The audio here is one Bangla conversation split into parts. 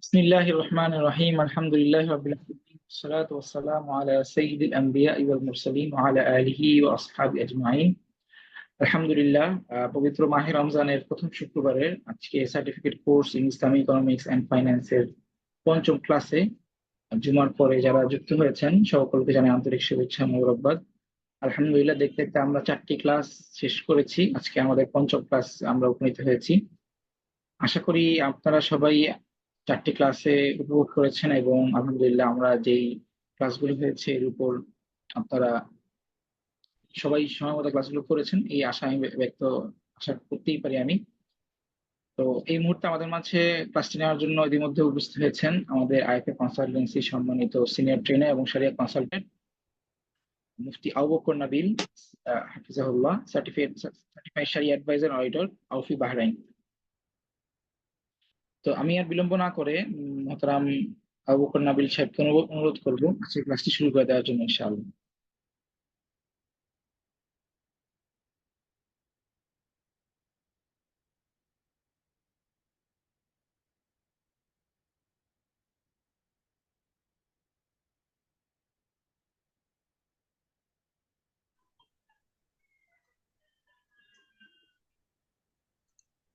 بسم الله الرحمن الرحيم الحمد لله رب العالمين والصلاة والسلام على سيد الأنبياء والمرسلين وعلى آله وأصحابه أجمعين আলহামদুলিল্লাহ। পবিত্র মাহে রমজানের প্রথম শুক্রবারের আজকে certificate course in Islamic economics and ফাইন্যান্সের পঞ্চম ক্লাসে জুমার পরে যারা যুক্ত হয়েছেন সকলকে জানাই আন্তরিক শুভেচ্ছা মোবারকবাদ। আলহামদুলিল্লাহ, দেখতে দেখতে আমরা 4টি ক্লাস শেষ করেছি। আজকে আমাদের পঞ্চম ক্লাস আমরা উপনীত হয়েছি। আশা করি আপনারা সবাই 4টি ক্লাসে উপভোগ করেছেন এবং আলহামদুলিল্লাহ আমরা যেই ক্লাসগুলো হয়েছে এর উপর আপনারা সবাই সময় মতো ক্লাসগুলো করেছেন এই আশা আমি আশা করতেই পারি আমি। তো এই মুহূর্তে আমাদের মাঝে ক্লাসটি নেওয়ার জন্য ইতিমধ্যে উপস্থিত হয়েছেন আমাদের আইএফএ কনসালটেন্সি সম্মানিত সিনিয়র ট্রেনার এবং শরিয়া কনসালটেন্ট মুফতি আবু বকর নাবিল হাফিজাহুল্লাহ, সার্টিফাইড শরিয়া অ্যাডভাইজার অডিটর আউফি বাহরাইন। তো আমি আর বিলম্ব না করে মোহতারাম আবু বকর নাবিল সাহেবকে অনুরোধ করবো আজকে ক্লাসটি শুরু করে দেওয়ার জন্য ইনশাআল্লাহ।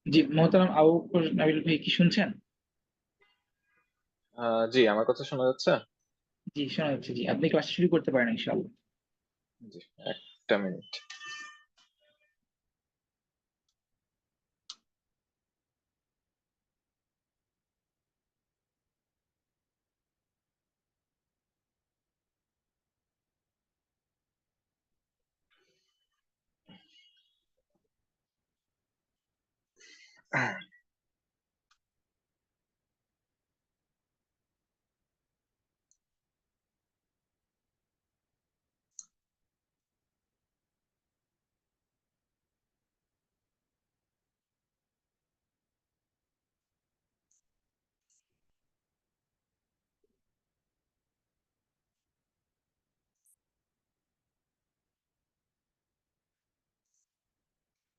জি মোহতারাম আবু বকর নাবিল ভাই, কি শুনছেন? জি, আমার কথা শোনা যাচ্ছে? জি শোনা যাচ্ছে। জি, আপনি ক্লাস শুরু করতে পারেন ইনশাআল্লাহ। জি, একটা মিনিট।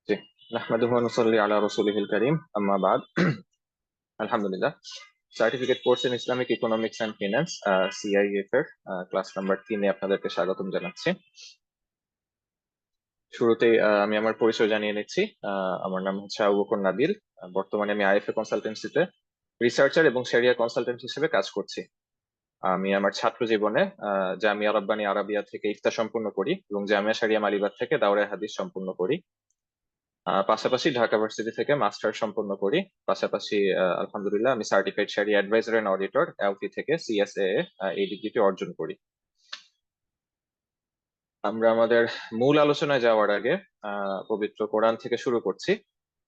জি, নাহমাদুহু ওয়া নুসাল্লি আলা রাসূলিহিল কারীম, আম্মা বাদ। আলহামদুলিল্লাহ, certificate course in Islamic economics and finance CIF এর ক্লাস নাম্বার 3-এ আপনাদেরকে স্বাগতম জানাচ্ছি। শুরুতেই আমি আমার পরিচয় জানিয়ে নিচ্ছি। আমার নাম হচ্ছে আবু বকর নাবিল। বর্তমানে আমি আইএফএ কনসালটেন্সিতে রিসার্চার এবং শরিয়া কনসালটেন্ট হিসেবে কাজ করছি। আমি আমার ছাত্র জীবনে জামিয়া রাব্বানী আরাবিয়া থেকে ইফতা সম্পূর্ণ করি এবং জামিয়া শরিয়া মালিবাগ থেকে দাওরায়ে হাদিস সম্পূর্ণ করি। পাশাপাশি ঢাকা ভার্সিটি থেকে মাস্টার সম্পন্ন করি। পাশাপাশি আলহামদুলিল্লাহ আমি সার্টিফাইড শরিয়া অ্যাডভাইজার এন্ড অডিটর এলপি থেকে সিএসএ এই ডিগ্রিটি অর্জন করি। আমরা আমাদের মূল আলোচনায় যাওয়ার আগে পবিত্র কোরআন থেকে শুরু করছি।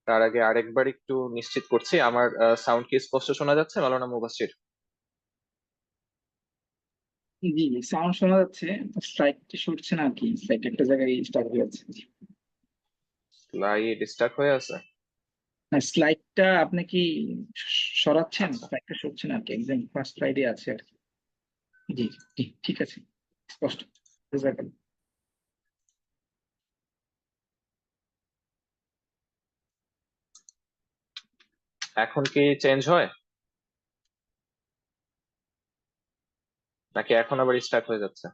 তার আগে আরেকবার একটু নিশ্চিত করছি, আমার সাউন্ড কি স্পষ্ট শোনা যাচ্ছে মাওলানা মুবাশশির? জি, সাউন্ড শোনা যাচ্ছে। স্ট্রাইকটি সরছে না আর কি, স্ট্রাইক একটা জায়গায় স্টাক হয়ে যাচ্ছে। লাইট স্টাক হয়ে আছে? না, স্লাইডটা আপনি কি সরাচ্ছেন? আচ্ছা, স্লাইডটা সরছে না আর কি, একদম ফার্স্ট স্লাইডে আছে আর কি। জি জি, ঠিক আছে, স্পষ্ট। জাযাকাল্লাহ। এখন কি চেঞ্জ হয় নাকি এখন আবার স্টাক হয়ে যাচ্ছে?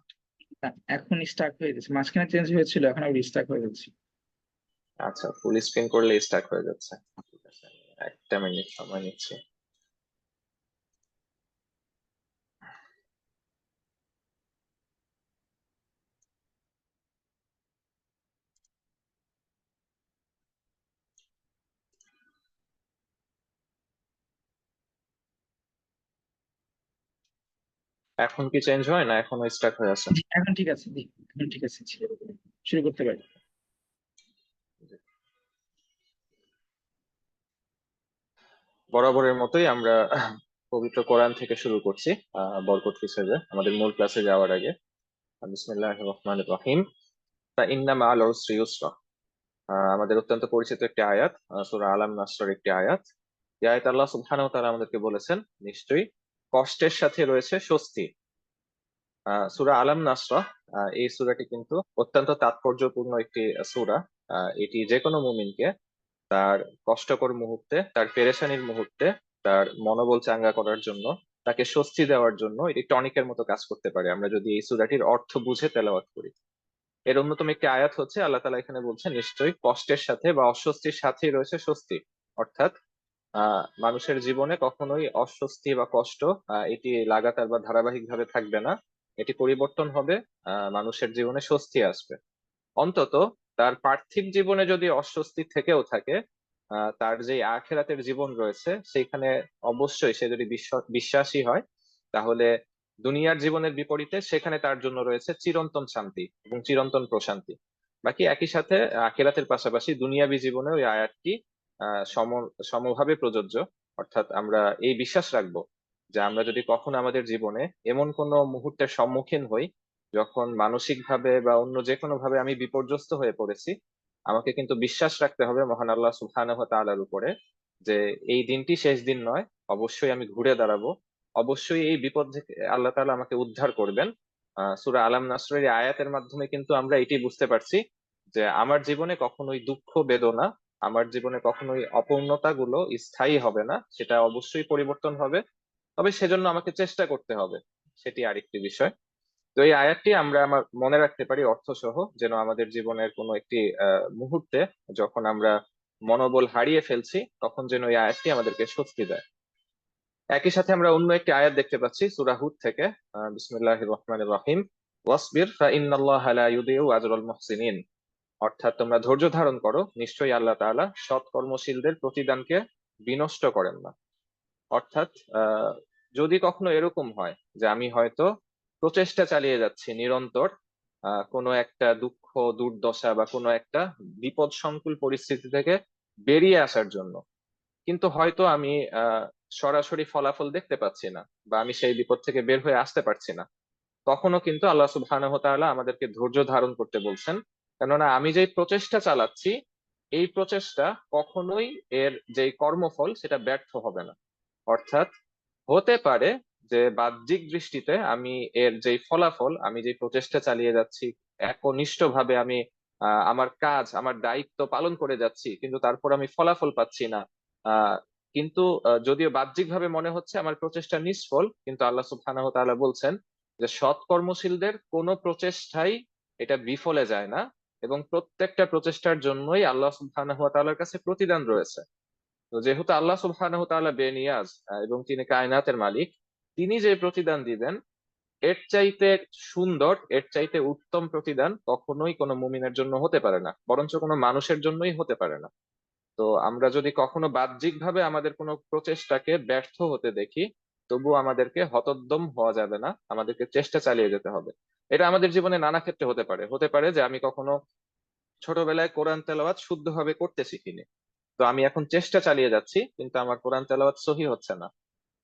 না, এখন স্টার্ট হয়ে যাচ্ছে, মাঝখানে চেঞ্জ হয়েছিল, এখন আবার স্টার্ট হয়ে যাচ্ছে। আচ্ছা, ফুল স্ক্রিন করলে স্টাক হয়ে যাচ্ছে। ঠিক আছে, আমি একটা মিনিট সময় নিচ্ছি। এখন কি চেঞ্জ হয় না এখনো স্টাক হয়ে আছে? জি এখন ঠিক আছে, জি এখন ঠিক আছে, শুরু করতে পারি। বরাবরের মতোই আমরা পবিত্র কোরআন থেকে শুরু করছি বরকত হিসেবে আমাদের মূল ক্লাসে যাওয়ার আগে। বিসমিল্লাহির রহমানির রহিম। ইন্না মাআল উসরি ইউসরা, আমাদের অত্যন্ত পরিচিত একটি আয়াত, সূরা আলাম নাসরের একটি আয়াত। এই আয়াত আল্লাহ সুবহানাহু ওয়া তাআলা আমাদেরকে বলেছেন নিশ্চয়ই কষ্টের সাথে রয়েছে স্বস্তি। সূরা আলাম নাসরা, এই সূরাটি কিন্তু অত্যন্ত তাৎপর্যপূর্ণ একটি সূরা। এটি যে কোনো মুমিনকে তার কষ্টকর মুহূর্তে, তার পেরেশানির মুহূর্তে তার মনোবল চাঙ্গা করার জন্য, তাকে স্বস্তি দেওয়ার জন্য এটি টনিকের মতো কাজ করতে পারে আমরা যদি এই সূরাটির অর্থ বুঝে তেলাওয়াত করি। এর অন্যতম একটি আয়াত হচ্ছে আল্লাহ তাআলা এখানে বলছেন নিশ্চয়ই কষ্টের সাথে বা অস্বস্তির সাথেই রয়েছে স্বস্তি। অর্থাৎ মানুষের জীবনে কখনোই অস্বস্তি বা কষ্ট এটি লাগাতার বা ধারাবাহিক ভাবে থাকবে না, এটি পরিবর্তন হবে, মানুষের জীবনে স্বস্তি আসবে। অন্তত তার পার্থিব জীবনে যদি অস্বস্তি থেকেও থাকে, তার যে আখিরাতের জীবন রয়েছে সেইখানে অবশ্যই সে যদি বিশ্বাসী হয়, তাহলে দুনিয়ার জীবনের বিপরীতে সেখানে তার জন্য রয়েছে চিরন্তন শান্তি এবং চিরন্তন প্রশান্তি। বাকি একই সাথে আখিরাতের পাশাপাশি দুনিয়াবী জীবনে ওই আয়াতটি সমভাবে প্রযোজ্য। অর্থাৎ আমরা এই বিশ্বাস রাখবো যে আমরা যদি কখনো আমাদের জীবনে এমন কোনো মুহূর্তের সম্মুখীন হই যখন মানসিকভাবে বা অন্য যে কোনো ভাবে আমি বিপর্যস্ত হয়ে পড়েছি, আমাকে কিন্তু বিশ্বাস রাখতে হবে মহান আল্লাহ সুবহানাহু ওয়া তাআলার উপরে যে এই দিনটি শেষ দিন নয়, অবশ্যই আমি ঘুরে দাঁড়াবো, অবশ্যই এই বিপদ থেকে আল্লাহ তাআলা আমাকে উদ্ধার করবেন। সূরা আলাম নাসরের এই আয়াতের মাধ্যমে কিন্তু আমরা এটি বুঝতে পারছি যে আমার জীবনে কখনোই দুঃখ বেদনা, আমার জীবনে কখনোই অপূর্ণতা গুলো স্থায়ী হবে না, সেটা অবশ্যই পরিবর্তন হবে। তবে সেজন্য আমাকে চেষ্টা করতে হবে, সেটি আরেকটি বিষয়। তো এই আয়াতটি আমরা আমার মনে রাখতে পারি অর্থ সহ, যেন আমাদের জীবনের কোনো একটি মুহূর্তে যখন আমরা মনোবল হারিয়ে ফেলছি তখন যেন এই আয়াতটি আমাদেরকে স্বস্তি দেয়। একই সাথে আমরা অন্য একটি আয়াত দেখতে পাচ্ছি সূরা হুদ থেকে, বিসমিল্লাহির রহমানির রহিম, ওয়াসবির ফাইন্নাল্লাহা লা ইউদিউ আজরাল মুহসিনিন। অর্থাৎ তোমরা ধৈর্য ধারণ করো, নিশ্চয়ই আল্লাহ তাআলা সৎ কর্মশীলদের প্রতিদানকে বিনষ্ট করেন না। অর্থাৎ আহ যদি কখনো এরকম হয় যে আমি হয়তো প্রচেষ্টা চালিয়ে যাচ্ছি নিরন্তর কোনো একটা দুঃখ দুর্দশা বা কোনো একটা বিপদ সংকুল পরিস্থিতি থেকে বেরিয়ে আসার জন্য, কিন্তু হয়তো আমি সরাসরি ফলাফল দেখতে পাচ্ছি না বা আমি সেই বিপদ থেকে বের হয়ে আসতে পারছি না, তখনও কিন্তু আল্লাহ সুবহানাহু ওয়া তাআলা আমাদেরকে ধৈর্য ধারণ করতে বলছেন। কেননা আমি যেই প্রচেষ্টা চালাচ্ছি এই প্রচেষ্টা কখনোই এর যেই কর্মফল সেটা ব্যর্থ হবে না। অর্থাৎ হতে পারে যে বাহ্যিক দৃষ্টিতে আমি এর যেই ফলাফল, আমি যে প্রচেষ্টা চালিয়ে যাচ্ছি একনিষ্ঠভাবে আমি আমার কাজ আমার দায়িত্ব পালন করে যাচ্ছি, কিন্তু তারপর আমি ফলাফল পাচ্ছি না। আহ কিন্তু যদিও বাহ্যিকভাবে মনে হচ্ছে আমার প্রচেষ্টা নিষ্ফল, কিন্তু আল্লাহ সুবহানাহু ওয়া তাআলা বলছেন যে সৎ কর্মশীলদের কোনো প্রচেষ্টাই এটা বিফলে যায় না, এবং প্রত্যেকটা প্রচেষ্টার জন্যই আল্লাহ সুবহানাহু ওয়া তাআলার কাছে প্রতিদান রয়েছে। তো যেহেতু আল্লাহ সুবহানাহু তাআলা বেনিয়াজ এবং তিনি কায়নাতের মালিক, তিনি যে প্রতিদান দিবেন এর চাইতে সুন্দর, এর চাইতে উত্তম প্রতিদান কখনোই কোনো মুমিনের জন্য হতে পারে না, বরঞ্চ কোনো মানুষের জন্যই হতে পারে না। তো আমরা যদি কখনো বাহ্যিক ভাবে আমাদের কোনো প্রচেষ্টাকে ব্যর্থ হতে দেখি, তবু আমাদেরকে হতোদ্যম হওয়া যাবে না, আমাদেরকে চেষ্টা চালিয়ে যেতে হবে। এটা আমাদের জীবনে নানা ক্ষেত্রে হতে পারে, হতে পারে যে আমি কখনো ছোটবেলায় কোরআন তেলাওয়াত শুদ্ধভাবে করতে শিখিনি, তো আমি এখন চেষ্টা চালিয়ে যাচ্ছি কিন্তু আমার কোরআন তেলাওয়াত সহি হচ্ছে না।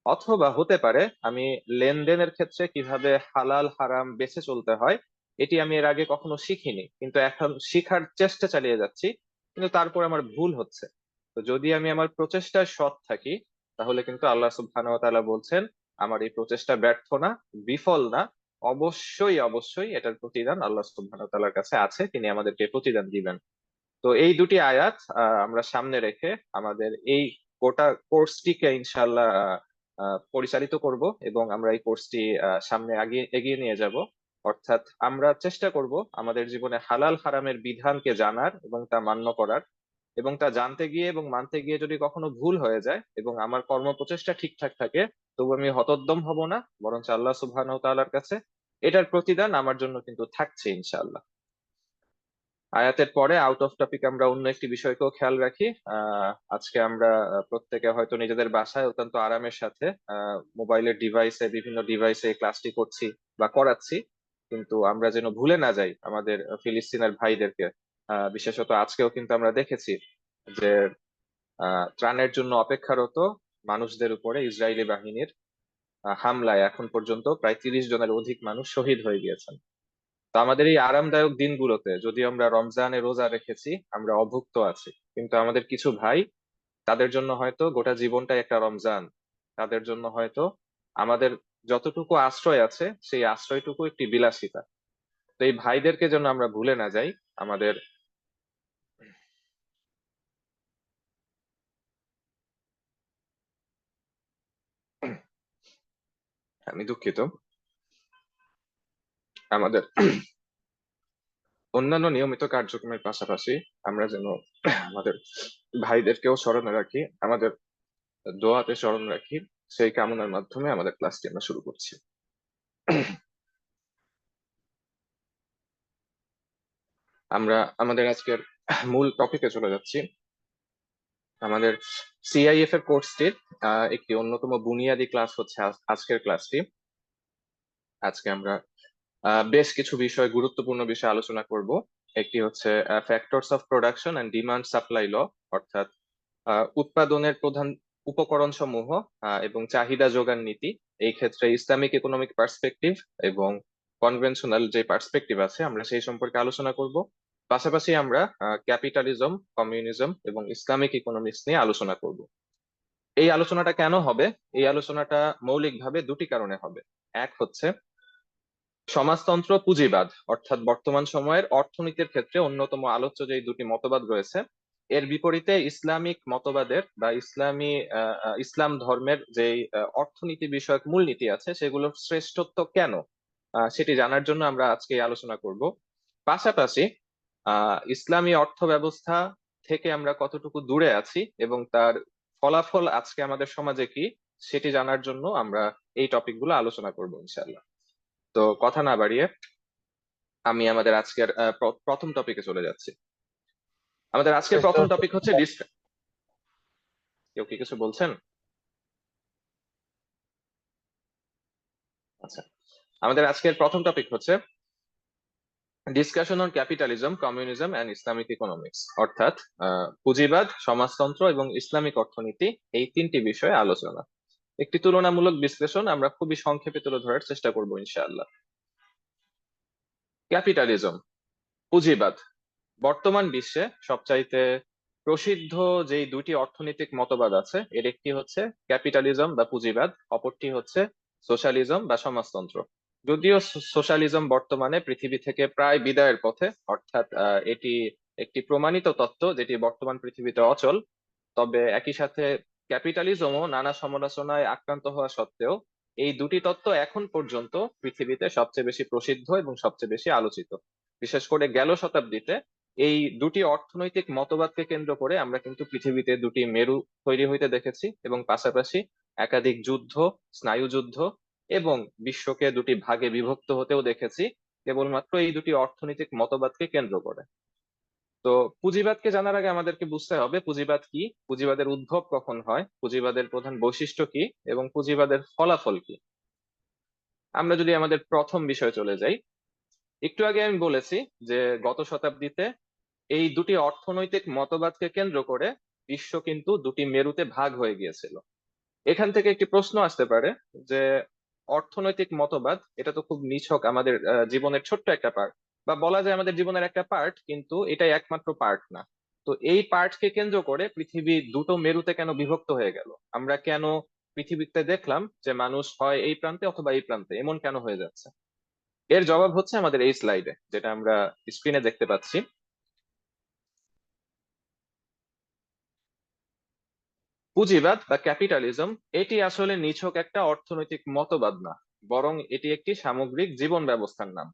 অথবা হতে পারে আমি লেনদেনের ক্ষেত্রে কিভাবে হালাল হারাম বেছে চলতে হয় এটি আমি এর আগে কখনো শিখিনি, কিন্তু এখন শিখার চেষ্টা চালিয়ে যাচ্ছি, কিন্তু তারপর আমার ভুল হচ্ছে। তো যদি আমি আমার প্রচেষ্টায় সৎ থাকি, তাহলে কিন্তু আল্লাহ সুবহানাহু ওয়া তাআলা বলছেন আমার এই প্রচেষ্টা ব্যর্থ না, বিফল না, অবশ্যই অবশ্যই এটার প্রতিদান আল্লাহ সুবহানাহু ওয়া তাআলার কাছে আছে, তিনি আমাদেরকে প্রতিদান দিবেন। তো এই দুটি আয়াত আমরা সামনে রেখে আমাদের এই গোটা কোর্সটিকে ইনশাআল্লাহ পরিচালিত করব, এবং আমরা এই কোর্সটি সামনে এগিয়ে এগিয়ে নিয়ে যাব। অর্থাৎ আমরা চেষ্টা করব আমাদের জীবনে হালাল হারামের বিধানকে জানার এবং তা মান্য করার, এবং তা জানতে গিয়ে এবং মানতে গিয়ে যদি কখনো ভুল হয়ে যায় এবং আমার কর্ম প্রচেষ্টা ঠিকঠাক থাকে, তবু আমি হতোদ্যম হব না, বরঞ্চ আল্লাহ সুবহানাহু তাআলার কাছে এটার প্রতিদান আমার জন্য কিন্তু থাকছে ইনশাআল্লাহ। আয়াতের পরে আউট অফ টপিক আমরা অন্য একটি বিষয়কেও খেয়াল রাখি। আজকে আমরা প্রত্যেকে হয়তো নিজেদের বাসায় অত্যন্ত আরামের সাথে মোবাইলের ডিভাইসে বিভিন্ন ডিভাইসে ক্লাসটি করছি বা করাচ্ছি, কিন্তু আমরা যেন ভুলে না যাই আমাদের ফিলিস্তিনের ভাইদেরকে। বিশেষত আজকেও কিন্তু আমরা দেখেছি যে ত্রাণের জন্য অপেক্ষারত মানুষদের উপরে ইসরায়েলি বাহিনীর হামলায় এখন পর্যন্ত প্রায় 30 জনের অধিক মানুষ শহীদ হয়ে গিয়েছেন। তো আমাদের এই আরামদায়ক দিনগুলোতে যদি আমরা রমজানে রোজা রেখেছি, আমরা অভুক্ত আছি, কিন্তু আমাদের কিছু ভাই, তাদের জন্য হয়তো গোটা জীবনটাই একটা রমজান, তাদের জন্য হয়তো আমাদের যতটুকু আশ্রয় আছে সেই আশ্রয়টুকু একটি বিলাসিতা। তো এই ভাইদেরকে যেন আমরা ভুলে না যাই। আমাদের আমি দুঃখিত। আমাদের অন্যান্য নিয়মিত কার্যক্রমের পাশাপাশি আমরা যেন আমাদের ভাইদেরকেও স্মরণে রাখি, আমাদের দোয়াতে স্মরণ রাখি, সেই কামনার মাধ্যমে আমাদের ক্লাসটি আমরা শুরু করছি। আমরা আমাদের আজকের মূল টপিকে চলে যাচ্ছি। আমাদের সিআইএফ এর কোর্সটির একটি অন্যতম বুনিয়াদী ক্লাস হচ্ছে আজকের ক্লাসটি। আজকে আমরা বেশ কিছু বিষয়, গুরুত্বপূর্ণ বিষয় আলোচনা করব। একটি হচ্ছে factors of production and demand supply law, অর্থাৎ উৎপাদনের প্রধান উপকরণ সমূহ এবং চাহিদা যোগান নীতি। এই ক্ষেত্রে ইসলামিক ইকোনমিক পার্সপেক্টিভ এবং কনভেনশনাল যে পার্সপেক্টিভ আছে আমরা সেই সম্পর্কে আলোচনা করব। পাশাপাশি আমরা ক্যাপিটালিজম, কমিউনিজম এবং ইসলামিক ইকোনমিক্স নিয়ে আলোচনা করব। এই আলোচনাটা কেন হবে? এই আলোচনাটা মৌলিকভাবে দুটি কারণে হবে। এক হচ্ছে সমাজতন্ত্র পুঁজিবাদ, অর্থাৎ বর্তমান সময়ের অর্থনীতির ক্ষেত্রে অন্যতম আলোচ্য যে দুটি মতবাদ রয়েছে, এর বিপরীতে ইসলামিক মতবাদের বা ইসলাম ধর্মের যে অর্থনীতি বিষয়ক মূলনীতি আছে সেগুলোর শ্রেষ্ঠত্ব কেন, সেটি জানার জন্য আমরা আজকে এই আলোচনা করব। পাশাপাশি ইসলামী অর্থ ব্যবস্থা থেকে আমরা কতটুকু দূরে আছি এবং তার ফলাফল আজকে আমাদের সমাজে কি, সেটি জানার জন্য আমরা এই টপিকগুলো আলোচনা করব ইনশাআল্লাহ। তো কথা না বাড়িয়ে আমি আমাদের আজকের প্রথম টপিকে চলে যাচ্ছি। আমাদের আজকের প্রথম টপিক হচ্ছে কেউ কি কিছু বলছেন? আচ্ছা, আমাদের আজকের প্রথম টপিক হচ্ছে discussion on capitalism, communism and Islamic economics, অর্থাৎ পুঁজিবাদ, সমাজতন্ত্র এবং ইসলামিক অর্থনীতি, এই তিনটি বিষয়ে আলোচনা। একটি তুলনামূলক বিশ্লেষণ আমরা খুবই সংক্ষেপে তুলে ধরার চেষ্টা করব ইনশাআল্লাহ। ক্যাপিটালিজম, পুঁজিবাদ, বর্তমান বিশ্বে সবচাইতে প্রসিদ্ধ যেই দুটি অর্থনৈতিক মতবাদ আছে এর একটি হচ্ছে ক্যাপিটালিজম বা পুঁজিবাদ, অপরটি হচ্ছে সোশ্যালিজম বা সমাজতন্ত্র। যদিও সোশ্যালিজম বর্তমানে পৃথিবী থেকে প্রায় বিদায়ের পথে, অর্থাৎ এটি একটি প্রমাণিত তত্ত্ব যেটি বর্তমান পৃথিবীতে অচল, তবে একই সাথে ক্যাপিটালিজমও নানা সমালোচনায় আক্রান্ত হওয়া সত্ত্বেও এই দুটি তত্ত্ব এখন পর্যন্ত পৃথিবীতে সবচেয়ে বেশি প্রসিদ্ধ এবং সবচেয়ে বেশি আলোচিত। বিশেষ করে গেল শতাব্দীতে এই দুটি অর্থনৈতিক মতবাদকে কেন্দ্র করে আমরা কিন্তু পৃথিবীতে দুটি মেরু তৈরি হইতে দেখেছি এবং পাশাপাশি একাধিক যুদ্ধ, স্নায়ুযুদ্ধ এবং বিশ্বকে দুটি ভাগে বিভক্ত হতেও দেখেছি কেবলমাত্র এই দুটি অর্থনৈতিক মতবাদকে কেন্দ্র করে। তো পুঁজিবাদকে জানার আগে আমাদেরকে বুঝতে হবে পুঁজিবাদ কি, পুঁজিবাদের উদ্ভব কখন হয়, পুঁজিবাদের প্রধান বৈশিষ্ট্য কি এবং পুঁজিবাদের ফলাফল কি। আমরা যদি আমাদের প্রথম বিষয়ে চলে যাই, একটু আগে আমি বলেছি যে গত শতাব্দীতে এই দুটি অর্থনৈতিক মতবাদকে কেন্দ্র করে বিশ্ব কিন্তু দুটি মেরুতে ভাগ হয়ে গিয়েছিল। এখান থেকে একটি প্রশ্ন আসতে পারে যে অর্থনৈতিক মতবাদ এটা তো খুব নিছক আমাদের জীবনের ছোট্ট একটা পার্ট, বা বলা যায় আমাদের জীবনের একটা পার্ট, কিন্তু এটাই একমাত্র পার্ট না। তো এই পার্টকে কেন্দ্র করে পৃথিবী দুটো মেরুতে কেন বিভক্ত হয়ে গেল? আমরা কেন পৃথিবীতে দেখলাম যে মানুষ হয় এই প্রান্তে অথবা এই প্রান্তে, এমন কেন হয়ে যাচ্ছে? এর জবাব হচ্ছে আমাদের এই স্লাইডে, যেটা আমরা স্ক্রিনে দেখতে পাচ্ছি। পুঁজিবাদ বা ক্যাপিটালিজম এটি আসলে নিছক একটা অর্থনৈতিক মতবাদ না, বরং এটি একটি সামগ্রিক জীবন ব্যবস্থার নাম।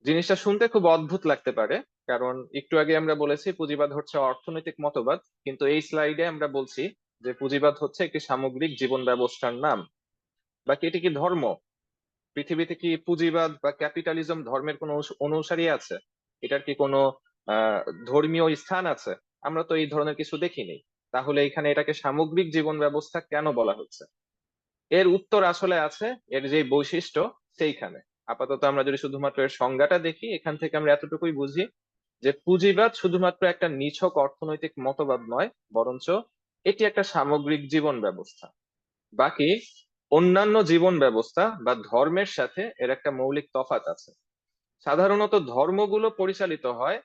জিনিসটা শুনতে খুব অদ্ভুত লাগতে পারে, কারণ একটু আগে আমরা বলেছি পুঁজিবাদ হচ্ছে অর্থনৈতিক মতবাদ, কিন্তু এই স্লাইডে আমরা বলছি যে পুঁজিবাদ হচ্ছে একটি সামগ্রিক জীবন ব্যবস্থার নাম। বাকি এটি কি ধর্ম? পৃথিবীতে কি পুঁজিবাদ বা ক্যাপিটালিজম ধর্মের কোনো অনুসারী আছে? এটার কি কোনো আহ ধর্মীয় স্থান আছে? আমরা তো এই ধরনের কিছু দেখিনি। তাহলে এখানে এটাকে সামগ্রিক জীবন ব্যবস্থা কেন বলা হচ্ছে? এর উত্তর আসলে আছে এর যে বৈশিষ্ট্য সেইখানে। আপাতত আমরা যদি শুধুমাত্র এর সংজ্ঞাটা দেখি, এখান থেকে আমরা এতটুকুই বুঝি যে পুঁজিবাদ শুধুমাত্র একটা নিছক অর্থনৈতিক মতবাদ নয়, বরঞ্চ এটি একটা সামগ্রিক জীবন ব্যবস্থা। বাকি অন্যান্য জীবন ব্যবস্থা বা ধর্মের সাথে এর একটা মৌলিক তফাৎ আছে। সাধারণত ধর্মগুলো পরিচালিত হয়,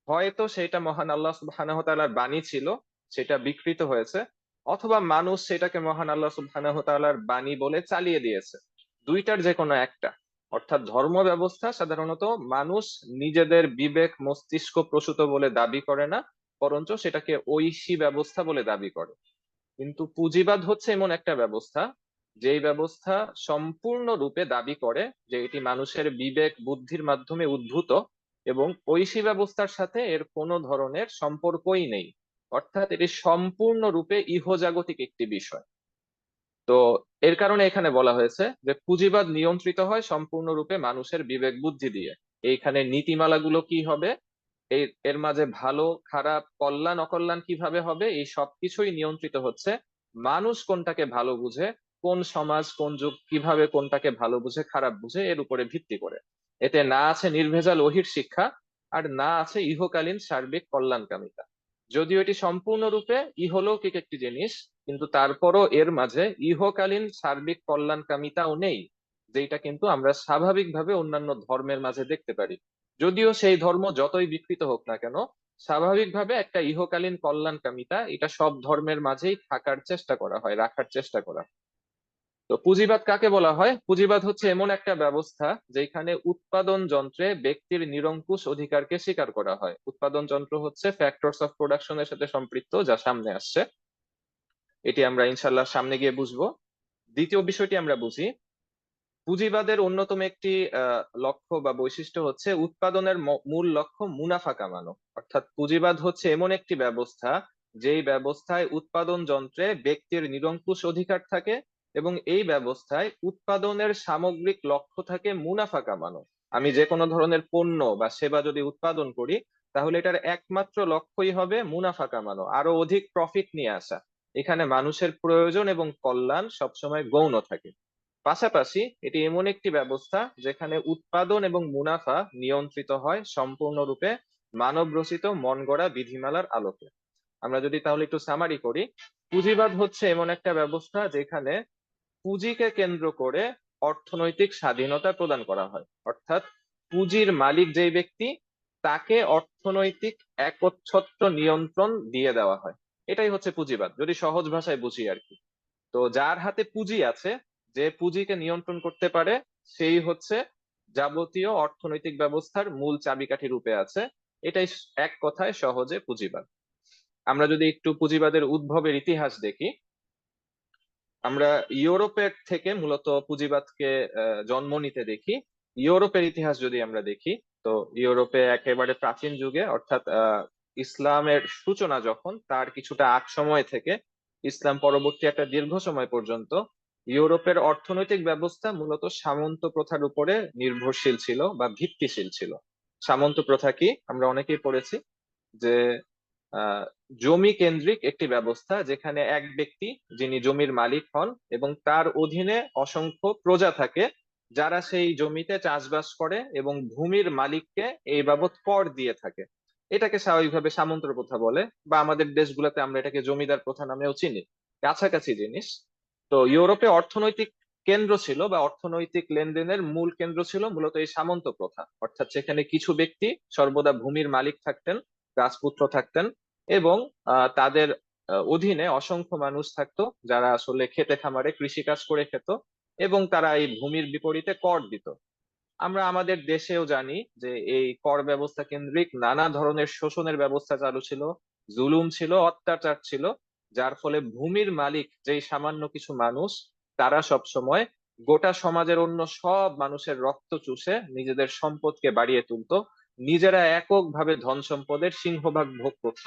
হয়তো সেটা মহান আল্লাহ সুবহানাহু ওয়া তাআলার বাণী ছিল, সেটা বিকৃত হয়েছে, অথবা মানুষ সেটাকে মহান আল্লাহ সুবহানাহু ওয়া তাআলার বাণী বলে চালিয়ে দিয়েছে। দুইটার যে কোনো একটা। অর্থাৎ ধর্ম ব্যবস্থা সাধারণত মানুষ নিজেদের বিবেক মস্তিষ্ক প্রসূত বলে দাবি করে না, বরঞ্চ সেটাকে ঐশী ব্যবস্থা বলে দাবি করে। কিন্তু পুঁজিবাদ হচ্ছে এমন একটা ব্যবস্থা যেই ব্যবস্থা সম্পূর্ণরূপে দাবি করে যে এটি মানুষের বিবেক বুদ্ধির মাধ্যমে উদ্ভূত এবং ঐশী ব্যবস্থার সাথে এর কোনো ধরনের সম্পর্কই নেই, অর্থাৎ এটি সম্পূর্ণরূপে ইহজাগতিক একটি বিষয়। তো এর কারণে এখানে বলা হয়েছে যে পুঁজিবাদ নিয়ন্ত্রিত হয় সম্পূর্ণরূপে মানুষের বিবেক বুদ্ধি দিয়ে। এইখানে নীতিমালাগুলো কি হবে, এর মাঝে ভালো খারাপ কল্যাণ অকল্যাণ কিভাবে হবে, এই সবকিছুই নিয়ন্ত্রিত হচ্ছে মানুষ কোনটাকে ভালো বুঝে, কোন সমাজ কোন যুগ কিভাবে কোনটাকে ভালো বুঝে খারাপ বুঝে এর উপরে ভিত্তি করে। এতে না আছে নির্ভেজাল ওহির শিক্ষা, আর না আছে ইহকালীন সার্বিক কল্যাণকামিতা। যদিও এটি সম্পূর্ণরূপে ইহলৌকিক একটি জিনিস, কিন্তু তারপরও এর মাঝে ইহকালীন সার্বিক কল্যাণকামিতাও নেই, যেটা কিন্তু আমরা স্বাভাবিকভাবে অন্যান্য ধর্মের মাঝে দেখতে পারি। যদিও সেই ধর্ম যতই বিকৃত হোক না কেন, স্বাভাবিকভাবে একটা ইহকালীন কল্যাণকামিতা এটা সব ধর্মের মাঝেই থাকার চেষ্টা করা হয়, রাখার চেষ্টা করা হয়। তো পুঁজিবাদ কাকে বলা হয়? পুঁজিবাদ হচ্ছে এমন একটা ব্যবস্থা যেখানে উৎপাদন যন্ত্রে ব্যক্তির নিরঙ্কুশ অধিকারকে স্বীকার করা হয়। উৎপাদন যন্ত্র হচ্ছে ফ্যাক্টরস অফ প্রোডাকশনের সাথে সম্পৃক্ত, যা সামনে আসছে, এটি আমরা ইনশাল্লাহ সামনে গিয়ে বুঝবো। দ্বিতীয় বিষয়টি আমরা বুঝি, পুঁজিবাদের অন্যতম একটি লক্ষ্য বা বৈশিষ্ট্য হচ্ছে উৎপাদনের মূল লক্ষ্য মুনাফা কামানো। অর্থাৎ পুঁজিবাদ হচ্ছে এমন একটি ব্যবস্থা যেই ব্যবস্থায় উৎপাদন যন্ত্রে ব্যক্তির নিরঙ্কুশ অধিকার থাকে এবং এই ব্যবস্থায় উৎপাদনের সামগ্রিক লক্ষ্য থাকে মুনাফা কামানো। আমি যে কোনো ধরনের পণ্য বা সেবা যদি উৎপাদন করি, তাহলে এটার একমাত্র লক্ষ্যই হবে মুনাফা কামানো, আরো অধিক প্রফিট নিয়ে আসা। এখানে মানুষের প্রয়োজন এবং কল্যাণ সবসময় গৌণ থাকে। পাশাপাশি এটি এমন একটি ব্যবস্থা যেখানে উৎপাদন এবং মুনাফা নিয়ন্ত্রিত হয় সম্পূর্ণরূপে মানব রচিত মন গড়া বিধিমালার আলোকে। আমরা যদি তাহলে একটু সামারি করি, পুঁজিবাদ হচ্ছে এমন একটা ব্যবস্থা যেখানে পুঁজিকে কেন্দ্র করে অর্থনৈতিক স্বাধীনতা প্রদান করা হয়। অর্থাৎ পুঁজির মালিক যেই ব্যক্তি, তাকে অর্থনৈতিক একচ্ছত্র নিয়ন্ত্রণ দিয়ে দেওয়া হয়। এটাই হচ্ছে পুঁজিবাদ, যদি সহজ ভাষায় বুঝি আর কি। তো যার হাতে পুঁজি আছে, যে পুঁজিকে নিয়ন্ত্রণ করতে পারে, সেই হচ্ছে যাবতীয় অর্থনৈতিক ব্যবস্থার মূল চাবিকাঠি রূপে আছে। এটাই এক কথায় সহজে পুঁজিবাদ। আমরা যদি একটু পুঁজিবাদের উদ্ভবের ইতিহাস দেখি, আমরা ইউরোপের থেকে মূলত পুঁজিবাদকে জন্ম নিতে দেখি। ইউরোপের ইতিহাস যদি আমরা দেখি, তো ইউরোপে একেবারে প্রাচীন যুগে, অর্থাৎ ইসলামের সূচনা যখন, তার কিছুটা আগ সময় থেকে ইসলাম পরবর্তী একটা দীর্ঘ সময় পর্যন্ত ইউরোপের অর্থনৈতিক ব্যবস্থা মূলত সামন্ত প্রথার উপরে নির্ভরশীল ছিল বা ভিত্তিশীল ছিল। সামন্ত প্রথা কি আমরা অনেকেই পড়েছি, যে আহ জমি কেন্দ্রিক একটি ব্যবস্থা যেখানে এক ব্যক্তি যিনি জমির মালিক হন এবং তার অধীনে অসংখ্য প্রজা থাকে, যারা সেই জমিতে চাষবাস করে এবং ভূমির মালিককে এই বাবদ কর দিয়ে থাকে। এটাকে স্বাভাবিকভাবে সামন্ত প্রথা বলে, বা আমাদের দেশগুলোতে আমরা এটাকে জমিদার প্রথা নামেও চিনি, কাছাকাছি জিনিস। তো ইউরোপে অর্থনৈতিক কেন্দ্র ছিল বা অর্থনৈতিক লেনদেনের মূল কেন্দ্র ছিল মূলত এই সামন্ত প্রথা। অর্থাৎ সেখানে কিছু ব্যক্তি সর্বদা ভূমির মালিক থাকতেন, রাজপুত্র থাকতেন, এবং তাদের অধীনে অসংখ্য মানুষ থাকতো যারা আসলে খেতে খামারে কৃষিকাজ করে খেত, এবং তারা এই ভূমির বিপরীতে কর দিত। আমরা আমাদের দেশেও জানি যে এই কর ব্যবস্থা কেন্দ্রিক নানা ধরনের শোষণের ব্যবস্থা চালু ছিল, জুলুম ছিল, অত্যাচার ছিল, যার ফলে ভূমির মালিক যেই সামান্য কিছু মানুষ, তারা সব সময় গোটা সমাজের অন্য সব মানুষের রক্ত চুষে নিজেদের সম্পদকে বাড়িয়ে তুলতো, নিজেরা এককভাবে ধন সম্পদের সিংহভাগ ভোগ করত।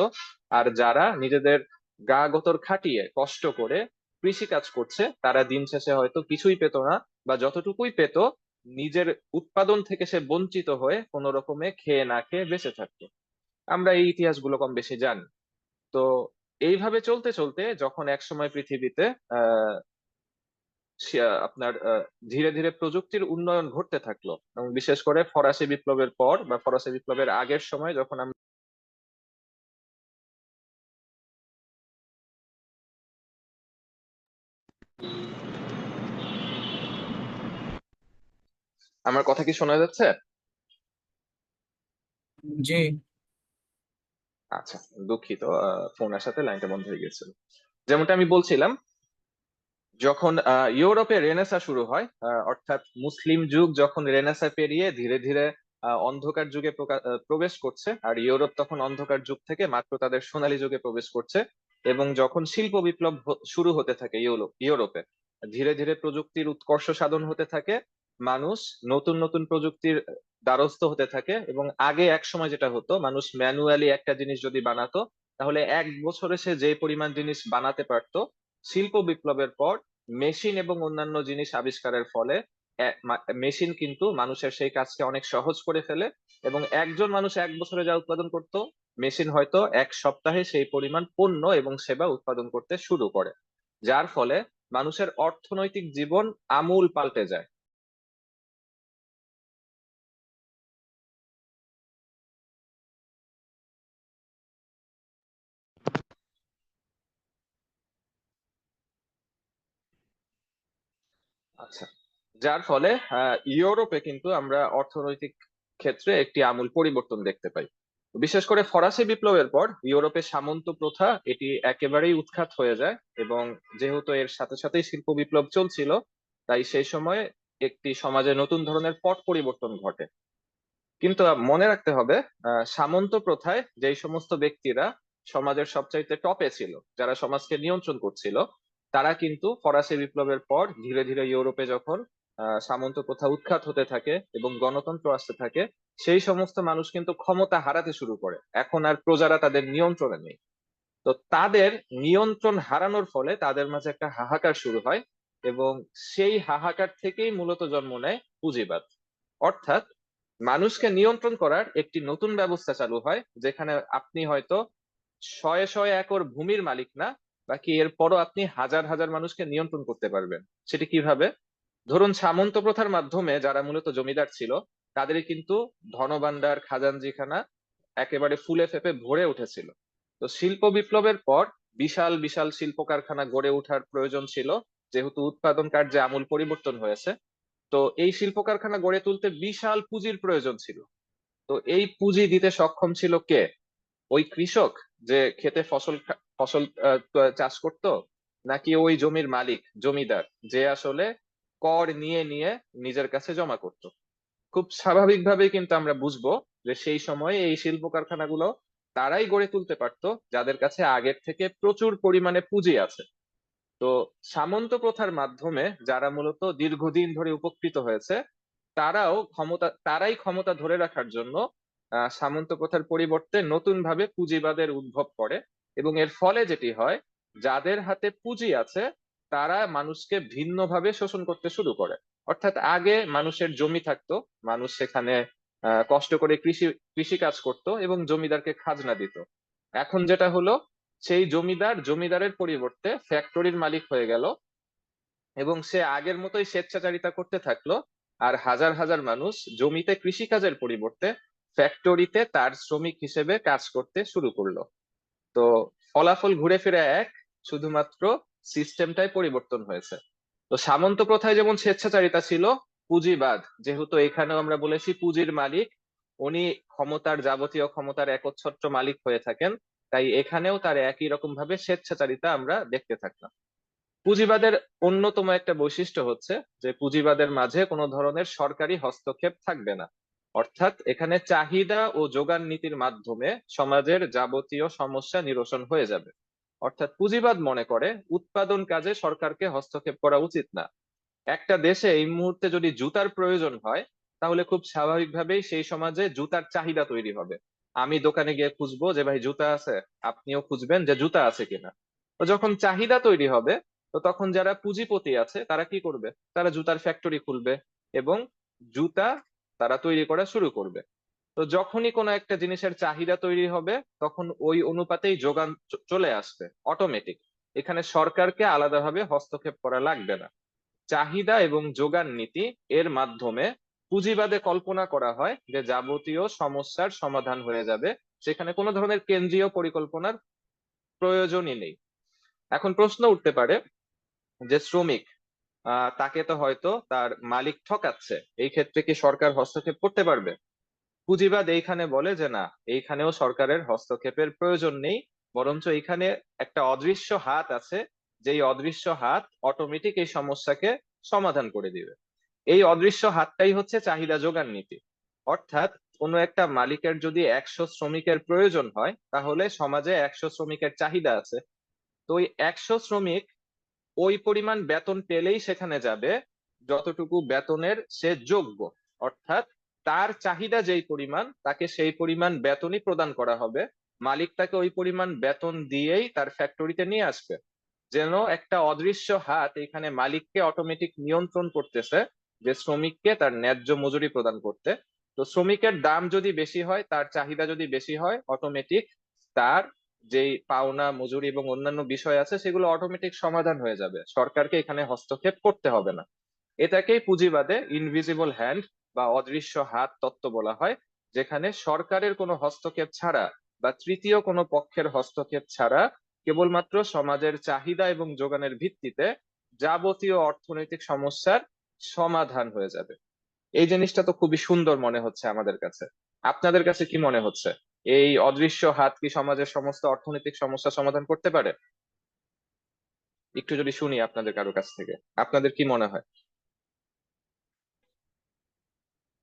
আর যারা নিজেদের গা গতর খাটিয়ে কষ্ট করে কৃষিকাজ করছে, তারা দিন শেষে হয়তো কিছুই পেত না, বা যতটুকুই পেত নিজের উৎপাদন থেকে সে বঞ্চিত হয়ে কোনো রকমে খেয়ে না খেয়ে বেঁচে থাকতো। আমরা এই ইতিহাসগুলো কম বেশি জানি। তো এইভাবে চলতে চলতে যখন একসময় পৃথিবীতে আহ আপনার ধীরে ধীরে প্রযুক্তির উন্নয়ন ঘটতে থাকলো, এবং বিশেষ করে ফরাসি বিপ্লবের পর বা ফরাসি বিপ্লবের আগের সময় যখন আমরা, আমার কথা কি শোনা যাচ্ছে? জি। আচ্ছা, দুঃখিত, ফোন আসাতে লাইনটা বন্ধ হয়ে গেছিল। যেমনটা আমি বলছিলাম, যখন ইউরোপে রেনেসা শুরু হয়, অর্থাৎ মুসলিম যুগ যখন রেনেসা পেরিয়ে ধীরে ধীরে অন্ধকার যুগে প্রবেশ করছে, আর ইউরোপ তখন অন্ধকার যুগ থেকে মাত্র তাদের সোনালী যুগে প্রবেশ করছে, এবং যখন শিল্প বিপ্লব শুরু হতে থাকে ইউরোপে, ধীরে ধীরে প্রযুক্তির উৎকর্ষ সাধন হতে থাকে, মানুষ নতুন নতুন প্রযুক্তির দ্বারস্থ হতে থাকে। এবং আগে এক সময় যেটা হতো, মানুষ ম্যানুয়ালি একটা জিনিস যদি বানাতো, তাহলে 1 বছরে সে যে পরিমাণ জিনিস বানাতে পারতো, শিল্প বিপ্লবের পর মেশিন এবং অন্যান্য জিনিস আবিষ্কারের ফলে মেশিন কিন্তু মানুষের সেই কাজকে অনেক সহজ করে ফেলে। এবং একজন মানুষ 1 বছরে যা উৎপাদন করত, মেশিন হয়তো 1 সপ্তাহে সেই পরিমাণ পণ্য এবং সেবা উৎপাদন করতে শুরু করে, যার ফলে মানুষের অর্থনৈতিক জীবন আমূল পাল্টে যায়। আচ্ছা, যার ফলে ইউরোপে কিন্তু আমরা অর্থনৈতিক ক্ষেত্রে একটি আমূল পরিবর্তন দেখতে পাই। বিশেষ করে ফরাসি বিপ্লবের পর ইউরোপে সামন্ত প্রথা এটি একেবারেই উৎখাত হয়ে যায়। এবং যেহেতু এর সাথে সাথেই শিল্প বিপ্লব চলছিল, তাই সেই সময় একটি সমাজে নতুন ধরনের পট পরিবর্তন ঘটে। কিন্তু মনে রাখতে হবে, সামন্ত প্রথায় যেই সমস্ত ব্যক্তিরা সমাজের সবচাইতে টপে ছিল, যারা সমাজকে নিয়ন্ত্রণ করছিল, তারা কিন্তু ফরাসি বিপ্লবের পর ধীরে ধীরে ইউরোপে যখন সামন্ত প্রথা উৎখাত হতে থাকে এবং গণতন্ত্র আসতে থাকে, সেই সমস্ত মানুষ কিন্তু ক্ষমতা হারাতে শুরু করে। এখন আর প্রজারা তাদের নিয়ন্ত্রণে নেই। তো তাদের নিয়ন্ত্রণ হারানোর ফলে তাদের মাঝে একটা হাহাকার শুরু হয়, এবং সেই হাহাকার থেকেই মূলত জন্ম নেয় পুঁজিবাদ। অর্থাৎ মানুষকে নিয়ন্ত্রণ করার একটি নতুন ব্যবস্থা চালু হয়, যেখানে আপনি হয়তো শয়ে শয়ে একর ভূমির মালিক না, বাকি এরপরও আপনি হাজার হাজার মানুষকে নিয়ন্ত্রণ করতে পারবেন। সেটি কিভাবে? ধরুন, সামন্ত প্রথার মাধ্যমে যারা মূলত জমিদার ছিল, তাদের কিন্তু ধনভাণ্ডার খাজাঞ্জিখানা একেবারে ফুলে ফেপে ভরে উঠেছিল। তো শিল্প বিপ্লবের পর বিশাল বিশাল শিল্প কারখানা গড়ে ওঠার প্রয়োজন ছিল, যেহেতু উৎপাদন কার্যে আমূল পরিবর্তন হয়েছে। তো এই শিল্প কারখানা গড়ে তুলতে বিশাল পুঁজির প্রয়োজন ছিল। তো এই পুঁজি দিতে সক্ষম ছিল কে? ওই কৃষক যে খেতে ফসল চাষ করত, নাকি ওই জমির মালিক জমিদার, যে আসলে কর নিয়ে নিয়ে নিজের কাছে জমা করত? খুব স্বাভাবিকভাবেই কিন্তু আমরা বুঝবো যে সেই সময়ে এই শিল্প কারখানাগুলো তারাই গড়ে তুলতে পারতো, যাদের কাছে আগের থেকে প্রচুর পরিমাণে পুঁজি আছে। তো সামন্ত প্রথার মাধ্যমে যারা মূলত দীর্ঘদিন ধরে উপকৃত হয়েছে, তারাই ক্ষমতা ধরে রাখার জন্য সামন্ত প্রথার পরিবর্তে নতুন ভাবে পুঁজিবাদের উদ্ভব করে। এবং এর ফলে যেটি হয়, যাদের হাতে পুঁজি আছে তারা মানুষকে ভিন্নভাবে শোষণ করতে শুরু করে। অর্থাৎ আগে মানুষের জমি থাকতো, মানুষ সেখানে কষ্ট করে কৃষি কাজ করতো এবং জমিদারকে খাজনা দিত। এখন যেটা হলো, সেই জমিদারের পরিবর্তে ফ্যাক্টরির মালিক হয়ে গেল, এবং সে আগের মতোই স্বেচ্ছাচারিতা করতে থাকলো। আর হাজার হাজার মানুষ জমিতে কৃষিকাজের পরিবর্তে ফ্যাক্টরিতে তার শ্রমিক হিসেবে কাজ করতে শুরু করলো। তো ফলাফল ঘুরে ফিরে এক, শুধুমাত্র সিস্টেমটাই পরিবর্তন হয়েছে। তো সামন্ত প্রথায় যেমন স্বেচ্ছাচারিতা ছিল, পুঁজিবাদ যেহেতু এখানেও আমরা বলেছি পুঁজির মালিক, উনি যাবতীয় ক্ষমতার একচ্ছত্র মালিক হয়ে থাকেন, তাই এখানেও তার একই রকম ভাবে স্বেচ্ছাচারিতা আমরা দেখতে থাকলাম। পুঁজিবাদের অন্যতম একটা বৈশিষ্ট্য হচ্ছে যে পুঁজিবাদের মাঝে কোনো ধরনের সরকারি হস্তক্ষেপ থাকবে না। অর্থাৎ এখানে চাহিদা ও যোগান নীতির মাধ্যমে সমাজের যাবতীয় সমস্যা নিরসন হয়ে যাবে। অর্থাৎ পুঁজিবাদ মনে করে উৎপাদন কাজে সরকারকে হস্তক্ষেপ করা উচিত না। একটা দেশে এই মুহূর্তে যদি জুতার প্রয়োজন হয়, তাহলে খুব স্বাভাবিকভাবেই সেই সমাজে জুতার চাহিদা তৈরি হবে। আমি দোকানে গিয়ে খুঁজবো যে ভাই জুতা আছে, আপনিও খুঁজবেন যে জুতা আছে কিনা। তো যখন চাহিদা তৈরি হবে, তো তখন যারা পুঁজিপতি আছে তারা কি করবে? তারা জুতার ফ্যাক্টরি খুলবে এবং জুতা তারা তৈরি করা শুরু করবে। তো যখনই কোনো একটা জিনিসের চাহিদা তৈরি হবে, তখন ওই অনুপাতেই যোগান চলে আসবে অটোমেটিক। এখানে সরকারকে আলাদাভাবে হস্তক্ষেপ করা লাগবে না। চাহিদা এবং যোগান নীতি এর মাধ্যমে পুঁজিবাদে কল্পনা করা হয় যে যাবতীয় সমস্যার সমাধান হয়ে যাবে, সেখানে কোনো ধরনের কেন্দ্রীয় পরিকল্পনার প্রয়োজনই নেই। এখন প্রশ্ন উঠতে পারে যে শ্রমিক, তাকে তো হয়তো তার মালিক ঠকাচ্ছে, এই ক্ষেত্রে কি সরকার হস্তক্ষেপ করতে পারবে? পুঁজিবাদ এইখানে বলে যে না, এইখানেও সরকারের হস্তক্ষেপের প্রয়োজন নেই, বরঞ্চ এইখানে একটা অদৃশ্য হাত আছে, যেই অদৃশ্য হাত অটোমেটিক এই সমস্যাকে সমাধান করে দিবে। এই অদৃশ্য হাতটাই হচ্ছে চাহিদা যোগান নীতি। অর্থাৎ কোনো একটা মালিকের যদি 100 শ্রমিকের প্রয়োজন হয়, তাহলে সমাজে 100 শ্রমিকের চাহিদা আছে। তো ওই 100 শ্রমিক ওই পরিমাণ বেতন পেলেই সেখানে যাবে যতটুকু বেতনের সে যোগ্য, অর্থাৎ তার চাহিদা যেই পরিমাণ তাকে সেই পরিমাণ বেতনই প্রদান করা হবে। মালিক তাকে ওই পরিমাণ বেতন দিয়েই তার ফ্যাক্টরিতে নিয়ে আসবে। যেন একটা অদৃশ্য হাত এখানে মালিককে অটোমেটিক নিয়ন্ত্রণ করতেছে যে শ্রমিককে তার ন্যায্য মজুরি প্রদান করতে। তো শ্রমিকের দাম যদি বেশি হয়, তার চাহিদা যদি বেশি হয়, অটোমেটিক তার যেই পাওনা মজুরি এবং অন্যান্য বিষয় আছে সেগুলো অটোমেটিক সমাধান হয়ে যাবে, সরকারকে এখানে হস্তক্ষেপ করতে হবে না। এটাকেই পুঁজিবাদে ইনভিজিবল হ্যান্ড বা অদৃশ্য হাত তত্ত্ব বলা হয়, যেখানে সরকারের কোনো হস্তক্ষেপ ছাড়া বা তৃতীয় কোনো পক্ষের হস্তক্ষেপ ছাড়া কেবলমাত্র সমাজের চাহিদা এবং যোগানের ভিত্তিতে যাবতীয় অর্থনৈতিক সমস্যার সমাধান হয়ে যাবে। এই জিনিসটা তো খুবই সুন্দর মনে হচ্ছে আমাদের কাছে। আপনাদের কাছে কি মনে হচ্ছে? এই অদৃশ্য হাত কি সমাজের সমস্ত অর্থনৈতিক সমস্যা সমাধান করতে পারে? একটু যদি শুনি আপনাদের কারো কাছ থেকে, আপনাদের কি মনে হয়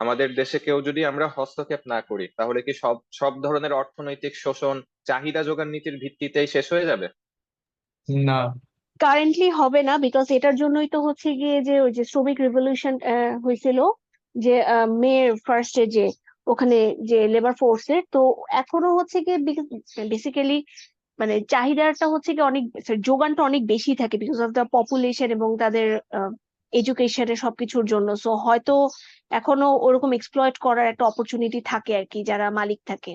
আমাদের দেশে কেউ যদি আমরা হস্তক্ষেপ না করি তাহলে কি সব সব ধরনের অর্থনৈতিক শোষণ চাহিদা যোগান নীতির ভিত্তিতেই শেষ হয়ে যাবে? না, কারেন্টলি হবে না, বিকজ এটার জন্যই তো হচ্ছে গিয়ে যে ওই যে শ্রমিক রেভলিউশন হয়েছিল, যে মে ফার্স্টে, যে ওখানে যে লেবার ফোর্সের, তো এখনো হচ্ছে গিয়ে বেসিক্যালি মানে চাহিদাটা হচ্ছে কি অনেক, যোগানটা অনেক বেশি থাকে বিকজ অফ দ্য পপুলেশন এবং তাদের এডুকেশনের সবকিছুর জন্য। সো হয়তো এখনো ওরকম এক্সপ্লয়েট করার একটা অপরচুনিটি থাকে আর কি, যারা মালিক থাকে।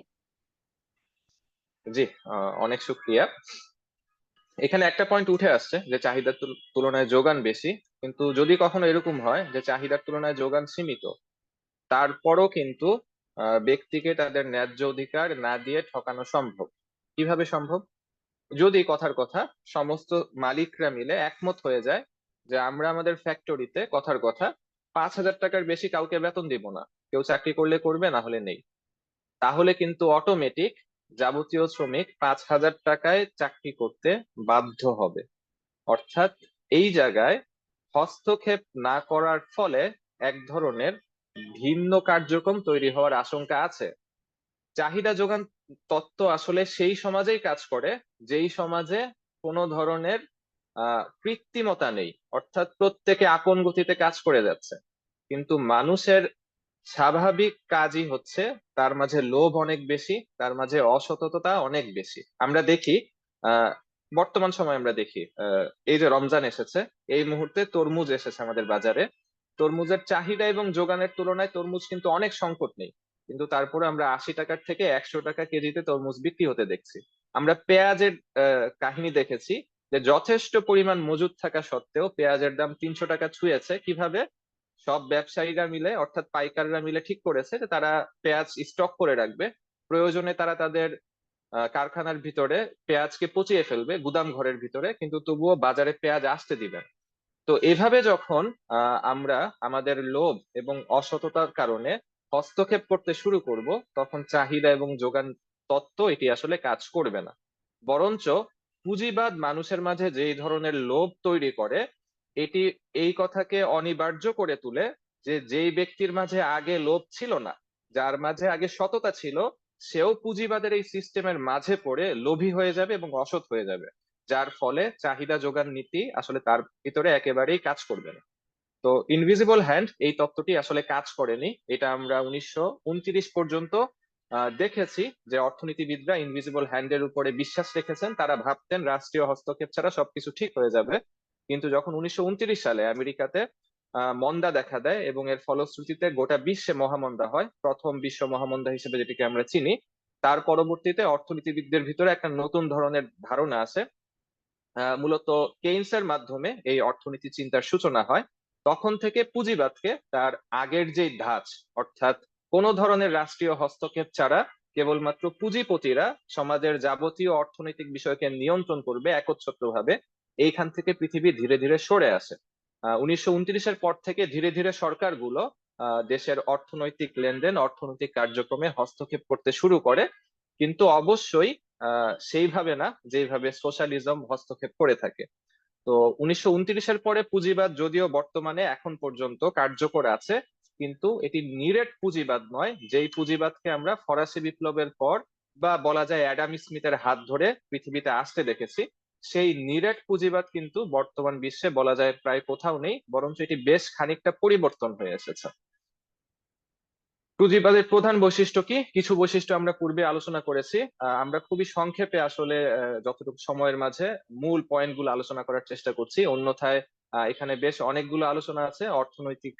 জি, অনেক শুক্রিয়া। এখানে একটা পয়েন্ট উঠে আসছে যে চাহিদার তুলনায় যোগান বেশি, কিন্তু যদি কখনো এরকম হয় যে চাহিদার তুলনায় যোগান সীমিত, তারপরও কিন্তু ব্যক্তিকে তাদের ন্যায্য অধিকার না দিয়ে ঠকানো সম্ভব। কিভাবে সম্ভব? যদি কথার কথা সমস্ত মালিকরা মিলে একমত হয়ে যায় যে আমরা আমাদের ফ্যাক্টরিতে কথার কথা 5,000 টাকার বেশি কাউকে বেতন দিব না, কেউ চাকরি করলে করবে না হলে নেই, তাহলে কিন্তু অটোমেটিক যাবতীয় শ্রমিক 5,000 টাকায় চাকরি করতে বাধ্য হবে। অর্থাৎ এই জায়গায় হস্তক্ষেপ না করার ফলে এক ধরনের ভিন্ন কার্যক্রম তৈরি হওয়ার আশঙ্কা আছে। চাহিদা যোগান তত্ত্ব আসলে সেই সমাজেই কাজ করে যেই সমাজে কোনো ধরনের কৃত্রিমতা নেই, অর্থাৎ প্রত্যেকে আপন গতিতে কাজ করে যাচ্ছে। কিন্তু মানুষের স্বাভাবিক কাজই হচ্ছে তার মাঝে লোভ অনেক বেশি, তার মাঝে অসততা অনেক বেশি। আমরা দেখি আহ বর্তমান সময় আমরা দেখি এই যে রমজান এসেছে, এই মুহূর্তে তরমুজ এসেছে আমাদের বাজারে। তরমুজের চাহিদা এবং যোগানের তুলনায় তরমুজ কিন্তু অনেক সংকট নেই, কিন্তু তারপরে আমরা 80 টাকার থেকে 100 টাকা কেজিতে তরমুজ বিক্রি হতে দেখছি। আমরা পেঁয়াজের কাহিনী দেখেছি যে যথেষ্ট পরিমাণ মজুদ থাকা সত্ত্বেও পেঁয়াজের দাম 300 টাকা ছুঁয়েছে। কিভাবে? সব ব্যবসায়ীরা মিলে, অর্থাৎ পাইকাররা মিলে ঠিক করেছে যে তারা পেঁয়াজ স্টক করে রাখবে, প্রয়োজনে তারা তাদের কারখানার ভিতরে পেঁয়াজকে পচিয়ে ফেলবে গুদাম ঘরের ভিতরে, কিন্তু তবুও বাজারে পেঁয়াজ আসতে দিবে না। তো এভাবে যখন আমরা আমাদের লোভ এবং অসততার কারণে হস্তক্ষেপ করতে শুরু করব, তখন চাহিদা এবং যোগান তত্ত্ব এটি আসলে কাজ করবে না। বরঞ্চ পুঁজিবাদ মানুষের মাঝে যেই ধরনের লোভ তৈরি করে, এটি এই কথাকে অনিবার্য করে তুলে যে যেই ব্যক্তির মাঝে আগে লোভ ছিল না, যার মাঝে আগে সততা ছিল, সেও পুঁজিবাদের এই সিস্টেমের মাঝে পড়ে লোভী হয়ে যাবে এবং অসৎ হয়ে যাবে, যার ফলে চাহিদা যোগান নীতি আসলে তার ভিতরে একেবারেই কাজ করবে না। তো ইনভিজিবল হ্যান্ড এই তত্ত্বটি আসলে কাজ করেনি। এটা আমরা 1929 পর্যন্ত দেখেছি যে অর্থনীতিবিদরা ইনভিজিবল হ্যান্ডের উপরে বিশ্বাস রেখেছেন, তারা ভাবতেন রাষ্ট্রীয় হস্তক্ষেপ ছাড়া সবকিছু ঠিক হয়ে যাবে। কিন্তু যখন 1929 সালে আমেরিকাতে মন্দা দেখা দেয় এবং এর ফলশ্রুতিতে গোটা বিশ্বে মহামন্দা হয়, প্রথম বিশ্ব মহামন্দা হিসেবে যেটিকে আমরা চিনি, তার পরবর্তীতে অর্থনীতিবিদদের ভিতরে একটা নতুন ধরনের ধারণা আছে। মূলত কেইনসের মাধ্যমে এই অর্থনীতি চিন্তার সূচনা হয়। তখন থেকে পুঁজিবাদকে তার আগের যে ধাঁচ, অর্থাৎ কোনো ধরনের রাষ্ট্রীয় হস্তক্ষেপ ছাড়া কেবলমাত্র পুঁজিপতিরা সমাজের যাবতীয় অর্থনৈতিক বিষয়কে নিয়ন্ত্রণ করবে একচ্ছত্রভাবে, এইখান থেকে পৃথিবী ধীরে ধীরে সরে আসে। 1929-এর পর থেকে ধীরে ধীরে সরকারগুলো দেশের অর্থনৈতিক লেনদেন অর্থনৈতিক কার্যক্রমে হস্তক্ষেপ করতে শুরু করে, কিন্তু অবশ্যই সেইভাবে না যেভাবে সোশ্যালিজম হস্তক্ষেপ করে থাকে। তো 1929-এর পরে পুঁজিবাদ যদিও বর্তমানে এখন পর্যন্ত কার্যকর আছে, কিন্তু এটি নিরেট পুঁজিবাদ নয়, যেই পুঁজিবাদকে আমরা ফরাসি বিপ্লবের পর বা বলা যায় অ্যাডাম স্মিথের হাত ধরে পৃথিবীতে আসতে দেখেছি। সেই নিরেট পুঁজিবাদ কিন্তু বর্তমান বিশ্বে বলা যায় প্রায় কোথাও নেই, বরঞ্চ এটি বেশ খানিকটা পরিবর্তন হয়ে এসেছে। পুঁজিবাদের প্রধান বৈশিষ্ট্য কি? কিছু বৈশিষ্ট্য আমরা পূর্বে আলোচনা করেছি। আমরা খুবই সংক্ষেপে আসলে যতটুকু সময়ের মাঝে মূল পয়েন্টগুলো আলোচনা করার চেষ্টা করছি, অন্যথায় এখানে বেশ অনেকগুলো আলোচনা আছে অর্থনৈতিক,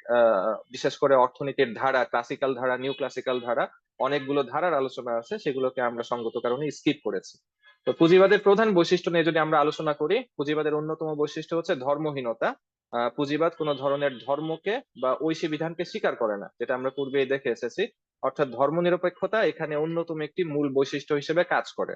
বিশেষ করে অর্থনীতির ধারা, ক্লাসিক্যাল ধারা, নিউ ক্লাসিক্যাল ধারা, অনেকগুলো ধারার আলোচনা আছে, সেগুলোকে আমরা সঙ্গত কারণে স্কিপ করেছি। তো পুঁজিবাদের প্রধান বৈশিষ্ট্য নিয়ে যদি আমরা আলোচনা করি, পুঁজিবাদের অন্যতম বৈশিষ্ট্য হচ্ছে ধর্মহীনতা। পুঁজিবাদ কোনো ধরনের ধর্মকে বা ঐশী বিধানকে স্বীকার করে না, যেটা আমরা পূর্বেই দেখে এসেছি। অর্থাৎ ধর্মনিরপেক্ষতা এখানে অন্যতম একটি মূল বৈশিষ্ট্য হিসেবে কাজ করে।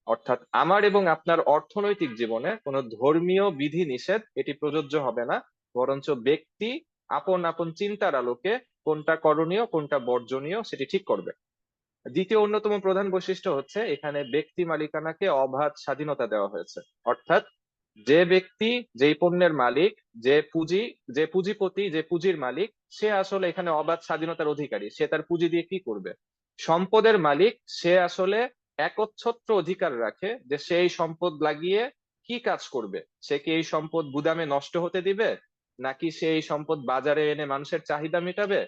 অর্থাৎ আমার এবং আপনার অর্থনৈতিক জীবনে কোনো ধর্মীয় বিধি নিষেধ এটি প্রযোজ্য হবে না, বরঞ্চ ব্যক্তি আপন আপন চিন্তার আলোকে কোনটা করণীয় কোনটা বর্জনীয় সেটি ঠিক করবে। দ্বিতীয় অন্যতম প্রধান বৈশিষ্ট্য হচ্ছে এখানে ব্যক্তি মালিকানাকে অবাধ স্বাধীনতা দেওয়া হয়েছে। অর্থাৎ যে ব্যক্তি, যেই পণ্যের মালিক, যে পুঁজিপতি, যে পুঁজির মালিক, সে আসলে এখানে অবাধ স্বাধীনতার অধিকারী। সে তার পুঁজি দিয়ে কি করবে, সম্পদের মালিক সে আসলে একচ্ছত্র অধিকার রাখে যে সে এই সম্পদ লাগিয়ে কি কাজ করবে। সে কি এই সম্পদ গুদামে নষ্ট হতে দিবে, নাকি সে এই সম্পদ বাজারে এনে মানুষের চাহিদা মেটাবে।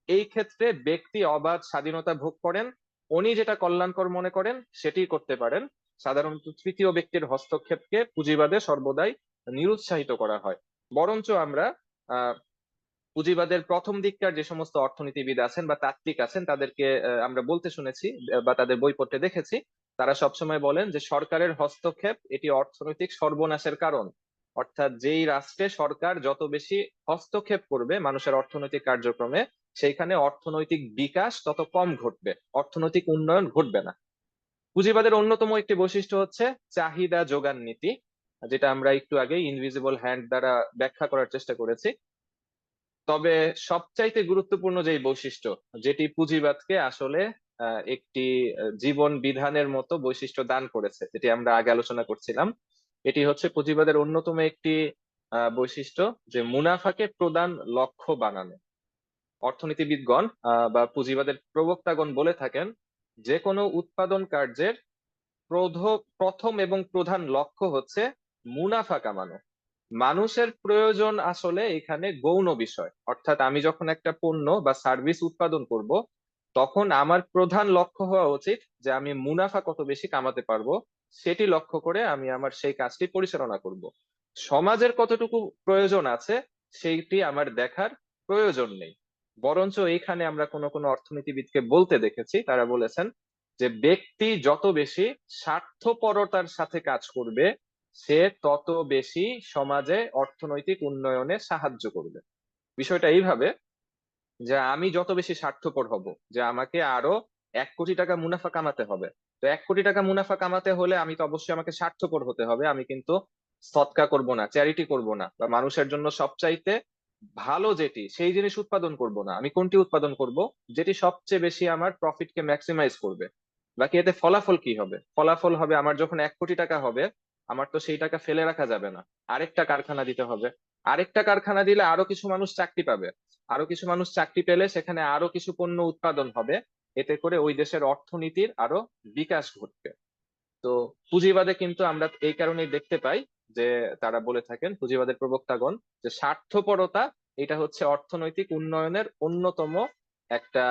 এই ক্ষেত্রে ব্যক্তি অবাধ স্বাধীনতা ভোগ করেন, উনি যেটা কল্যাণকর মনে করেন সেটি করতে পারেন। সাধারণত তৃতীয় ব্যক্তির হস্তক্ষেপকে পুঁজিবাদে সর্বদাই নিরুৎসাহিত করা হয়। বরঞ্চ আমরা আহ পুঁজিবাদের প্রথম দিককার যে সমস্ত অর্থনীতিবিদ আছেন বা তাত্ত্বিক আছেন তাদেরকে আমরা বলতে শুনেছি বা তাদের বই পড়তে দেখেছি, তারা সবসময় বলেন যে সরকারের হস্তক্ষেপ এটি অর্থনৈতিক সর্বনাশের কারণ। অর্থাৎ যেই রাষ্ট্রে সরকার যত বেশি হস্তক্ষেপ করবে মানুষের অর্থনৈতিক কার্যক্রমে, সেইখানে অর্থনৈতিক বিকাশ তত কম ঘটবে, অর্থনৈতিক উন্নয়ন ঘটবে না। পুঁজিবাদের অন্যতম একটি বৈশিষ্ট্য হচ্ছে চাহিদা যোগান নীতি, যেটা আমরা একটু আগে ইনভিজিবল হ্যান্ড দ্বারা ব্যাখ্যা করার চেষ্টা করেছি। তবে সবচাইতে গুরুত্বপূর্ণ যে বৈশিষ্ট্য, যেটি পুঁজিবাদকে আসলে একটি জীবন বিধানের মতো বৈশিষ্ট্য দান করেছে, যেটি আমরা আগে আলোচনা করছিলাম, এটি হচ্ছে পুঁজিবাদের অন্যতম একটি বৈশিষ্ট্য, যে মুনাফাকে প্রধান লক্ষ্য বানানো। অর্থনীতিবিদগণ বা পুঁজিবাদের প্রবক্তাগণ বলে থাকেন যে কোনো উৎপাদন কার্যের প্রথম এবং প্রধান লক্ষ্য হচ্ছে মুনাফা কামানো। মানুষের প্রয়োজন আসলে এখানে গৌণ বিষয়। অর্থাৎ আমি যখন একটা পণ্য বা সার্ভিস উৎপাদন করব, তখন আমার প্রধান লক্ষ্য হওয়া উচিত যে আমি মুনাফা কত বেশি কামাতে পারবো, সেটি লক্ষ্য করে আমি আমার সেই কাজটি পরিচালনা করব। সমাজের কতটুকু প্রয়োজন আছে সেইটি আমার দেখার প্রয়োজন নেই। বরঞ্চ এইখানে আমরা কোনো কোনো অর্থনীতিবিদকে বলতে দেখেছি, তারা বলেছেন যে ব্যক্তি যত বেশি স্বার্থপরতার সাথে কাজ করবে, সে তত বেশি সমাজে অর্থনৈতিক উন্নয়নে সাহায্য করবে। বিষয়টা এইভাবে যে আমি যত বেশি স্বার্থপর হব, যে আমাকে আরো 1 কোটি টাকা মুনাফা কামাতে হবে, তো 1 কোটি টাকা মুনাফা কামাতে হলে আমি তো অবশ্যই আমাকে স্বার্থপর হতে হবে। আমি কিন্তু সৎকা করব না, চ্যারিটি করব না, বা মানুষের জন্য সবচাইতে ভালো যেটি সেই জিনিস উৎপাদন করব না। আমি কোনটি উৎপাদন করব, যেটি সবচেয়ে বেশি আমার প্রফিটকে ম্যাক্সিমাইজ করবে। বাকি এতে ফলাফল কি হবে? ফলাফল হবে আমার যখন 1 কোটি টাকা হবে, আমার তো সেই টাকা ফেলে রাখা যাবে না, আরেকটা কারখানা দিতে হবে। আরেকটা কারখানা দিলে আরো কিছু মানুষ চাকরি পাবে, আরো কিছু মানুষ চাকরি পেলে সেখানে আরো কিছু পণ্য উৎপাদন হবে, এতে করে ওই দেশের অর্থনীতির আরো বিকাশ ঘটবে। তো পুঁজিবাদে কিন্তু আমরা এই কারণেই দেখতে পাই যে তারা বলে থাকেন, পুঁজিবাদের প্রবক্তাগণ, যে স্বার্থপরতা এটা হচ্ছে অর্থনৈতিক উন্নয়নের অন্যতম একটা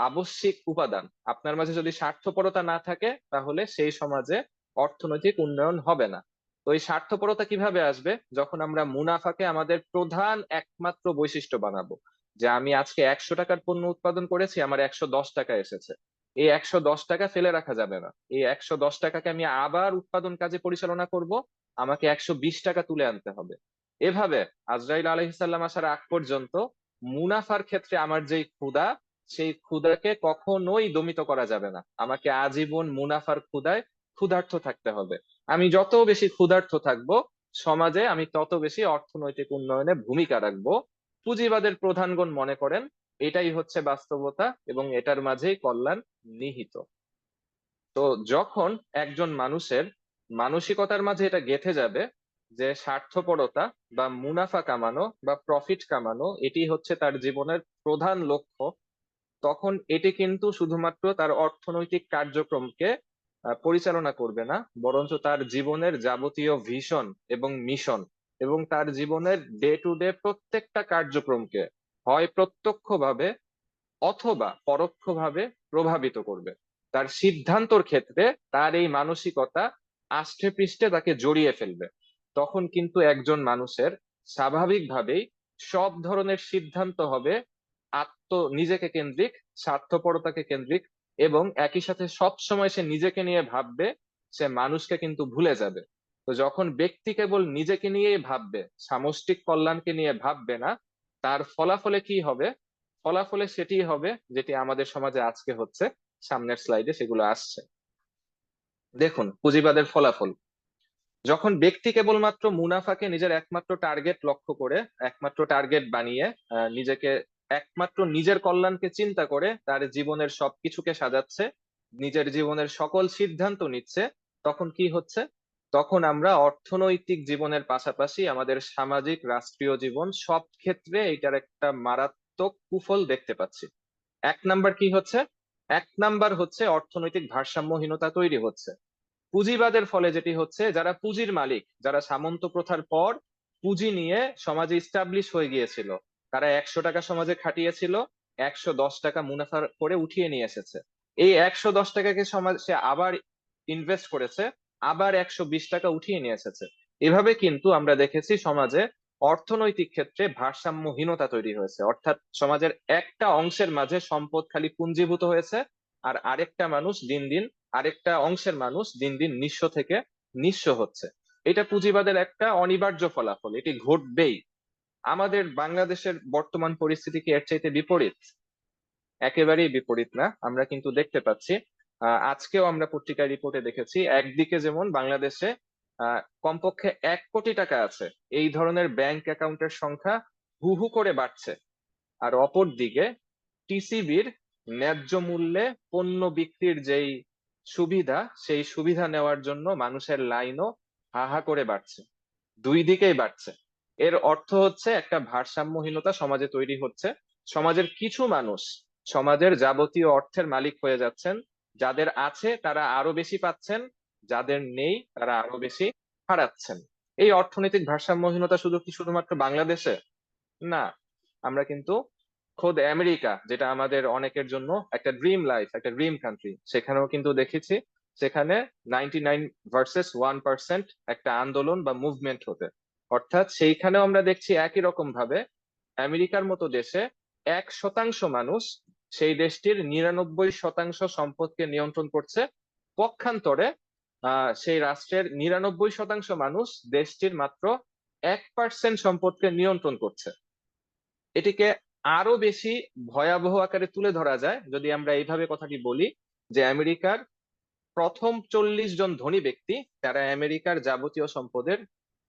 আবশ্যিক উপাদান। আপনার মাঝে যদি স্বার্থপরতা না থাকে তাহলে সেই সমাজে অর্থনৈতিক উন্নয়ন হবে না। তো এই স্বার্থপরতা কিভাবে আসবে? যখন আমরা মুনাফাকে আমাদের প্রধান একমাত্র বৈশিষ্ট্য বানাবো, যে আমি আজকে 100 টাকার পণ্য উৎপাদন করেছি, আমার 110 টাকা এসেছে, এই 110 টাকা ফেলে রাখা যাবে না। এই 110 টাকাকে আমি আবার উৎপাদন কাজে পরিচালনা করব, আমাকে 120 টাকা তুলে আনতে হবে। এভাবে আজরাইল আলাইহিসসালাম আসার আগ পর্যন্ত মুনাফার ক্ষেত্রে আমার যেই ক্ষুধা, সেই ক্ষুধাকে কখনোই দমিত করা যাবে না। আমাকে আজীবন মুনাফার ক্ষুধায় ক্ষুধার্ত থাকতে হবে। আমি যত বেশি ক্ষুধার্ত থাকবো, সমাজে আমি তত বেশি অর্থনৈতিক উন্নয়নে ভূমিকা রাখবো। পুঁজিবাদের প্রধানগণ মনে করেন এটাই হচ্ছে বাস্তবতা এবং এটার মাঝেই কল্যাণ নিহিত। তো যখন একজন মানুষের মানসিকতার মাঝে এটা গেঁথে যাবে যে স্বার্থপরতা বা মুনাফা কামানো বা প্রফিট কামানো এটি হচ্ছে তার জীবনের প্রধান লক্ষ্য, তখন এটি কিন্তু শুধুমাত্র তার অর্থনৈতিক কার্যক্রমকে পরিচালনা করবে না, বরঞ্চ তার জীবনের যাবতীয় ভিশন এবং মিশন এবং তার জীবনের ডে টু ডে প্রত্যেকটা কার্যক্রমকে হয় প্রত্যক্ষভাবে অথবা পরোক্ষভাবে প্রভাবিত করবে। তার সিদ্ধান্তর ক্ষেত্রে তার এই মানসিকতা আষ্টে পৃষ্ঠে তাকে জড়িয়ে ফেলবে। তখন কিন্তু একজন মানুষের স্বাভাবিকভাবেই সব ধরনের সিদ্ধান্ত হবে নিজেকে কেন্দ্রিক, স্বার্থপরতাকে কেন্দ্রিক, এবং একই সাথে সব সময় সে নিজেকে নিয়ে ভাববে, সে মানুষকে কিন্তু ভুলে যাবে। তো যখন ব্যক্তি কেবল নিজেকে নিয়েই ভাববে, সামষ্টিক কল্যাণকে নিয়ে ভাববে না, তার ফলাফলে কি হবে? ফলাফলে সেটি হবে যেটি আমাদের সমাজে আজকে হচ্ছে। সামনের স্লাইডে সেগুলো আসছে। দেখুন পুঁজিবাদের ফলাফল। যখন ব্যক্তি কেবলমাত্র মুনাফাকে নিজের একমাত্র টার্গেট লক্ষ্য করে, একমাত্র টার্গেট বানিয়ে নিজেকে একমাত্র নিজের কল্যাণকে চিন্তা করে তার জীবনের সবকিছুকে সাজাচ্ছে, নিজের জীবনের সকল সিদ্ধান্ত নিচ্ছে, তখন কি হচ্ছে? তখন আমরা অর্থনৈতিক জীবনের পাশাপাশি আমাদের সামাজিক রাষ্ট্রীয় জীবন সব ক্ষেত্রে এটার একটা মারাত্মক কুফল দেখতে পাচ্ছি। এক নাম্বার কি হচ্ছে? এক নাম্বার হচ্ছে অর্থনৈতিক ভারসাম্যহীনতা তৈরি হচ্ছে। পুঁজিবাদের ফলে যেটি হচ্ছে, যারা পুঁজির মালিক, যারা সামন্ত প্রথার পর পুঁজি নিয়ে সমাজে ইস্টাবলিশ হয়ে গিয়েছিল, তারা 100 টাকা সমাজে খাটিয়েছিল, 110 টাকা মুনাফা করে উঠিয়ে নিয়ে এসেছে। এই 110 টাকাকে সমাজ সে আবার ইনভেস্ট করেছে, আবার 120 টাকা উঠিয়ে নিয়ে এসেছে। এভাবে কিন্তু আমরা দেখেছি সমাজে অর্থনৈতিক ক্ষেত্রে ভারসাম্যহীনতা তৈরি হয়েছে, অর্থাৎ সমাজের একটা অংশের মাঝে সম্পদ খালি পুঞ্জীভূত হয়েছে, আর আরেকটা অংশের মানুষ দিন দিন নিঃস্ব থেকে নিঃস্ব হচ্ছে। এটা পুঁজিবাদের একটা অনিবার্য ফলাফল, এটি ঘটবেই। আমাদের বাংলাদেশের বর্তমান পরিস্থিতি কি এর চাইতে বিপরীত? একেবারেই বিপরীত না। আমরা কিন্তু দেখতে পাচ্ছি, আজকেও আমরা পত্রিকার রিপোর্টে দেখেছি, একদিকে যেমন বাংলাদেশে কমপক্ষে 1 কোটি টাকা আছে, এই ধরনের ব্যাংক অ্যাকাউন্টের সংখ্যা হু হু করে বাড়ছে। আর অপর দিকে টিসিবির ন্যায্য মূল্যে পণ্য বিক্রির যেই সুবিধা, সেই সুবিধা নেওয়ার জন্য মানুষের লাইনও হা হা করে বাড়ছে। দুই দিকেই বাড়ছে। এর অর্থ হচ্ছে একটা ভারসাম্যহীনতা সমাজে তৈরি হচ্ছে। সমাজের কিছু মানুষ সমাজের যাবতীয় অর্থের মালিক হয়ে যাচ্ছেন, যাদের আছে তারা আরো বেশি পাচ্ছেন, যাদের নেই তারা আরো বেশি হারাচ্ছেন। এই অর্থনৈতিক ভারসাম্যহীনতা শুধুমাত্র বাংলাদেশে না, আমরা কিন্তু খোদ আমেরিকা, যেটা আমাদের অনেকের জন্য একটা ড্রিম লাইফ, একটা ড্রিম কান্ট্রি, সেখানেও কিন্তু দেখেছি, সেখানে 99 ভার্সেস 1% একটা আন্দোলন বা মুভমেন্ট হতে। অর্থাৎ সেইখানেও আমরা দেখছি একই রকম ভাবে আমেরিকার মতো দেশে 1% মানুষ সেই দেশটির 99% সম্পদকে নিয়ন্ত্রণ করছে। পক্ষান্তরে সেই রাষ্ট্রের 99% মানুষ দেশটির মাত্র 1% সম্পদকে নিয়ন্ত্রণ করছে। এটিকে আরো বেশি ভয়াবহ আকারে তুলে ধরা যায় যদি আমরা এইভাবে কথাটি বলি, যে আমেরিকার প্রথম 40 জন ধনী ব্যক্তি, তারা আমেরিকার যাবতীয় সম্পদের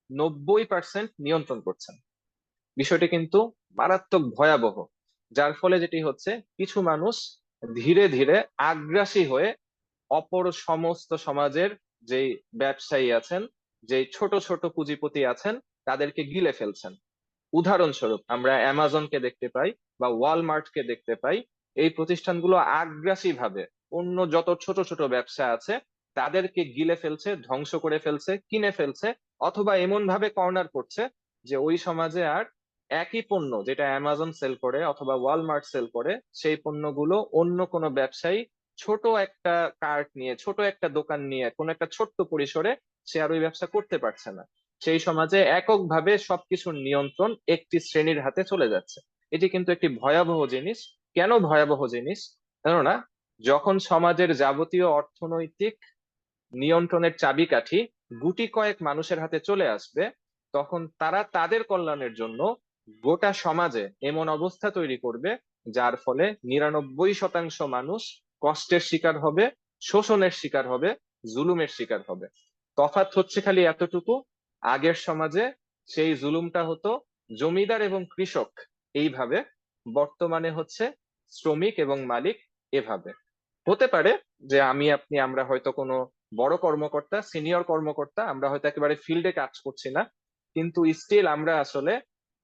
90% নিয়ন্ত্রণ করছেন। বিষয়টি কিন্তু মারাত্মক ভয়াবহ। যার ফলে যেটি হচ্ছে, কিছু মানুষ ধীরে ধীরে আগ্রাসী হয়ে অপর সমস্ত সমাজের যেই ব্যবসায়ী আছেন, যেই ছোট ছোট পুঁজিপতি আছেন, তাদেরকে গিলে ফেলছেন। উদাহরণস্বরূপ আমরা অ্যামাজনকে দেখতে পাই বা ওয়ালমার্টকে দেখতে পাই। এই প্রতিষ্ঠানগুলো আগ্রাসী ভাবে অন্য যত ছোট ছোট ব্যবসা আছে তাদেরকে গিলে ফেলছে, ধ্বংস করে ফেলছে, কিনে ফেলছে, অথবা এমন ভাবে কর্নার করছে যে ওই সমাজে আর একই পণ্য যেটা অ্যামাজন সেল করে অথবা ওয়ালমার্ট সেল করে, সেই পণ্যগুলো অন্য কোনো ব্যবসায়ী ছোট একটা কার্ট নিয়ে, ছোট একটা দোকান নিয়ে, কোনো একটা ছোট্ট পরিসরে সে আর ওই ব্যবসা করতে পারছে না। সেই সমাজে এককভাবে সবকিছুর নিয়ন্ত্রণ একটি শ্রেণীর হাতে চলে যাচ্ছে। এটি কিন্তু একটি ভয়াবহ জিনিস। কেন ভয়াবহ জিনিস? কেননা যখন সমাজের যাবতীয় অর্থনৈতিক নিয়ন্ত্রণের চাবিকাঠি গুটি কয়েক মানুষের হাতে চলে আসবে, তখন তারা তাদের কল্যাণের জন্য গোটা সমাজে এমন অবস্থা তৈরি করবে যার ফলে 99% মানুষ কষ্টের শিকার হবে, শোষণের শিকার হবে, জুলুমের শিকার হবে। তফাৎ হচ্ছে খালি এতটুকু, আগের সমাজে সেই জুলুমটা হতো জমিদার এবং কৃষক এইভাবে, বর্তমানে হচ্ছে শ্রমিক এবং মালিক এভাবে। হতে পারে যে আমরা হয়তো কোনো বড় কর্মকর্তা, সিনিয়র কর্মকর্তা, আমরা হয়তো একেবারে ফিল্ডে কাজ করছি না, কিন্তু স্টিল আমরা আসলে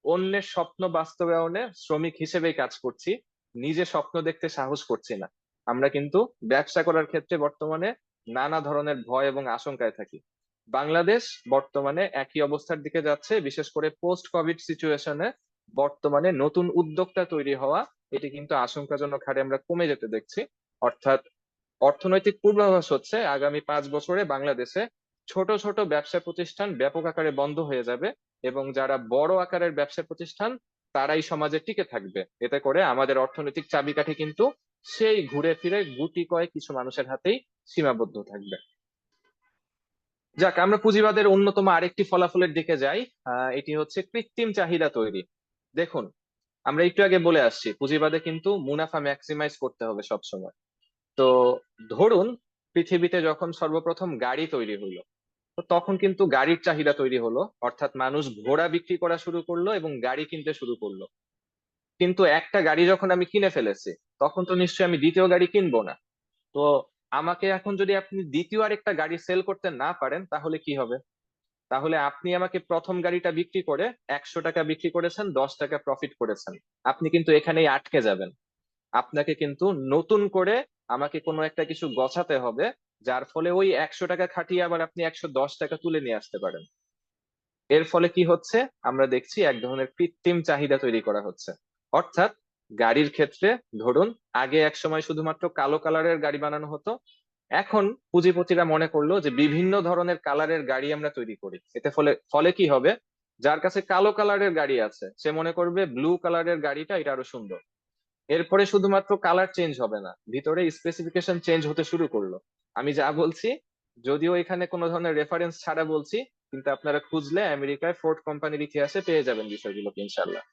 অন্যের স্বপ্ন বাস্তবায়নে শ্রমিক হিসেবেই কাজ করছি, নিজে স্বপ্ন দেখতে সাহস করছি না। আমরা কিন্তু ব্যবসা করার ক্ষেত্রে বর্তমানে নানা ধরনের ভয় এবং আশঙ্কায় থাকি। বাংলাদেশ বর্তমানে একই অবস্থার দিকে যাচ্ছে, বিশেষ করে পোস্ট কোভিড সিচুয়েশনে বর্তমানে নতুন উদ্যোক্তা তৈরি হওয়া এটি কিন্তু আশঙ্কাজনক হারে আমরা কমে যেতে দেখছি। অর্থাৎ অর্থনৈতিক পূর্বাভাস হচ্ছে আগামী 5 বছরে বাংলাদেশে ছোট ছোট ব্যবসা প্রতিষ্ঠান ব্যাপক আকারে বন্ধ হয়ে যাবে, এবং যারা বড় আকারের ব্যবসা প্রতিষ্ঠান তারাই সমাজে টিকে থাকবে। এতে করে আমাদের অর্থনৈতিক চাবিকাঠি কিন্তু সেই ঘুরে ফিরে গুটি কয়েক কিছু মানুষের হাতেই সীমাবদ্ধ থাকবে। যাক, আমরা পুঁজিবাদের অন্যতম আরেকটি ফলাফলের দিকে যাই। এটি হচ্ছে কৃত্রিম চাহিদা তৈরি। দেখুন, আমরা একটু আগে বলে আসছি পুঁজিবাদে কিন্তু মুনাফা ম্যাক্সিমাইজ করতে হবে সব সময়। তো ধরুন, পৃথিবীতে যখন সর্বপ্রথম গাড়ি তৈরি হলো, তো তখন কিন্তু গাড়ির চাহিদা তৈরি হলো, অর্থাৎ মানুষ ঘোড়া বিক্রি করা শুরু করলো এবং গাড়ি কিনতে শুরু করলো। কিন্তু একটা গাড়ি যখন আমি কিনে ফেলেছি, তখন তো নিশ্চয়ই আমি দ্বিতীয় গাড়ি কিনবো না। তো আমাকে এখন যদি আপনি দ্বিতীয় আরেকটা গাড়ি সেল করতে না পারেন তাহলে কি হবে? তাহলে আপনি আমাকে প্রথম গাড়িটা বিক্রি করে 100 টাকা বিক্রি করেছেন, 10 টাকা প্রফিট করেছেন, আপনি কিন্তু এখানেই আটকে যাবেন। আপনাকে কিন্তু নতুন করে আমাকে কোনো একটা কিছু গছাতে হবে, যার ফলে ওই 100 টাকা খাটিয়ে আবার আপনি 110 টাকা তুলে নিয়ে আসতে পারেন। এর ফলে কি হচ্ছে? আমরা দেখছি এক ধরনের কৃত্রিম চাহিদা তৈরি করা হচ্ছে। অর্থাৎ গাড়ির ক্ষেত্রে ধরুন, আগে এক সময় শুধুমাত্র কালো কালারের গাড়ি বানানো হতো, এখন পুঁজিপতিরা মনে করলো যে বিভিন্ন ধরনের কালারের গাড়ি আমরা তৈরি করি। এতে ফলে ফলে কি হবে? যার কাছে কালো কালারের গাড়ি আছে সে মনে করবে ব্লু কালারের গাড়িটা এটা আরো সুন্দর। এরপরে শুধুমাত্র কালার চেঞ্জ হবে না, ভিতরে স্পেসিফিকেশন চেঞ্জ হতে শুরু করলো। আমি যা বলছি, যদিও এখানে কোনো ধরনের রেফারেন্স ছাড়া বলছি, কিন্তু আপনারা খুঁজলে আমেরিকায় ফোর্ড কোম্পানির ইতিহাসে পেয়ে যাবেন বিষয়গুলোকে ইনশাল্লাহ।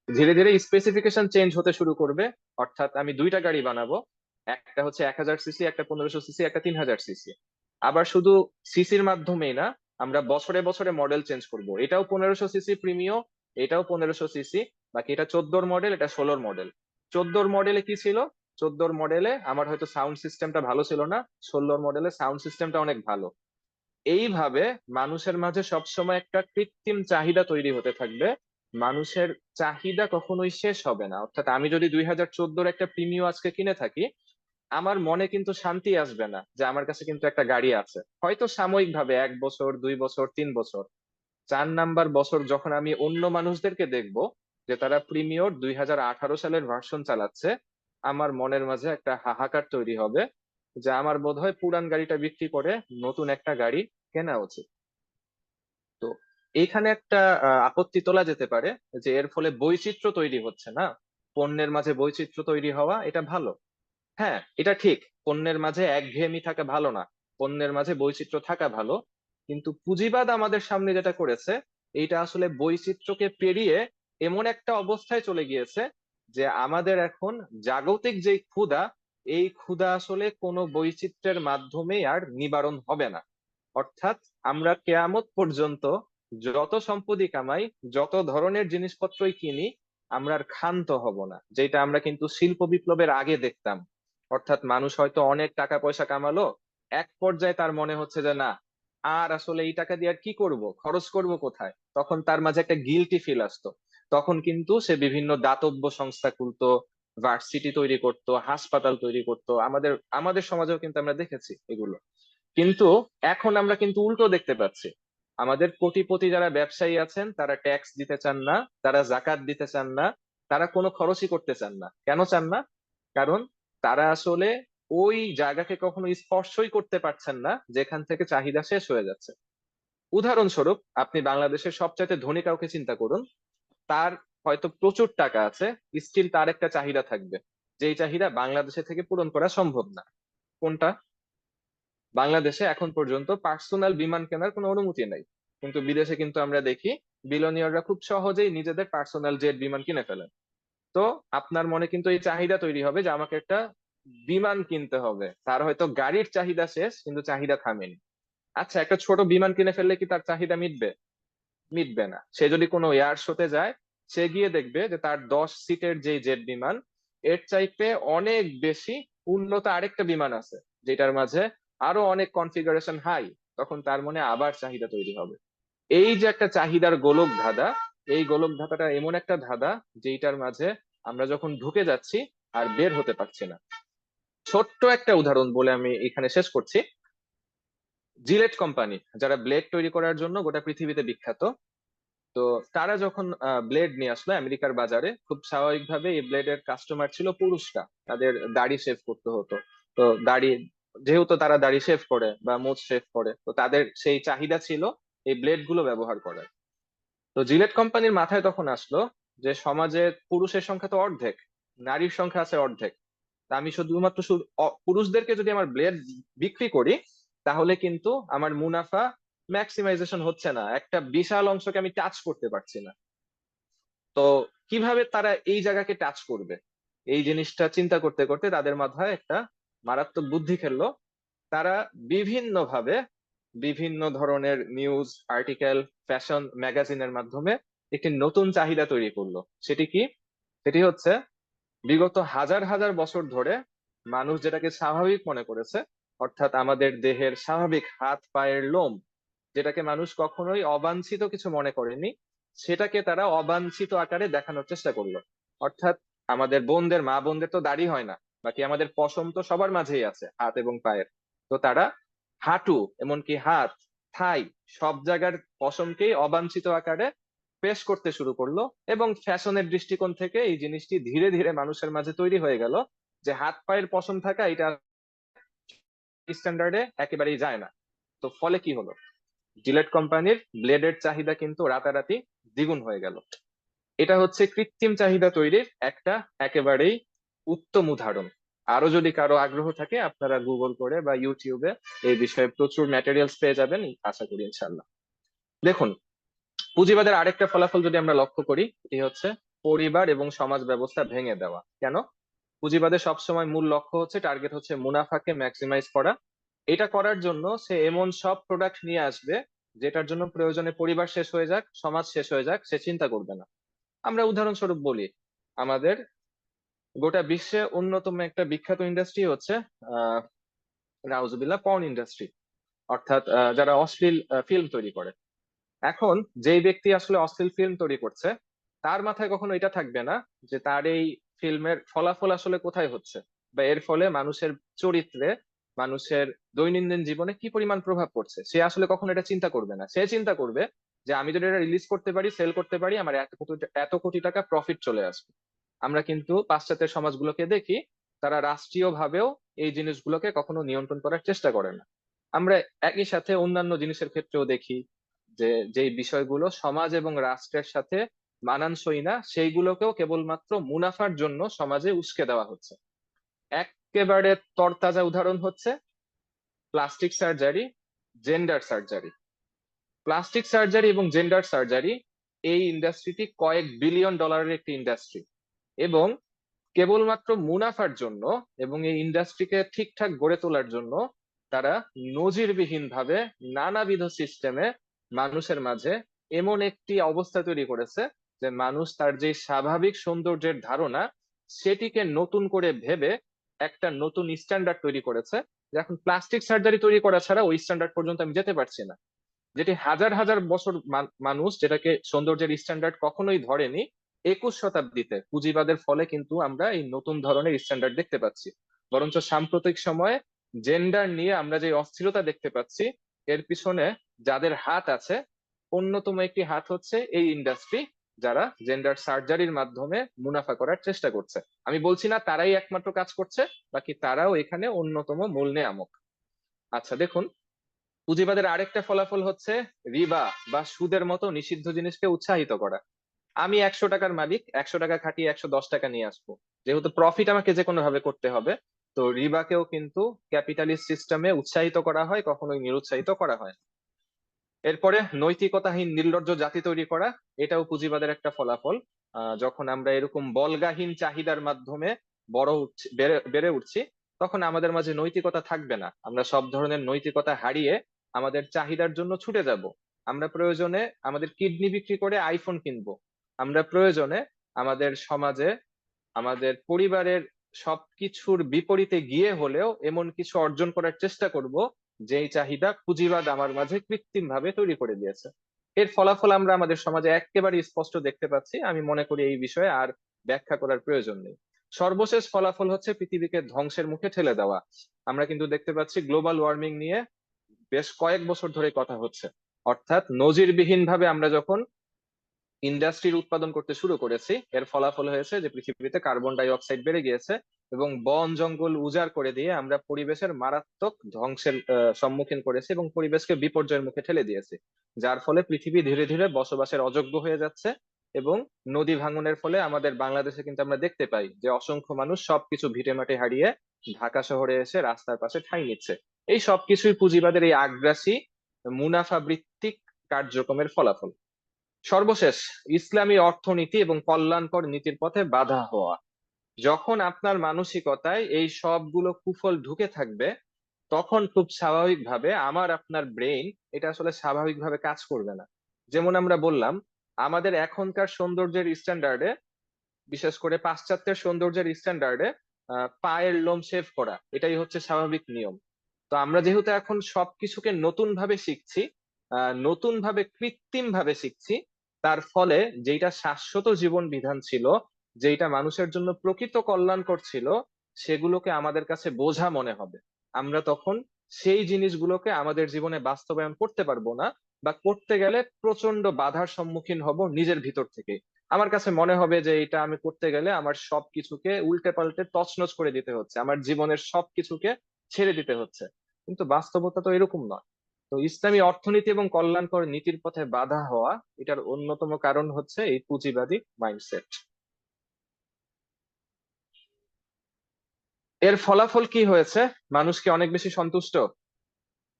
ধীরে ধীরে স্পেসিফিকেশন চেঞ্জ হতে শুরু করবে। অর্থাৎ আমি দুইটা গাড়ি বানাবো, একটা হচ্ছে 1000 সিসি, একটা 1500 সিসি, একটা 3000 সিসি। আবার শুধু সিসির মাধ্যমেই না, আমরা বছরে বছরে মডেল চেঞ্জ করব। এটাও 1500 সিসি প্রিমিয়ম, এটাও 1500 সিসি, বাকি এটা 14 মডেল, এটা 16 মডেল। 14 মডেলে কি ছিল? 14 মডেলে আমার হয়তো সাউন্ড সিস্টেমটা ভালো ছিল না, 16 মডেলে সাউন্ড সিস্টেমটা অনেক ভালো। এইভাবে মানুষের মাঝে সবসময় একটা কৃত্রিম চাহিদা তৈরি হতে থাকবে। মানুষের চাহিদা কখনোই শেষ হবে না। অর্থাৎ আমি যদি 2014 একটা প্রিমিও আজকে কিনে থাকি, আমার মনে কিন্তু শান্তি আসবে না যে আমার কাছে কিন্তু একটা গাড়ি আছে। হয়তো সাময়িক ভাবে 1 বছর, 2 বছর, 3 বছর, 4 নাম্বার বছর যখন আমি অন্য মানুষদেরকে দেখবো যে তারা প্রিমিয়র 2018 সালের ভার্সন চালাচ্ছে, আমার মনের মাঝে একটা হাহাকার তৈরি হবে যে আমার বোধহয় পুরান গাড়িটা বিক্রি করে নতুন একটা গাড়ি কেনা উচিত। তো এইখানে একটা আপত্তি তোলা যেতে পারে যে এর ফলে বৈচিত্র্য তৈরি হচ্ছে না। পণ্যের মাঝে বৈচিত্র্য তৈরি হওয়া এটা ভালো। হ্যাঁ, এটা ঠিক, পণ্যের মাঝে একঘেয়েমি থাকা ভালো না, পণ্যের মাঝে বৈচিত্র্য থাকা ভালো। কিন্তু পুঁজিবাদ আমাদের সামনে যেটা করেছে, এইটা আসলে বৈচিত্র্যকে পেরিয়ে এমন একটা অবস্থায় চলে গিয়েছে যে আমাদের এখন জাগতিক যে ক্ষুধা, এই ক্ষুধা আসলে কোনো বৈচিত্র্যের মাধ্যমেই আর নিবারণ হবে না। অর্থাৎ আমরা কেয়ামত পর্যন্ত যত সম্পত্তি কামাই, যত ধরনের জিনিসপত্রই কিনি, আমরা আর ক্ষান্ত হব না, যেটা আমরা কিন্তু শিল্প বিপ্লবের আগে দেখতাম। অর্থাৎ মানুষ হয়তো অনেক টাকা পয়সা কামালো, এক পর্যায়ে তার মনে হচ্ছে যে না, আর আসলে এই টাকা দিয়ে আর কি করব, খরচ করব কোথায়, তখন তার মাঝে একটা গিলটি ফিল আসতো। তখন কিন্তু সে বিভিন্ন দাতব্য সংস্থা খুলতো, ভার্সিটি তৈরি করতো, হাসপাতাল তৈরি করতো। আমাদের আমাদের সমাজেও কিন্তু আমরা দেখেছি এগুলো। কিন্তু এখন আমরা কিন্তু উল্টো দেখতে পাচ্ছি। আমাদের কোটিপতি যারা ব্যবসায়ী আছেন তারা ট্যাক্স দিতে চান না, তারা জাকাত দিতে চান না, তারা কোনো খরচই করতে চান না। কেন চান না? কারণ তারা আসলে ওই জায়গাকে কখনো স্পর্শই করতে পারছেন না যেখান থেকে চাহিদা শেষ হয়ে যাচ্ছে। উদাহরণস্বরূপ, আপনি বাংলাদেশের সবচাইতে ধনী কাউকে চিন্তা করুন, তার হয়তো প্রচুর টাকা আছে, স্টিল তার একটা চাহিদা থাকবে, যেই চাহিদা বাংলাদেশে থেকে পূরণ করা সম্ভব না। কোনটা? বাংলাদেশে এখন পর্যন্ত পার্সোনাল বিমান কেনার কোনো অনুমতি নাই, কিন্তু বিদেশে কিন্তু আমরা দেখি বিলিয়নিয়াররা খুব সহজেই নিজেদের পার্সোনাল জেট বিমান কিনে ফেলেন। তো আপনার মনে কিন্তু এই চাহিদা তৈরি হবে যে আমাকে একটা বিমান কিনতে হবে। তার হয়তো গাড়ির চাহিদা শেষ কিন্তু চাহিদা থামেনি। আচ্ছা, একটা ছোট বিমান কিনে ফেললে কি তার চাহিদা মিটবে? মিটবে না। সে যদি কোনো এয়ার শোতে যায়, সে গিয়ে দেখবে যে তার 10 সিটের যে জেট বিমান, এর চাইতে অনেক বেশি উন্নত আরেকটা বিমান আছে যেটার মাঝে আরো অনেক কনফিগারেশন হাই। তখন তার মনে আবার চাহিদা তৈরি হবে। এই যে একটা চাহিদার গোলক ধাঁধা, এই গোলক ধাঁধাটা এমন একটা ধাঁধা যেটার মাঝে আমরা যখন ঢুকে যাচ্ছি আর বের হতে পারছি না। ছোট্ট একটা উদাহরণ বলে আমি এখানে শেষ করছি। জিলেট কোম্পানি, যারা ব্লেড তৈরি করার জন্য গোটা পৃথিবীতে বিখ্যাত, তো তারা যখন ব্লেড নিয়ে আসলো আমেরিকার বাজারে, খুব স্বাভাবিকভাবে এই ব্লেডের কাস্টমার ছিল পুরুষরা, তাদের দাড়ি শেভ করতে হতো। তো দাড়ি, যেহেতু তারা দাড়ি শেভ করে বা মুছ শেভ করে, তো তাদের সেই চাহিদা ছিল এই ব্লেড গুলো ব্যবহার করার। তো জিলেট কোম্পানির মাথায় তখন আসলো যে সমাজে পুরুষের সংখ্যা তো অর্ধেক, নারীর সংখ্যা আছে অর্ধেক। তা আমি শুধুমাত্র পুরুষদেরকে যদি আমার ব্লেড বিক্রি করি, তাহলে কিন্তু আমার মুনাফা ম্যাক্সিমাইজেশন হচ্ছে না, একটা বিশাল অংশকে আমি টাচ করতে পারছি না। তো কিভাবে তারা এই জায়গাকে টাচ করবে, এই জিনিসটা চিন্তা করতে করতে তাদের মাথায় একটা মারাত্মক বুদ্ধি খেললো। তারা বিভিন্ন ভাবে, বিভিন্ন ধরনের নিউজ আর্টিকেল, ফ্যাশন ম্যাগাজিনের মাধ্যমে একটি নতুন চাহিদা তৈরি করলো। সেটি কি? সেটি হচ্ছে, বিগত হাজার হাজার বছর ধরে মানুষ যেটাকে স্বাভাবিক মনে করেছে, অর্থাৎ আমাদের দেহের স্বাভাবিক হাত পায়ের লোম, যেটাকে মানুষ কখনোই অবাঞ্ছিত কিছু মনে করেনি, সেটাকে তারা অবাঞ্ছিত আকারে দেখানোর চেষ্টা করলো। অর্থাৎ আমাদের বোনদের, মা বোনদের তো দাড়ি হয় না, বাকি আমাদের পশম তো সবার মাঝেই আছে, হাত এবং পায়ের। তো তারা হাঁটু, এমনকি হাত, থাই, সব জায়গার পশমকেই অবাঞ্ছিত আকারে পেশ করতে শুরু করলো। এবং ফ্যাশনের দৃষ্টিকোণ থেকে এই জিনিসটি ধীরে ধীরে মানুষের মাঝে তৈরি হয়ে গেল যে হাত পায়ের পশম থাকা এটা স্ট্যান্ডার্ডে একেবারেই যায় না। তো ফলে কি হলো, জিলেট কোম্পানির ব্লেডের চাহিদা কিন্তু রাতারাতি দ্বিগুণ হয়ে গেল। এটা হচ্ছে কৃত্রিম চাহিদা তৈরির একটা একেবারেই উত্তম উদাহরণ। আরো যদি কারো আগ্রহ থাকে, আপনারা গুগল করে বা ইউটিউবে এই বিষয়ে প্রচুর ম্যাটেরিয়ালস পেয়ে যাবেন, আশা করি ইনশাল্লাহ। দেখুন, পুঁজিবাদের আরেকটা ফলাফল যদি আমরা লক্ষ্য করি, এটি হচ্ছে পরিবার এবং সমাজ ব্যবস্থা ভেঙে দেওয়া। কেন? পুঁজিবাদের সবসময় মূল লক্ষ্য হচ্ছে, টার্গেট হচ্ছে মুনাফাকে ম্যাক্সিমাইজ করা। এটা করার জন্য সে এমন সব প্রোডাক্ট নিয়ে আসবে যেটার জন্য প্রয়োজনে পরিবার শেষ হয়ে যাক, সমাজ শেষ হয়ে যাক, সে চিন্তা করবে না। আমরা উদাহরণস্বরূপ বলি, আমাদের গোটা বিশ্বে অন্যতম একটা বিখ্যাত ইন্ডাস্ট্রি হচ্ছে আহ নাউজুবিল্লাহ, পর্ন ইন্ডাস্ট্রি, অর্থাৎ যারা অশ্লীল ফিল্ম তৈরি করে। এখন যেই ব্যক্তি আসলে অশ্লীল ফিল্ম তৈরি করছে, তার মাথায় কখনো এটা থাকবে না যে তার এই ফিল্মের ফলাফল আসলে কোথায় হচ্ছে, বা এর ফলে মানুষের চরিত্রে, মানুষের দৈনন্দিন জীবনে কি পরিমাণ প্রভাব পড়ছে। সে আসলে কখনো এটা চিন্তা করবে না। সে চিন্তা করবে যে আমি যদি এটা রিলিজ করতে পারি, সেল করতে পারি, আমার এত কোটি টাকা প্রফিট চলে আসবে। আমরা কিন্তু পাশ্চাত্যের সমাজগুলোকে দেখি, তারা রাষ্ট্রীয় ভাবেও এই জিনিসগুলোকে কখনো নিয়ন্ত্রণ করার চেষ্টা করে না। আমরা একই সাথে অন্যান্য জিনিসের ক্ষেত্রেও দেখি যে যেই বিষয়গুলো সমাজ এবং রাষ্ট্রের সাথে মানানসই না, সেইগুলোকেও কেবলমাত্র মুনাফার জন্য সমাজে উস্কে দেওয়া হচ্ছে। একেবারে তরতাজা উদাহরণ হচ্ছে plastic surgery, gender surgery. Plastic surgery এবং জেন্ডার সার্জারি, এই ইন্ডাস্ট্রিটি কয়েক বিলিয়ন ডলারের একটি ইন্ডাস্ট্রি। এবং কেবলমাত্র মুনাফার জন্য এবং এই ইন্ডাস্ট্রিকে ঠিকঠাক গড়ে তোলার জন্য তারা নজিরবিহীন ভাবে নানাবিধ সিস্টেমে মানুষের মাঝে এমন একটি অবস্থা তৈরি করেছে যে মানুষ তার যে স্বাভাবিক সৌন্দর্যের ধারণা, সেটিকে নতুন করে ভেবে একটা নতুন স্ট্যান্ডার্ড তৈরি করেছে। যে এখন প্লাস্টিক সার্জারি তৈরি করা ছাড়া ওই স্ট্যান্ডার্ড পর্যন্ত আমি যেতে পারছি না, যেটি হাজার হাজার বছর মানুষ যেটাকে সৌন্দর্যের স্ট্যান্ডার্ড কখনোই ধরেনি। 21 শতাব্দীতে পুঁজিবাদের ফলে কিন্তু আমরা এই নতুন ধরনের স্ট্যান্ডার্ড দেখতে পাচ্ছি। বরঞ্চ সাম্প্রতিক সময়ে জেন্ডার নিয়ে আমরা যে অস্থিরতা দেখতে পাচ্ছি, এর পিছনে যাদের হাত আছে, অন্যতম একটি হাত হচ্ছে এই ইন্ডাস্ট্রি, যারা জেন্ডার সার্জারির মাধ্যমে মুনাফা করার চেষ্টা করছে। আমি বলছি না তারাই একমাত্র কাজ করছে, বাকি তারাও এখানে অন্যতম মূল নেয়ামক। আচ্ছা দেখুন, পুঁজিবাদের আরেকটা ফলাফল হচ্ছে রিবা বা সুদের মতো নিষিদ্ধ জিনিসকে উৎসাহিত করা। আমি 100 টাকার মালিক, 100 টাকা খাটিয়ে 110 টাকা নিয়ে আসবো, যেহেতু প্রফিট আমাকে যে কোনো ভাবে করতে হবে। তো রিবাকেও কিন্তু ক্যাপিটালিস্ট সিস্টেমে উৎসাহিত করা হয়, কখনোই নিরুৎসাহিত করা হয় না। এরপরে নৈতিকতাহীন নির্লজ্জ জাতি তৈরি করা, এটাও পুঁজিবাদের একটা ফলাফল। যখন আমরা এরকম বল্গাহীন চাহিদার মাধ্যমে বেড়ে বেড়ে উঠছি, তখন আমাদের মাঝে নৈতিকতা থাকবে না। আমরা সব ধরনের নৈতিকতা হারিয়ে আমাদের চাহিদার জন্য ছুটে যাব। আমরা প্রয়োজনে আমাদের কিডনি বিক্রি করে আইফোন কিনবো। আমরা প্রয়োজনে আমাদের সমাজে, আমাদের পরিবারের সবকিছুর বিপরীতে গিয়ে হলেও এমন কিছু অর্জন করার চেষ্টা করব, যেই চাহিদা পুঁজিবাদ আমার মাঝে কৃত্রিম ভাবে তৈরি করে দিয়েছে। এর ফলাফল আমরা আমাদের সমাজে একেবারে স্পষ্ট দেখতে পাচ্ছি। আমি মনে করি এই বিষয়ে আর ব্যাখ্যা করার প্রয়োজন নেই। সর্বশেষ ফলাফল হচ্ছে পৃথিবীকে ধ্বংসের মুখে ঠেলে দেওয়া। আমরা কিন্তু দেখতে পাচ্ছি গ্লোবাল ওয়ার্মিং নিয়ে বেশ কয়েক বছর ধরে কথা হচ্ছে। অর্থাৎ নজিরবিহীন ভাবে আমরা যখন ইন্ডাস্ট্রির উৎপাদন করতে শুরু করেছি, এর ফলাফল হয়েছে যে পৃথিবীতে কার্বন ডাই অক্সাইড বেড়ে গিয়েছে এবং বন জঙ্গল উজাড় করে দিয়ে আমরা পরিবেশের মারাত্মক ধ্বংসের সম্মুখীন করেছি এবং পরিবেশকে বিপর্যয়ের মুখে ঠেলে দিয়েছি, যার ফলে পৃথিবী ধীরে ধীরে বসবাসের অযোগ্য হয়ে যাচ্ছে। এবং নদী ভাঙনের ফলে আমাদের বাংলাদেশে কিন্তু আমরা দেখতে পাই যে অসংখ্য মানুষ সবকিছু ভিটেমাটি হারিয়ে ঢাকা শহরে এসে রাস্তার পাশে ঠাঁই নিচ্ছে। এই সবকিছুই পুঁজিবাদের এই আগ্রাসী মুনাফা ভিত্তিক কার্যক্রমের ফলাফল। সর্বশেষ, ইসলামী অর্থনীতি এবং কল্যাণকর নীতির পথে বাধা হওয়া। যখন আপনার মানসিকতায় এই সবগুলো কুফল ঢুকে থাকবে, তখন খুব স্বাভাবিকভাবে আমার আপনার ব্রেইন এটা আসলে স্বাভাবিকভাবে কাজ করবে না। যেমন আমরা বললাম, আমাদের এখনকার সৌন্দর্যের স্ট্যান্ডার্ডে, বিশেষ করে পাশ্চাত্যের সৌন্দর্যের স্ট্যান্ডার্ডে পায়ের লোম শেভ করা এটাই হচ্ছে স্বাভাবিক নিয়ম। তো আমরা যেহেতু এখন সবকিছুকে নতুন ভাবে শিখছি, নতুন ভাবে কৃত্রিম ভাবে শিখছি, তার ফলে যেটা শাশ্বত জীবন বিধান ছিল, যেটা মানুষের জন্য প্রকৃত কল্যাণকর ছিল, সেগুলোকে আমাদের কাছে বোঝা মনে হবে। আমরা তখন সেই জিনিসগুলোকে আমাদের জীবনে বাস্তবায়ন করতে পারবো না, বা করতে গেলে প্রচন্ড বাধার সম্মুখীন হব নিজের ভিতর থেকে। আমার কাছে মনে হবে যে এটা আমি করতে গেলে আমার সবকিছুকে উল্টে পাল্টে তছনছ করে দিতে হচ্ছে, আমার জীবনের সবকিছুকে ছেড়ে দিতে হচ্ছে। কিন্তু বাস্তবতা তো এরকম নয়। তো ইসলামী অর্থনীতি এবং কল্যাণকর নীতির পথে বাধা হওয়া, এটার অন্যতম কারণ হচ্ছে এই পুঁজিবাদী মাইন্ডসেট। এর ফলাফল কি হয়েছে? মানুষ কি অনেক বেশি সন্তুষ্ট?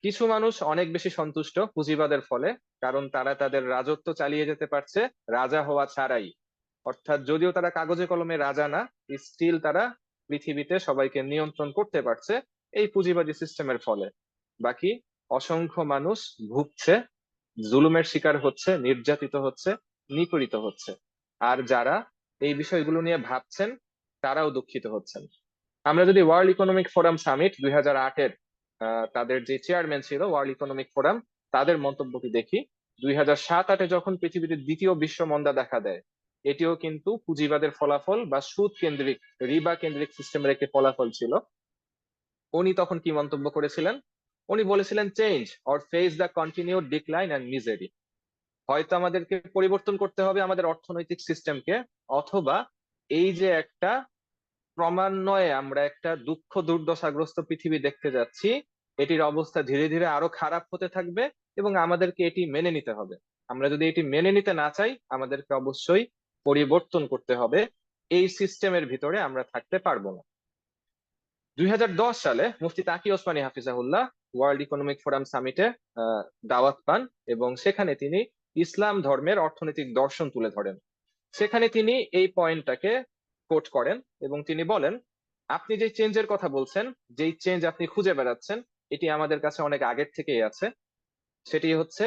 কিছু মানুষ অনেক বেশি সন্তুষ্ট পুঁজিবাদের ফলে, কারণ তারা তাদের রাজত্ব চালিয়ে যেতে পারছে রাজা হওয়া ছাড়াই। অর্থাৎ যদিও তারা কাগজে কলমে রাজা না, স্টিল তারা পৃথিবীতে সবাইকে নিয়ন্ত্রণ করতে পারছে এই পুঁজিবাদী সিস্টেমের ফলে। বাকি অসংখ্য মানুষ ভুগছে, জুলুমের শিকার হচ্ছে, নির্যাতিত হচ্ছে, নিপীড়িত হচ্ছে। আর যারা এই বিষয়গুলো নিয়ে ভাবছেন, তারাও দুঃখিত হচ্ছেন। আমরা যদি ওয়ার্ল্ড ইকোনমিক ফোরাম সামিট 2008-এর তাদের যে চেয়ারম্যান ছিল ওয়ার্ল্ড ইকোনমিক ফোরাম, তাদের মন্তব্যটি দেখি, 2007-08-এ যখন পৃথিবীতে দ্বিতীয় বিশ্ব মন্দা দেখা দেয়, এটিও কিন্তু পুঁজিবাদের ফলাফল বা সুদ কেন্দ্রিক, রিবা কেন্দ্রিক সিস্টেমের একটি ফলাফল ছিল। উনি তখন কি মন্তব্য করেছিলেন? উনি বলেছিলেন, change or face the continued decline and misery. হয়তো আমাদেরকে পরিবর্তন করতে হবে আমাদের অর্থনৈতিক সিস্টেমকে, অথবা এই যে একটা ক্রমান্বয়ে আমরা একটা দুঃখ দুর্দশাগ্রস্ত পৃথিবী দেখতে যাচ্ছি, এটির অবস্থা ধীরে ধীরে আরো খারাপ হতে থাকবে এবং আমাদেরকে এটি মেনে নিতে হবে। আমরা যদি এটি মেনে নিতে না চাই, আমাদেরকে অবশ্যই পরিবর্তন করতে হবে। এই সিস্টেমের ভিতরে আমরা থাকতে পারবো না। 2010 সালে মুফতি তাকি ওসমানী হাফিজাহুল্লাহ ওয়ার্ল্ড ইকোনমিক ফোরাম সামিটে দাওয়াত পান এবং সেখানে তিনি ইসলাম ধর্মের অর্থনৈতিক দর্শন তুলে ধরেন। সেখানে তিনি এই পয়েন্টটাকে কোট করেন এবং তিনি বলেন, আপনি যে চেঞ্জের কথা বলছেন, যেই চেঞ্জ আপনি খুঁজে বেড়াচ্ছেন, এটি আমাদের কাছে অনেক আগের থেকেই আছে। সেটি হচ্ছে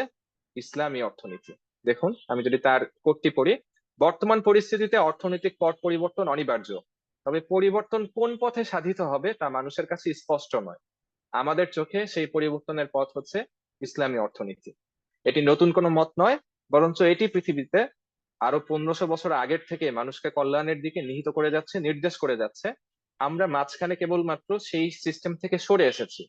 ইসলামী অর্থনীতি। দেখুন, আমি যদি তার কোটটি পড়ি, বর্তমান পরিস্থিতিতে অর্থনৈতিক পট পরিবর্তন অনিবার্য, তবে পরিবর্তন কোন পথে সাধিত হবে তা মানুষের কাছে স্পষ্ট নয়। আমাদের চোখে সেই পরিবর্তনের পথ হচ্ছে ইসলামী অর্থনীতি। এটি নতুন কোনো মত নয়, বরঞ্চ এটি পৃথিবীতে আরো 1500 বছর আগের থেকে মানুষকে কল্যাণের দিকে নিহিত করে যাচ্ছে, নির্দেশ করে যাচ্ছে। আমরা মাঝখানে কেবলমাত্র সেই সিস্টেম থেকে সরে এসেছি।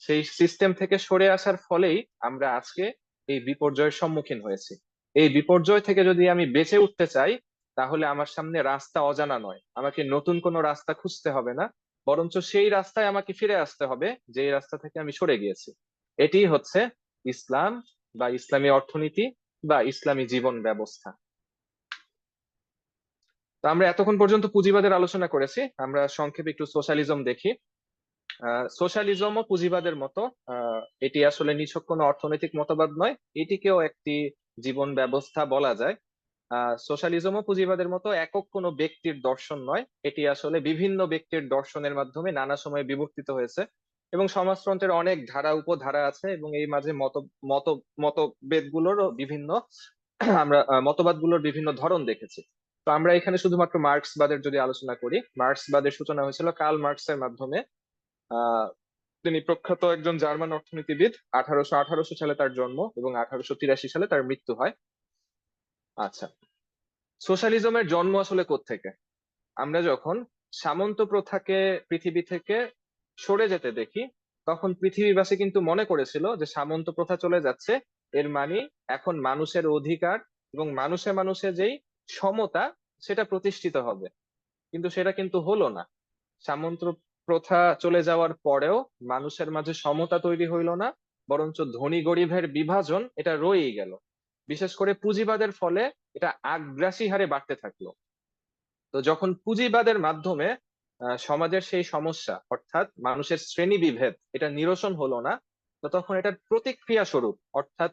সেই সিস্টেম থেকে সরে আসার ফলেই আমরা আজকে এই বিপর্যয়ের সম্মুখীন হয়েছি। এই বিপর্যয় থেকে যদি আমি বেঁচে উঠতে চাই, তাহলে আমার সামনে রাস্তা অজানা নয়, আমাকে নতুন কোনো রাস্তা খুঁজতে হবে না, বরঞ্চ সেই রাস্তায় আমাকে ফিরে আসতে হবে যে রাস্তা থেকে আমি সরে গিয়েছি। এটি হচ্ছে ইসলাম বা ইসলামী অর্থনীতি বা ইসলামী জীবন ব্যবস্থা। তো আমরা এতক্ষণ পর্যন্ত পুঁজিবাদের আলোচনা করেছি। আমরা সংক্ষেপে একটু সোশ্যালিজম দেখি। সোশ্যালিজমও পুঁজিবাদের মতো এটি আসলে নিছক কোনো অর্থনৈতিক মতবাদ নয়, এটিকেও একটি জীবন ব্যবস্থা বলা যায়। সোশ্যালিজমও পুঁজিবাদের মতো একক কোনো ব্যক্তির দর্শন নয়, এটি আসলে বিভিন্ন ব্যক্তির দর্শনের মাধ্যমে নানা সময়ে বিবর্তিত হয়েছে এবং সমাজতন্ত্রের অনেক ধারা উপধারা আছে এবং এই মাঝে মত মত মতভেদগুলোরও বিভিন্ন আমরা মতবাদগুলোর বিভিন্ন ধরন দেখেছি। তো আমরা এখানে শুধুমাত্র মার্ক্সবাদের যদি আলোচনা করি, মার্ক্সবাদের সূচনা হয়েছিল কার্ল মার্কসের মাধ্যমে। আহ তিনি প্রখ্যাত একজন জার্মান অর্থনীতিবিদ। 1818 সালে তার জন্ম এবং 1883 সালে তার মৃত্যু হয়। আচ্ছা, সোশ্যালিজমের জন্ম আসলে কোত্থেকে? আমরা যখন সামন্ত প্রথাকে পৃথিবী থেকে সরে যেতে দেখি, তখন পৃথিবীবাসী কিন্তু মনে করেছিল যে সামন্ত প্রথা চলে যাচ্ছে, এর মানে এখন মানুষের অধিকার এবং মানুষে মানুষে যেই সমতা সেটা প্রতিষ্ঠিত হবে। কিন্তু সেটা কিন্তু হলো না। সামন্ত প্রথা চলে যাওয়ার পরেও মানুষের মাঝে সমতা তৈরি হইল না, বরঞ্চ ধনী গরিবের বিভাজন এটা রয়েই গেল। বিশেষ করে পুঁজিবাদের ফলে এটা আগ্রাসী হারে বাড়তে থাকলো। তো যখন পুঁজিবাদের মাধ্যমে সমাজের সেই সমস্যা অর্থাৎ মানুষের শ্রেণী বিভেদ এটা নিরসন হলো না, তো তখন এটার প্রতিক্রিয়া স্বরূপ অর্থাৎ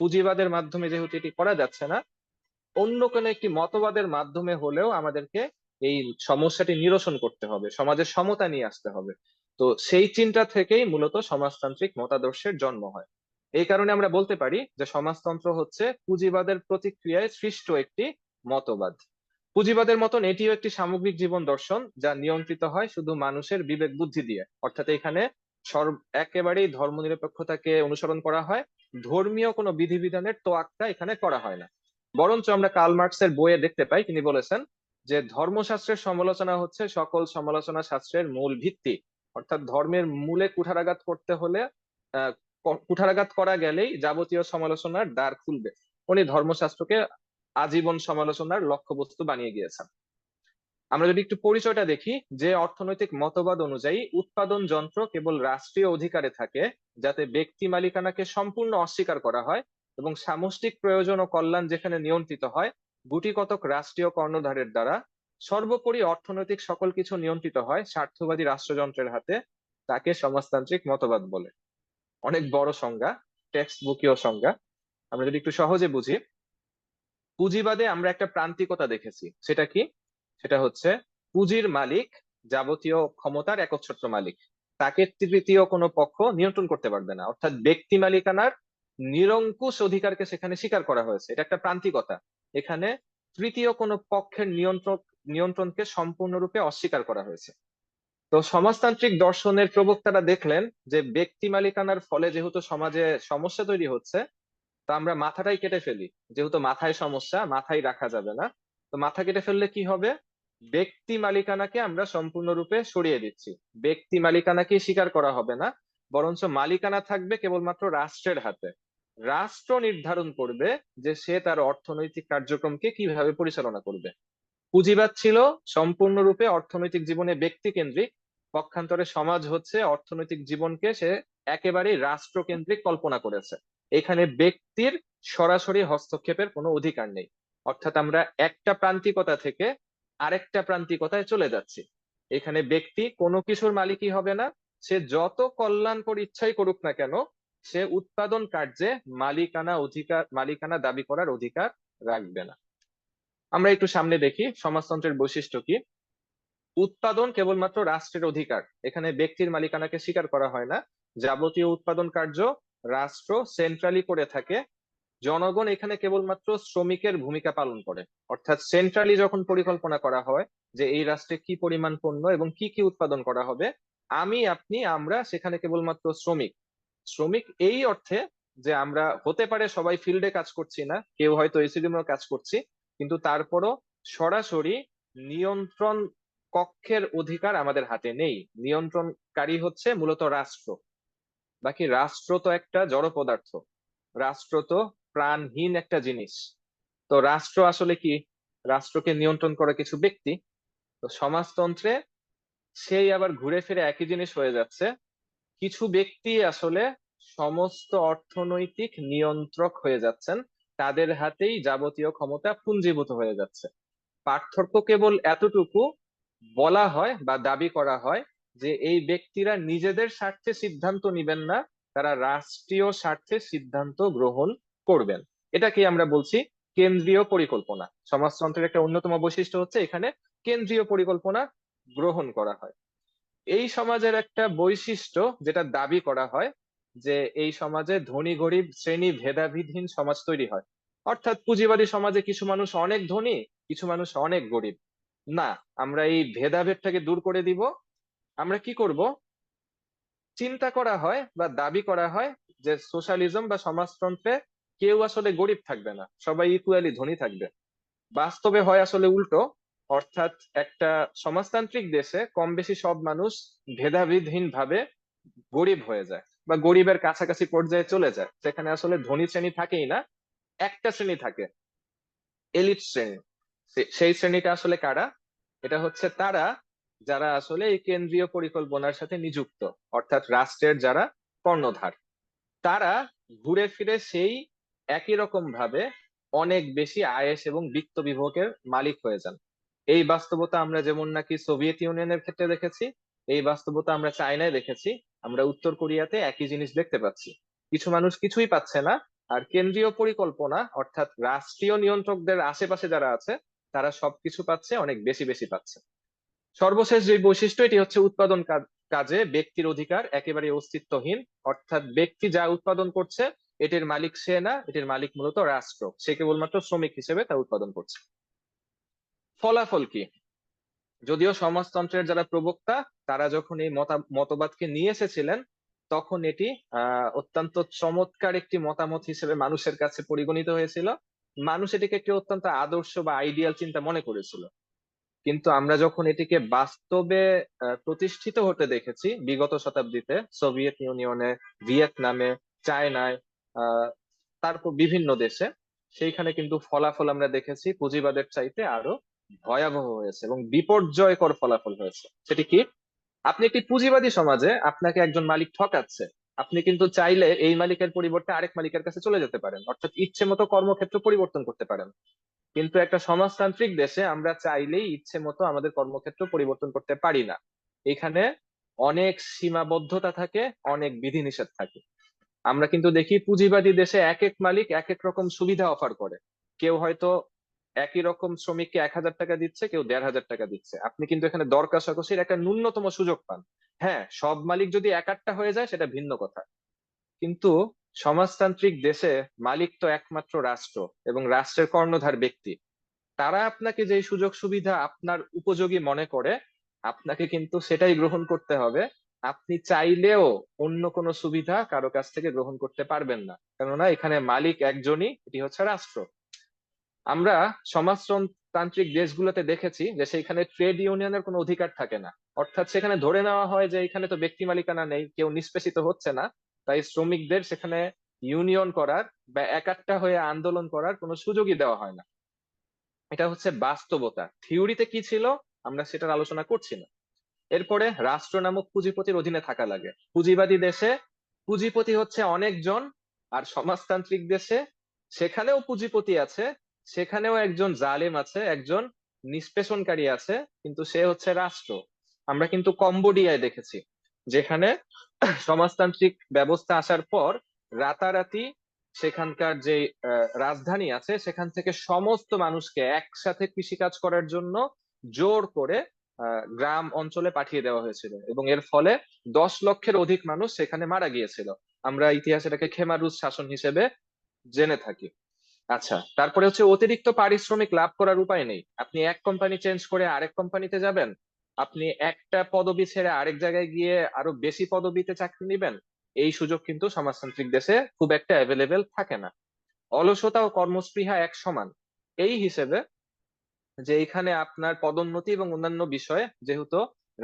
পুঁজিবাদের মাধ্যমে যেহেতু এটি করা যাচ্ছে না, অন্য কোনো একটি মতবাদের মাধ্যমে হলেও আমাদেরকে এই সমস্যাটি নিরসন করতে হবে, সমাজের সমতা নিয়ে আসতে হবে। তো সেই চিন্তা থেকেই মূলত সমাজতান্ত্রিক মতাদর্শের জন্ম হয়। এই কারণে আমরা বলতে পারি যে সমাজতন্ত্র হচ্ছে পুঁজিবাদের প্রতিক্রিয়ায় সৃষ্ট একটি মতবাদ। পুঁজিবাদের মতন এটিও একটি সামগ্রিক জীবন দর্শন যা নিয়ন্ত্রিত হয় শুধু মানুষের বিবেক বুদ্ধি দিয়ে। অর্থাৎ এখানে একেবারেই ধর্মনিরপেক্ষতাকে অনুসরণ করা হয়, ধর্মীয় কোনো বিধিবিধানের তোয়াক্কা এখানে করা হয় না। বরঞ্চ আমরা কার্ল মার্কসের বইয়ে দেখতে পাই, তিনি বলেছেন যে ধর্মশাস্ত্রের সমালোচনা হচ্ছে সকল সমালোচনা শাস্ত্রের মূল ভিত্তি। অর্থাৎ ধর্মের মূলে কুঠারাঘাত করতে হলে কুঠারাঘাত করা গেলেই যাবতীয় সমালোচনার দ্বার খুলবে। উনি ধর্মশাস্ত্রকে আজীবন সমালোচনার লক্ষ্যবস্তু বানিয়ে গিয়েছেন। আমরা যদি একটু পরিচয়টা দেখি, যে অর্থনৈতিক মতবাদ অনুযায়ী উৎপাদন যন্ত্র কেবল রাষ্ট্রীয় অধিকারে থাকে, যাতে ব্যক্তি মালিকানাকে সম্পূর্ণ অস্বীকার করা হয় এবং সামষ্টিক প্রয়োজন ও কল্যাণ যেখানে নিয়ন্ত্রিত হয় গুটি কতক রাষ্ট্রীয় কর্ণধারের দ্বারা, সর্বোপরি অর্থনৈতিক সকল কিছু নিয়ন্ত্রিত হয় স্বার্থবাদী রাষ্ট্রযন্ত্রের হাতে, তাকে সমাজতান্ত্রিক মতবাদ বলে। অনেক বড় সংজ্ঞা, টেক্সট বুকীয় সংজ্ঞা। আমরা যদি একটু সহজে বুঝি, পুঁজিবাদে আমরা একটা প্রান্তিকতা দেখেছি। সেটা কি? সেটা হচ্ছে পুঁজির মালিক যাবতীয় ক্ষমতার একচ্ছত্র মালিক, তাকে তৃতীয় কোনো পক্ষ নিয়ন্ত্রণ করতে পারবে না। অর্থাৎ ব্যক্তি মালিকানার নিরঙ্কুশ অধিকারকে সেখানে স্বীকার করা হয়েছে, এটা একটা প্রান্তিকতা। এখানে তৃতীয় কোনো পক্ষের নিয়ন্ত্রণকে সম্পূর্ণরূপে অস্বীকার করা হয়েছে। তো সমাজতান্ত্রিক দর্শনের প্রবক্তারা দেখলেন যে ব্যক্তি মালিকানার ফলে যেহেতু সমাজে সমস্যা তৈরি হচ্ছে, তো আমরা মাথাটাই কেটে ফেলি। যেহেতু মাথায় সমস্যা, মাথায় রাখা যাবে না, তো মাথা কেটে ফেললে কি হবে? ব্যক্তি মালিকানাকে আমরা সম্পূর্ণরূপে সরিয়ে দিচ্ছি। ব্যক্তি মালিকানাকে স্বীকার করা হবে না, বরঞ্চ মালিকানা থাকবে কেবলমাত্র রাষ্ট্রের হাতে। রাষ্ট্র নির্ধারণ করবে যে সে তার অর্থনৈতিক কার্যক্রমকে কিভাবে পরিচালনা করবে। পুঁজিবাদ ছিল সম্পূর্ণরূপে অর্থনৈতিক জীবনে ব্যক্তি কেন্দ্রিক, পক্ষান্তরে সমাজ হচ্ছে অর্থনৈতিক জীবনকে সে একেবারেই রাষ্ট্রকেন্দ্রিক কল্পনা করেছে। এখানে ব্যক্তির সরাসরি হস্তক্ষেপের কোনো অধিকার নেই। অর্থাৎ আমরা একটা প্রান্তিকতা থেকে আরেকটা প্রান্তিকতায় চলে যাচ্ছি। এখানে ব্যক্তি কোনো কিছুর মালিকই হবে না, সে যত কল্যাণকর ইচ্ছাই করুক না কেন, সে উৎপাদন কার্যে মালিকানা দাবি করার অধিকার রাখবে না। আমরা একটু সামনে দেখি সমাজতন্ত্রের বৈশিষ্ট্য কি। উৎপাদন কেবলমাত্র রাষ্ট্রের অধিকার, এখানে ব্যক্তির মালিকানাকে স্বীকার করা হয় না। যাবতীয় উৎপাদন কার্য রাষ্ট্র সেন্ট্রালি করে থাকে, জনগণ এখানে কেবলমাত্র শ্রমিকের ভূমিকা পালন করে। অর্থাৎ সেন্ট্রালি যখন পরিকল্পনা করা হয় যে এই রাষ্ট্রে কি পরিমাণ পণ্য এবং কি কি উৎপাদন করা হবে, আমি আপনি আমরা সেখানে কেবলমাত্র শ্রমিক। শ্রমিক এই অর্থে যে আমরা হতে পারে সবাই ফিল্ডে কাজ করছি না, কেউ হয়তো এসি রুমেও কাজ করছি, কিন্তু তারপরও সরাসরি নিয়ন্ত্রণ কক্ষের অধিকার আমাদের হাতে নেই। নিয়ন্ত্রণকারী হচ্ছে মূলত রাষ্ট্র। বাকি রাষ্ট্র তো একটা জড় পদার্থ, রাষ্ট্র তো প্রাণহীন একটা জিনিস। তো রাষ্ট্র আসলে কি? রাষ্ট্রকে নিয়ন্ত্রণ করে কিছু ব্যক্তি। তো সমাজতন্ত্রে সেই আবার ঘুরে ফিরে একই জিনিস হয়ে যাচ্ছে। কিছু ব্যক্তি আসলে সমস্ত অর্থনৈতিক নিয়ন্ত্রক হয়ে যাচ্ছেন, তাদের হাতেই যাবতীয় ক্ষমতা পুঞ্জীভূত হয়ে যাচ্ছে। পার্থক্য কেবল এতটুকু, বলা হয় বা দাবি করা হয় যে এই ব্যক্তিরা নিজেদের স্বার্থে সিদ্ধান্ত নিবেন না, তারা রাষ্ট্রীয় স্বার্থে সিদ্ধান্ত গ্রহণ করবেন। এটাকে আমরা বলছি কেন্দ্রীয় পরিকল্পনা। সমাজতন্ত্রের একটা অন্যতম বৈশিষ্ট্য হচ্ছে এখানে কেন্দ্রীয় পরিকল্পনা গ্রহণ করা হয়। এই সমাজের একটা বৈশিষ্ট্য যেটা দাবি করা হয় যে এই সমাজে ধনী গরিব শ্রেণী ভেদাভেদহীন সমাজ তৈরি হয়। অর্থাৎ পুঁজিবাদী সমাজে কিছু মানুষ অনেক ধনী, কিছু মানুষ অনেক গরিব না, আমরা এই ভেদাভেদটাকে দূর করে দিব। আমরা কি করব? চিন্তা করা হয় বা দাবি করা হয় যে সোশ্যালিজম বা সমাজতন্ত্রে কেউ আসলে গরিব থাকবে না, সবাই ইকুয়ালি ধনী থাকবে। বাস্তবে হয় আসলে উল্টো। অর্থাৎ একটা সমাজতান্ত্রিক দেশে কম বেশি সব মানুষ ভেদাভেদহীন ভাবে গরিব হয়ে যায় বা গরিবের কাছাকাছি পর্যায়ে চলে যায়, সেখানে আসলে ধনী শ্রেণী থাকেই না, একটা শ্রেণী থাকে, এলিট শ্রেণী। সেই শ্রেণীটা আসলে কারা? এটা হচ্ছে তারা যারা আসলে এই কেন্দ্রীয় পরিকল্পনার সাথে নিযুক্ত, অর্থাৎ রাষ্ট্রের যারা কর্ণধার। তারা ঘুরে ফিরে সেই একই রকম ভাবে অনেক বেশি আয়েস এবং বিত্ত বিভোগের মালিক হয়ে যান। এই বাস্তবতা আমরা যেমন নাকি সোভিয়েত ইউনিয়নের ক্ষেত্রে দেখেছি, এই বাস্তবতা আমরা চায়নায় দেখেছি, আমরা উত্তর কোরিয়াতে একই জিনিস দেখতে পাচ্ছি। কিছু মানুষ কিছুই পাচ্ছে না, আর কেন্দ্রীয় পরিকল্পনা অর্থাৎ রাষ্ট্রীয় নিয়ন্ত্রকদের আশেপাশে যারা আছে তারা সবকিছু পাচ্ছে, অনেক বেশি বেশি পাচ্ছে। সর্বশেষ যে বৈশিষ্ট্য, এটি হচ্ছে উৎপাদন কাজে ব্যক্তির অধিকার একেবারে অস্তিত্বহীন। অর্থাৎ ব্যক্তি যা উৎপাদন করছে এটির মালিক সে না, এটির মালিক মূলত রাষ্ট্র, সে কেবলমাত্র শ্রমিক হিসেবে তা উৎপাদন করছে। ফলাফল কি? যদিও সমাজতন্ত্রের যারা প্রবক্তা তারা যখন এই মতবাদকে নিয়ে এসেছিলেন, তখন এটি অত্যন্ত চমৎকার একটি মতামত হিসেবে মানুষের কাছে পরিগণিত হয়েছিল। মানুষ এটিকে একটি অত্যন্ত আদর্শ বা আইডিয়াল চিন্তা মনে করেছিল। কিন্তু আমরা যখন এটিকে বাস্তবে প্রতিষ্ঠিত হতে দেখেছি বিগত শতাব্দীতে, সোভিয়েত ইউনিয়নে, ভিয়েতনামে, চায়নায়, আহ তারপর বিভিন্ন দেশে, সেইখানে কিন্তু ফলাফল আমরা দেখেছি পুঁজিবাদের চাইতে আরো ভয়াবহ হয়েছে এবং বিপর্যয়কর ফলাফল হয়েছে। সেটি কি? আপনি একটি পুঁজিবাদী সমাজে আপনাকে একজন মালিক ঠকাচ্ছে, আপনি কিন্তু চাইলে এই মালিকের পরিবর্তে আরেক মালিকের কাছে চলে যেতে পারেন, অর্থাৎ ইচ্ছে মতো কর্মক্ষেত্র পরিবর্তন করতে পারেন। কিন্তু একটা সমাজতান্ত্রিক দেশে আমরা চাইলেই ইচ্ছে মতো আমাদের কর্মক্ষেত্র পরিবর্তন করতে পারি না। এখানে অনেক সীমাবদ্ধতা থাকে, অনেক বিধিনিষেধ থাকে। আমরা কিন্তু দেখি পুঁজিবাদী দেশে এক এক মালিক এক এক রকম সুবিধা অফার করে। কেউ হয়তো একই রকম শ্রমিককে 1,000 টাকা দিচ্ছে, কেউ 1,500 টাকা দিচ্ছে। আপনি কিন্তু এখানে দর কষাকষির একটা ন্যূনতম সুযোগ পান। হ্যাঁ, সব মালিক যদি একাট্টা হয়ে যায় সেটা ভিন্ন কথা, কিন্তু সমাজতান্ত্রিক দেশে মালিক তো একমাত্র রাষ্ট্র এবং রাষ্ট্রের কর্ণধার ব্যক্তি। তারা আপনাকে যে সুযোগ সুবিধা আপনার উপযোগী মনে করে, আপনাকে কিন্তু সেটাই গ্রহণ করতে হবে। আপনি চাইলেও অন্য কোনো সুবিধা কারো কাছ থেকে গ্রহণ করতে পারবেন না, কেননা এখানে মালিক একজনই, এটি হচ্ছে রাষ্ট্র। আমরা সমাজতান্ত্রিক দেশগুলোতে দেখেছি যে সেইখানে ট্রেড ইউনিয়নের কোনো অধিকার থাকে না। অর্থাৎ সেখানে ধরে নেওয়া হয় যে এখানে তো ব্যক্তি মালিকানা নেই, কেউ নিষ্পেষিত হচ্ছে না, তাই শ্রমিকদের সেখানে ইউনিয়ন করার বা একাট্টা হয়ে আন্দোলন করার কোনো সুযোগই দেওয়া হয় না। এটা হচ্ছে বাস্তবতা। থিওরিতে কি ছিল আমরা সেটার আলোচনা করছি না। এরপরে রাষ্ট্র নামক পুঁজিপতির অধীনে থাকা লাগে। পুঁজিবাদী দেশে পুঁজিপতি হচ্ছে অনেকজন, আর সমাজতান্ত্রিক দেশে সেখানেও পুঁজিপতি আছে, সেখানেও একজন জালেম আছে, একজন নিষ্পেষণকারী আছে, কিন্তু সে হচ্ছে রাষ্ট্র। আমরা কিন্তু কম্বোডিয়ায় দেখেছি, যেখানে সমাজতান্ত্রিক ব্যবস্থা আসার পর রাতারাতি সেখানকার যে রাজধানী আছে সেখান থেকে সমস্ত মানুষকে একসাথে কৃষিকাজ করার জন্য জোর করে গ্রাম অঞ্চলে পাঠিয়ে দেওয়া হয়েছিল, এবং এর ফলে 10 লক্ষের অধিক মানুষ সেখানে মারা গিয়েছিল। আমরা ইতিহাসে এটাকে খেমারুজ শাসন হিসেবে জেনে থাকি। আচ্ছা, তারপরে হচ্ছে অতিরিক্ত পারিশ্রমিক লাভ করার উপায় নেই। আপনি এক কোম্পানি চেঞ্জ করে আরেক কোম্পানিতে যাবেন, আপনি একটা পদবি ছেড়ে আরেক জায়গায় গিয়ে আরো বেশি পদবিতে চাকরি নিবেন, এই সুযোগ কিন্তু সমাজতান্ত্রিক দেশে খুব একটা অ্যাভেলেবেল থাকে না। অলসতা ও কর্মস্পৃহা এক সমান, এই হিসেবে যে এখানে আপনার পদোন্নতি এবং অন্যান্য বিষয় যেহেতু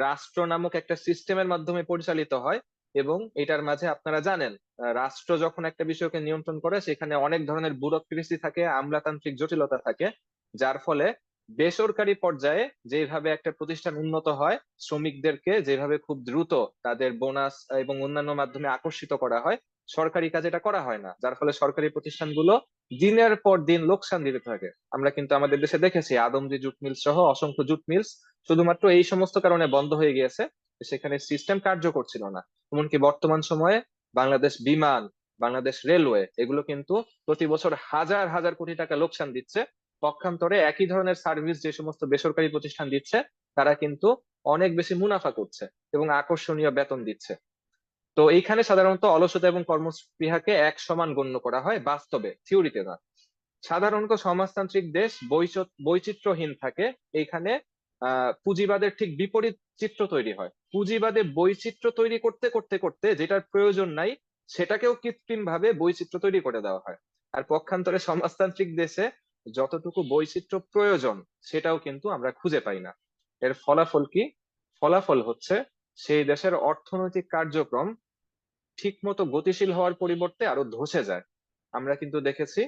রাষ্ট্র নামক একটা সিস্টেমের মাধ্যমে পরিচালিত হয়, এবং এটার মাঝে আপনারা জানেন রাষ্ট্র যখন একটা বিষয়কে নিয়ন্ত্রণ করে সেখানে অনেক ধরনের ব্যুরোক্রেসি থাকে, আমলাতান্ত্রিক জটিলতা থাকে, যার ফলে বেসরকারি পর্যায়ে যেভাবে একটা প্রতিষ্ঠান উন্নত হয়, শ্রমিকদেরকে যেভাবে খুব দ্রুত তাদের বোনাস এবং অন্যান্য মাধ্যমে আকর্ষিত করা হয়, সরকারি কাজে এটা করা হয় না, যার ফলে সরকারি প্রতিষ্ঠানগুলো দিনের পর দিন লোকসান দিতে থাকে। আমরা কিন্তু আমাদের দেশে দেখেছি আদমজি জুট মিলস সহ অসংখ্য জুট মিলস শুধুমাত্র এই সমস্ত কারণে বন্ধ হয়ে গিয়েছে, সেখানে সিস্টেম কার্যকর ছিল না। এমনকি বর্তমান সময়ে বাংলাদেশ বিমান, বাংলাদেশ রেলওয়ে, এগুলো কিন্তু প্রতি বছর হাজার হাজার কোটি টাকা লোকসান দিচ্ছে। পক্ষান্তরে একই ধরনের সার্ভিস যে সমস্ত বেসরকারি প্রতিষ্ঠান দিচ্ছে, তারা কিন্তু অনেক বেশি মুনাফা করছে এবং আকর্ষণীয় বেতন দিচ্ছে। তো এইখানে সাধারণত অলসতা এবং কর্মস্পৃহাকে এক সমান গণ্য করা হয়, বাস্তবে, থিওরিতে না। সাধারণত সমাজতান্ত্রিক দেশ বৈচিত্র্যহীন থাকে। এইখানে পুঁজিবাদের ঠিক বিপরীত চিত্র তৈরি হয়। পুঁজিবাদে বৈচিত্র্য তৈরি করতে করতে করতে যেটার প্রয়োজন নাই সেটাকেও কৃত্রিম ভাবে বৈচিত্র্য তৈরি করে দেওয়া হয়। আর পক্ষান্তরে সমাজতান্ত্রিক দেশে যতটুকু বৈচিত্র্য প্রয়োজন সেটাও কিন্তু আমরা খুঁজে পাই না। এর ফলাফল কি? ফলাফল হচ্ছে সেই দেশের অর্থনৈতিক কার্যক্রম ঠিকমতো গতিশীল হওয়ার পরিবর্তে আরো ধসে যায়। আমরা কিন্তু দেখেছি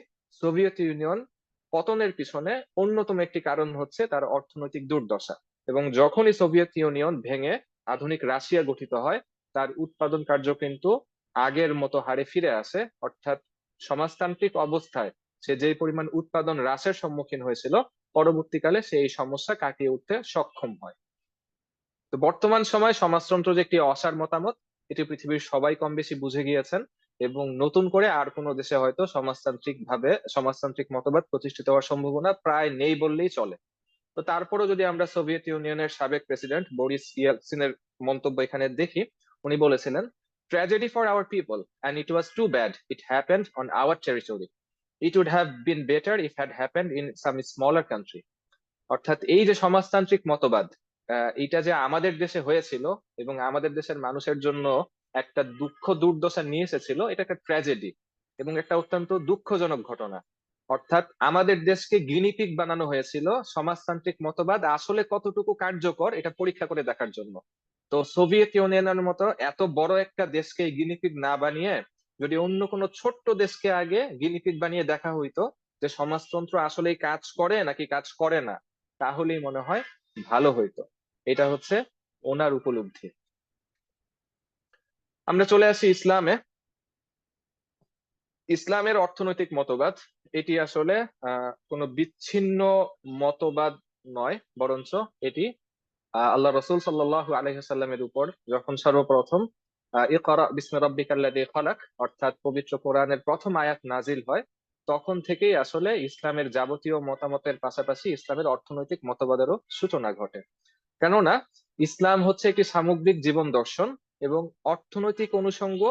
সোভিয়েত ইউনিয়ন পতনের পিছনে অন্যতম একটি কারণ হচ্ছে তার অর্থনৈতিক দুর্দশা। এবং যখনই সোভিয়েত ইউনিয়ন ভেঙে আধুনিক রাশিয়া গঠিত হয়, তার উৎপাদন কার্য কিন্তু আগের মতো হারে ফিরে আসে। অর্থাৎ সমাজতান্ত্রিক অবস্থায় সে যে পরিমাণ উৎপাদন হ্রাসের সম্মুখীন হয়েছিল, পরবর্তীকালে সে এই সমস্যা কাটিয়ে উঠতে সক্ষম হয়। তো বর্তমান সময়ে সমাজতন্ত্র যে একটি অসার মতামত, এটি পৃথিবীর সবাই কম বেশি বুঝে গিয়েছেন, এবং নতুন করে আর কোনো দেশে হয়তো সমাজতান্ত্রিক মতবাদ প্রতিষ্ঠিত হওয়ার সম্ভাবনা প্রায় নেই বললেই চলে। তো তারপরও যদি আমরা সোভিয়েত ইউনিয়নের সাবেক প্রেসিডেন্ট বরিস ইয়েলসিনের মন্তব্য এখানে দেখি, উনি বলেছিলেন, tragedy for our people and it was too bad it happened on our territory, it would have been better if had happened in some smaller country. অর্থাৎ এই যে সমাজতান্ত্রিক মতবাদ, এটা যে আমাদের দেশে হয়েছিল এবং আমাদের দেশের মানুষের জন্য একটা দুঃখ দুর্দশা নিয়ে এসেছিল, এটা একটা ট্র্যাজেডি এবং একটা অত্যন্ত দুঃখজনক ঘটনা। অর্থাৎ আমাদের দেশকে গিনিপিগ বানানো হয়েছিল সমাজতান্ত্রিক মতবাদ আসলে কতটুকু কার্যকর এটা পরীক্ষা করে দেখার জন্য। তো সোভিয়েত ইউনিয়নের মতো এত বড় একটা দেশকে গিনিপিগ না বানিয়ে যদি অন্য কোনো ছোট্ট দেশকে আগে গিনিপিগ বানিয়ে দেখা হইতো যে সমাজতন্ত্র আসলেই কাজ করে নাকি কাজ করে না, তাহলেই মনে হয় ভালো হইতো। এটা হচ্ছে ওনার উপলব্ধি। আমরা চলে আসি ইসলামে। ইসলামের অর্থনৈতিক মতবাদ এটি আসলে কোনো বিচ্ছিন্ন মতবাদ নয়, বরঞ্চ এটি আল্লাহ রসুল সাল্লাল্লাহু আলাইহি সাল্লামের উপর যখন সর্বপ্রথম ইকরা বিসমি রাব্বিকাল্লাযী খালাক অর্থাৎ পবিত্র কোরআনের প্রথম আয়াত নাজিল হয়, তখন থেকেই আসলে ইসলামের যাবতীয় মতামতের পাশাপাশি ইসলামের অর্থনৈতিক মতবাদেরও সূচনা ঘটে। কেননা ইসলাম হচ্ছে একটি সামগ্রিক জীবন দর্শন এবং অর্থনৈতিক অনুষঙ্গ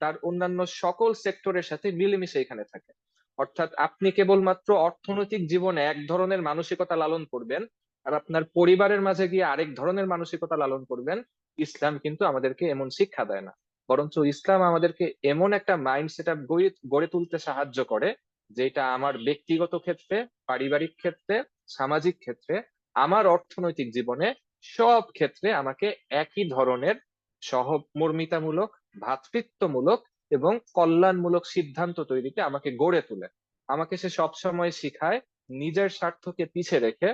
তার অন্যান্য সকল সেক্টরের সাথে মিলেমিশে এখানে থাকে। অর্থাৎ আপনি কেবলমাত্র অর্থনৈতিক জীবনে এক ধরনের মানসিকতা লালন করবেন আর আপনার পরিবারের মাঝে গিয়ে আরেক ধরনের মানসিকতা লালন করবেন, ইসলাম কিন্তু আমাদেরকে এমন শিক্ষা দেয় না। বরঞ্চ ইসলাম আমাদেরকে এমন একটা মাইন্ড সেট আপ গড়ে তুলতে সাহায্য করে, যেটা আমার ব্যক্তিগত ক্ষেত্রে, পারিবারিক ক্ষেত্রে, সামাজিক ক্ষেত্রে, আমার অর্থনৈতিক জীবনে সব ক্ষেত্রে আমাকে একই ধরনের সহমর্মিতামূলক, ভ্রাতৃত্বমূলক এবং কল্যাণমূলক সিদ্ধান্ত তৈরিতে আমাকে গড়ে তোলে। আমাকে সে সবসময় শিখায় নিজের স্বার্থকে পিছে রেখে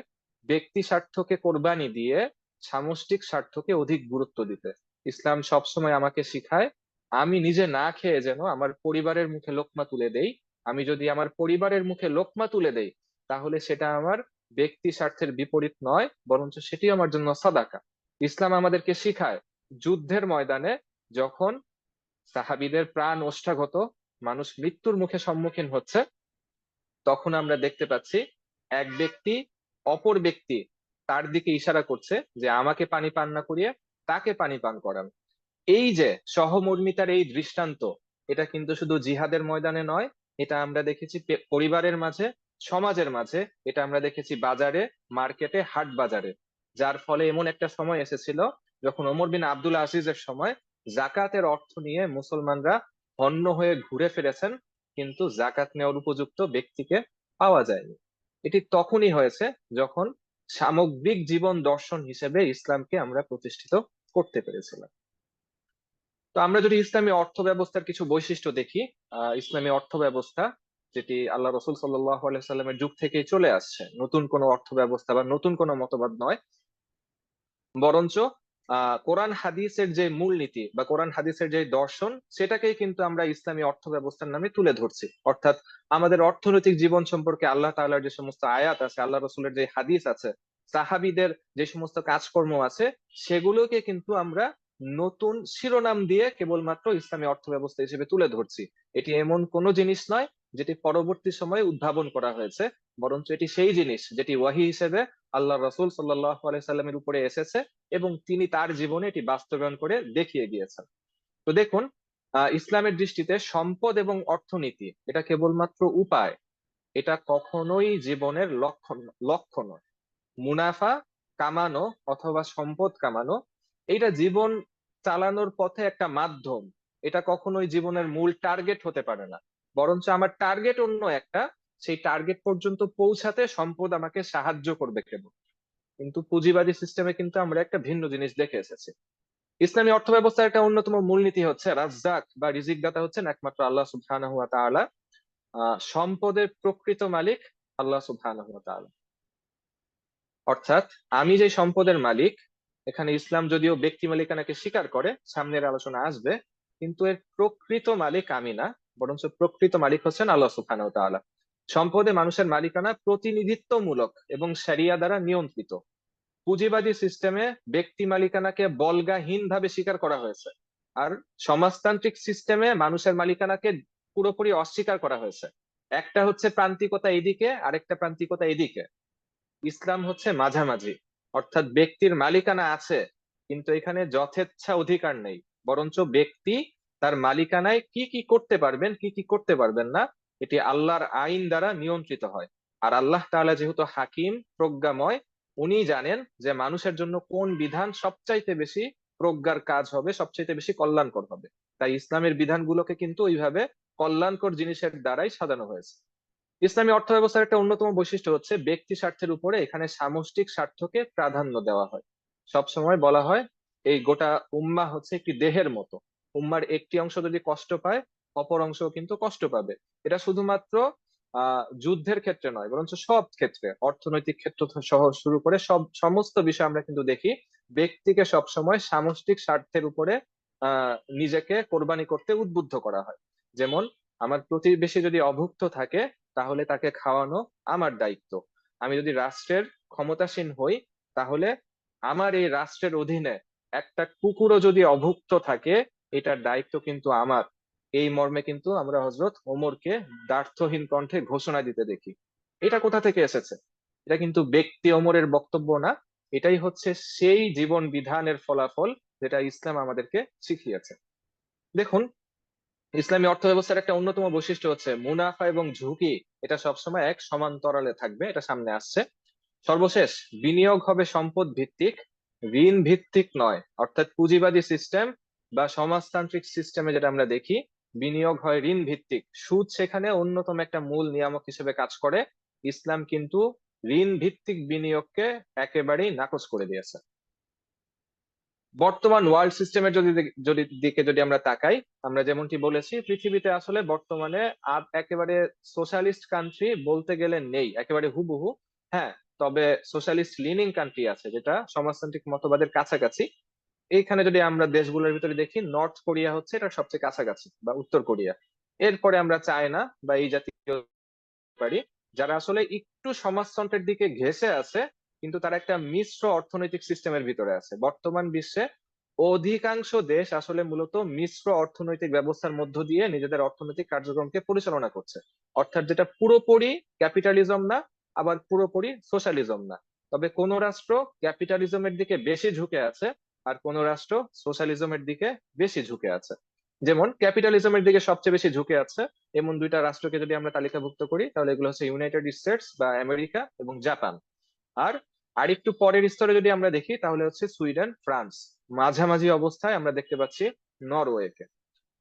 ব্যক্তি স্বার্থকে কোরবানি দিয়ে সামষ্টিক স্বার্থকে অধিক গুরুত্ব দিতে। ইসলাম সবসময় আমাকে শিখায় আমি নিজে না খেয়ে যেন আমার পরিবারের মুখে লোকমা তুলে দেই। আমি যদি আমার পরিবারের মুখে লোকমা তুলে দেই, তাহলে সেটা আমার ব্যক্তি স্বার্থের বিপরীত নয়, বরঞ্চ সেটি আমার জন্য সাদাকা। ইসলাম আমাদেরকে শিখায় যুদ্ধের ময়দানে যখন সাহাবীদের প্রাণ ওষ্ঠাগত, মানুষ মৃত্যুর মুখে সম্মুখীন হচ্ছে, তখন আমরা দেখতে পাচ্ছি এক ব্যক্তি অপর ব্যক্তি তার দিকে ইশারা করছে যে আমাকে পানি পান না করিয়ে তাকে পানি পান করান। এই যে সহমর্মিতার এই দৃষ্টান্ত, এটা কিন্তু শুধু জিহাদের ময়দানে নয়, এটা আমরা দেখেছি পরিবারের মাঝে, সমাজের মাঝে, এটা আমরা দেখেছি বাজারে, মার্কেটে, হাট বাজারে। যার ফলে এমন একটা সময় এসেছিল যখন ওমর বিন আব্দুল আজিজের সময় জাকাতের অর্থ নিয়ে মুসলমানরা হন্য হয়ে ঘুরে ফিরেছেন, কিন্তু জাকাত নেওয়ার উপযুক্ত ব্যক্তিকে পাওয়া যায়নি। এটি তখনই হয়েছে যখন সামগ্রিক জীবন দর্শন হিসেবে ইসলামকে আমরা প্রতিষ্ঠিত করতে পেরেছিলাম। তো আমরা যদি ইসলামী অর্থ ব্যবস্থার কিছু বৈশিষ্ট্য দেখি, ইসলামী অর্থ ব্যবস্থা যেটি আল্লাহ রসুল সাল্লাল্লাহু আলাইহি সাল্লামের যুগ থেকেই চলে আসছে, নতুন কোনো অর্থ ব্যবস্থা বা নতুন কোনো মতবাদ নয়, বরঞ্চ কোরআন হাদিসের যে মূলনীতি বা কোরআন হাদিসের যে দর্শন, সেটাকেই কিন্তু আমরা ইসলামী অর্থ ব্যবস্থার নামে তুলে ধরছি। অর্থাৎ আমাদের অর্থনৈতিক জীবন সম্পর্কে আল্লাহ তাআলার যে সমস্ত আয়াত আছে, আল্লাহ রসুলের যে হাদিস আছে, সাহাবীদের যে সমস্ত কাজকর্ম আছে, সেগুলোকে কিন্তু আমরা নতুন শিরোনাম দিয়ে কেবলমাত্র ইসলামী অর্থ ব্যবস্থা হিসেবে তুলে ধরছি। এটি এমন কোনো জিনিস নয় যেটি পরবর্তী সময়ে উদ্ভাবন করা হয়েছে, বরঞ্চ এটি সেই জিনিস যেটি ওয়াহি হিসেবে আল্লাহ রসুল সাল্লাল্লাহু আলাইহি সাল্লামের উপরে এসেছে এবং তিনি তার জীবনে এটি বাস্তবায়ন করে দেখিয়ে গিয়েছেন। তো দেখুন, ইসলামের দৃষ্টিতে সম্পদ এবং অর্থনীতি এটা কেবলমাত্র উপায়, এটা কখনোই জীবনের লক্ষ্য নয়। মুনাফা কামানো অথবা সম্পদ কামানো, এটা জীবন চালানোর পথে একটা মাধ্যম, এটা কখনোই জীবনের মূল টার্গেট হতে পারে না। বরঞ্চ আমার টার্গেট অন্য একটা, সেই টার্গেট পর্যন্ত পৌঁছাতে সম্পদ আমাকে সাহায্য করবে কেবল। কিন্তু পুঁজিবাদী সিস্টেমে কিন্তু আমরা একটা ভিন্ন জিনিস দেখে এসেছি। ইসলামী অর্থ ব্যবস্থার একটা অন্যতম মূলনীতি হচ্ছে রাজ্জাক বা রিজিক দাতা হচ্ছেন একমাত্র আল্লাহ সুবহানাহু ওয়া তাআলা। সম্পদের প্রকৃত মালিক আল্লাহ সুবহানাহু ওয়া তাআলা। অর্থাৎ আমি যে সম্পদের মালিক, এখানে ইসলাম যদিও ব্যক্তি মালিকানাকে স্বীকার করে, সামনের আলোচনা আসবে, কিন্তু এর প্রকৃত মালিক আমি না, বরঞ্চ প্রকৃত মালিক হচ্ছেন আল্লাহ সুবহানাহু ওয়া তাআলা। সম্পদে মানুষের মালিকানা প্রতিনিধিত্বমূলক এবং শরিয়া দ্বারা নিয়ন্ত্রিত। পুঁজিবাদী সিস্টেমে ব্যক্তি মালিকানাকে বল্গাহীন ভাবে স্বীকার করা হয়েছে, আর সমাজতান্ত্রিক সিস্টেমে মানুষের মালিকানাকে পুরোপুরি অস্বীকার করা হয়েছে। একটা হচ্ছে প্রান্তিকতা এদিকে, আরেকটা প্রান্তিকতা এদিকে। ইসলাম হচ্ছে মাঝামাঝি, অর্থাৎ ব্যক্তির মালিকানা আছে কিন্তু এখানে যথেচ্ছা অধিকার নেই, বরঞ্চ ব্যক্তি তার মালিকানায় কি কি করতে পারবেন কি কি করতে পারবেন না এটি আল্লাহর আইন দ্বারা নিয়ন্ত্রিত হয়। আর আল্লাহ তাআলা যেহেতু হাকিম, প্রজ্ঞাময়, উনি জানেন যে মানুষের জন্য কোন বিধান সবচাইতে বেশি প্রজ্ঞার কাজ হবে, সবচাইতে বেশি কল্যাণকর হবে। তাই ইসলামের বিধানগুলোকে কিন্তু ওইভাবে কল্যাণকর জিনিসের দ্বারাই সাজানো হয়েছে। ইসলামী অর্থ ব্যবস্থার একটা অন্যতম বৈশিষ্ট্য হচ্ছে ব্যক্তি স্বার্থের উপরে এখানে সামষ্টিক স্বার্থকে প্রাধান্য দেওয়া হয়। সব সময় বলা হয় এই গোটা উম্মাহ হচ্ছে একটি দেহের মতো, উম্মার একটি অংশ যদি কষ্ট পায় অপর অংশ কিন্তু কষ্ট পাবে। এটা শুধুমাত্র যুদ্ধের ক্ষেত্রে নয়, বরঞ্চ সব ক্ষেত্রে, অর্থনৈতিক ক্ষেত্র সহ শুরু করে সমস্ত বিষয় আমরা কিন্তু দেখি ব্যক্তিকে সব সময় সামষ্টিক স্বার্থের উপরে নিজেকে কোরবানি করতে উদ্বুদ্ধ করা হয়। যেমন আমার প্রতিবেশী যদি অভুক্ত থাকে তাহলে তাকে খাওয়ানো আমার দায়িত্ব। আমি যদি রাষ্ট্রের ক্ষমতাসীন হই তাহলে আমার এই রাষ্ট্রের অধীনে একটা কুকুরও যদি অভুক্ত থাকে এটার দায়িত্ব কিন্তু আমার। এই মর্মে কিন্তু আমরা হযরত ওমরকে দ্ব্যর্থহীন কণ্ঠে ঘোষণা দিতে দেখি। এটা কোথা থেকে এসেছে? এটা কিন্তু ব্যক্তি ওমরের বক্তব্য না, এটাই হচ্ছে সেই জীবন বিধানের ফলাফল যেটা ইসলাম আমাদেরকে শিখিয়েছে। দেখুন, ইসলামী অর্থ ব্যবস্থার একটা অন্যতম বৈশিষ্ট্য হচ্ছে মুনাফা এবং ঝুঁকি এটা সবসময় এক সমান্তরালে থাকবে, এটা সামনে আসছে। সর্বশেষ, বিনিয়োগ হবে সম্পদ ভিত্তিক, ঋণ ভিত্তিক নয়। অর্থাৎ পুঁজিবাদী সিস্টেম বা সমাজতান্ত্রিক সিস্টেমে যেটা আমরা দেখি, বিনিয়োগ হয় ঋণ ভিত্তিক, সুদ সেখানে অন্যতম একটা মূল নিয়ামক হিসেবে কাজ করে। ইসলাম কিন্তু ঋণ ভিত্তিক বিনিয়োগকে একেবারেই নাকচ করে দিয়েছে। বর্তমান ওয়ার্ল্ড সিস্টেমের যদি আমরা তাকাই, আমরা যেমনটি বলেছি পৃথিবীতে আসলে বর্তমানে একেবারে সোশ্যালিস্ট কান্ট্রি বলতে গেলে নেই, একেবারে হুবহু। হ্যাঁ, তবে সোশ্যালিস্ট লিনিং কান্ট্রি আছে যেটা সমাজতান্ত্রিক মতবাদের কাছাকাছি। এইখানে যদি আমরা দেশগুলোর ভিতরে দেখি, নর্থ কোরিয়া হচ্ছে এটা সবচেয়ে কাছাকাছি, বা উত্তর কোরিয়া। এরপরে আমরা চায়না বা এই জাতীয় পারি, যারা আসলে একটু সমাজতন্ত্রের দিকে ঘেঁষে আছে কিন্তু তারা একটা মিশ্র অর্থনৈতিক সিস্টেমের ভিতরে আছে। বর্তমান বিশ্বে অধিকাংশ দেশ আসলে মূলত মিশ্র অর্থনৈতিক ব্যবস্থার মধ্য দিয়ে নিজেদের অর্থনৈতিক কার্যক্রমকে পরিচালনা করছে। অর্থাৎ যেটা পুরোপুরি ক্যাপিটালিজম না, আবার পুরোপুরি সোশ্যালিজম না। তবে কোন রাষ্ট্র ক্যাপিটালিজমের দিকে বেশি ঝুঁকে আছে আর কোন রাষ্ট্র সোশ্যালিজমের দিকে বেশি ঝুঁকে আছে। যেমন ক্যাপিটালিজমের দিকে সবচেয়ে বেশি ঝুঁকে আছে এমন দুইটা রাষ্ট্রকে যদি আমরা তালিকাভুক্ত করি তাহলে এগুলো হচ্ছে ইউনাইটেড স্টেটস বা আমেরিকা এবং জাপান। আর আরেকটু পরের স্তরে যদি আমরা দেখি তাহলে হচ্ছে সুইডেন, ফ্রান্স। মাঝামাঝি অবস্থায় আমরা দেখতে পাচ্ছি নরওয়েকে।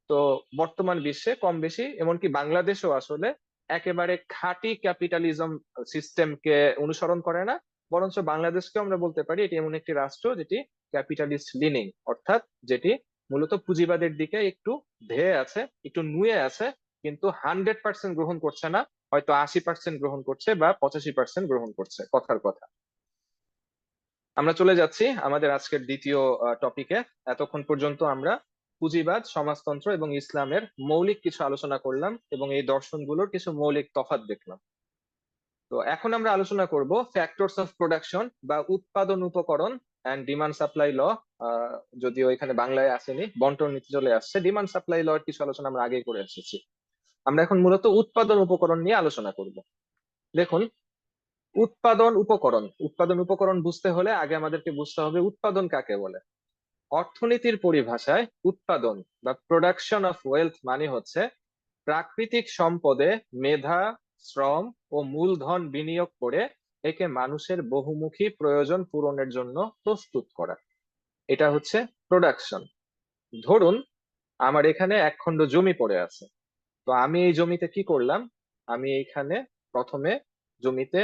তো বর্তমান বিশ্বে কম বেশি এমনকি বাংলাদেশও আসলে একেবারে খাঁটি ক্যাপিটালিজম সিস্টেমকে অনুসরণ করে না, বরঞ্চ বাংলাদেশকে আমরা বলতে পারি এটি এমন একটি রাষ্ট্র যেটি ক্যাপিটালিস্ট লিনিং, অর্থাৎ যেটি মূলত পুঁজিবাদের দিকে একটু ধেয়ে আছে, একটু নুয়ে আছে, কিন্তু 100% গ্রহণ করছে না, হয়তো 80% গ্রহণ করছে বা 85% গ্রহণ করছে, কথার কথা। আমরা চলে যাচ্ছি আমাদের আজকের দ্বিতীয় টপিকে। এতক্ষণ পর্যন্ত আমরা পুঁজিবাদ, সমাজতন্ত্র এবং ইসলামের মৌলিক কিছু আলোচনা করলাম এবং এই দর্শনগুলোর কিছু মৌলিক তফাৎ দেখলাম। তো এখন আমরা আলোচনা করব ফ্যাক্টরস অফ প্রোডাকশন বা উৎপাদন উপকরণ অ্যান্ড ডিমান্ড সাপ্লাই ল। যদিও এখানে বাংলায় আসেনি, বন্টন নীতি চলে আসছে। ডিমান্ড সাপ্লাই ল এর কিছু আলোচনা আমরা আগেই করে এসেছি। আমরা এখন মূলত উৎপাদন উপকরণ নিয়ে আলোচনা করব। দেখুন, উৎপাদন উপকরণ বুঝতে হলে আগে আমাদেরকে বুঝতে হবে উৎপাদন কাকে বলে। অর্থনীতির পরিভাষায় উৎপাদন বা প্রোডাকশন অফ ওয়েলথ মানে হচ্ছে প্রাকৃতিক সম্পদে মেধা, শ্রম ও মূলধন বিনিয়োগ করে একে মানুষের বহুমুখী প্রয়োজন পূরণের জন্য প্রস্তুত করা। এটা হচ্ছে প্রোডাকশন। ধরুন আমার এখানে এক খণ্ড জমি পড়ে আছে, তো আমি এই জমিতে কি করলাম, আমি এইখানে প্রথমে জমিতে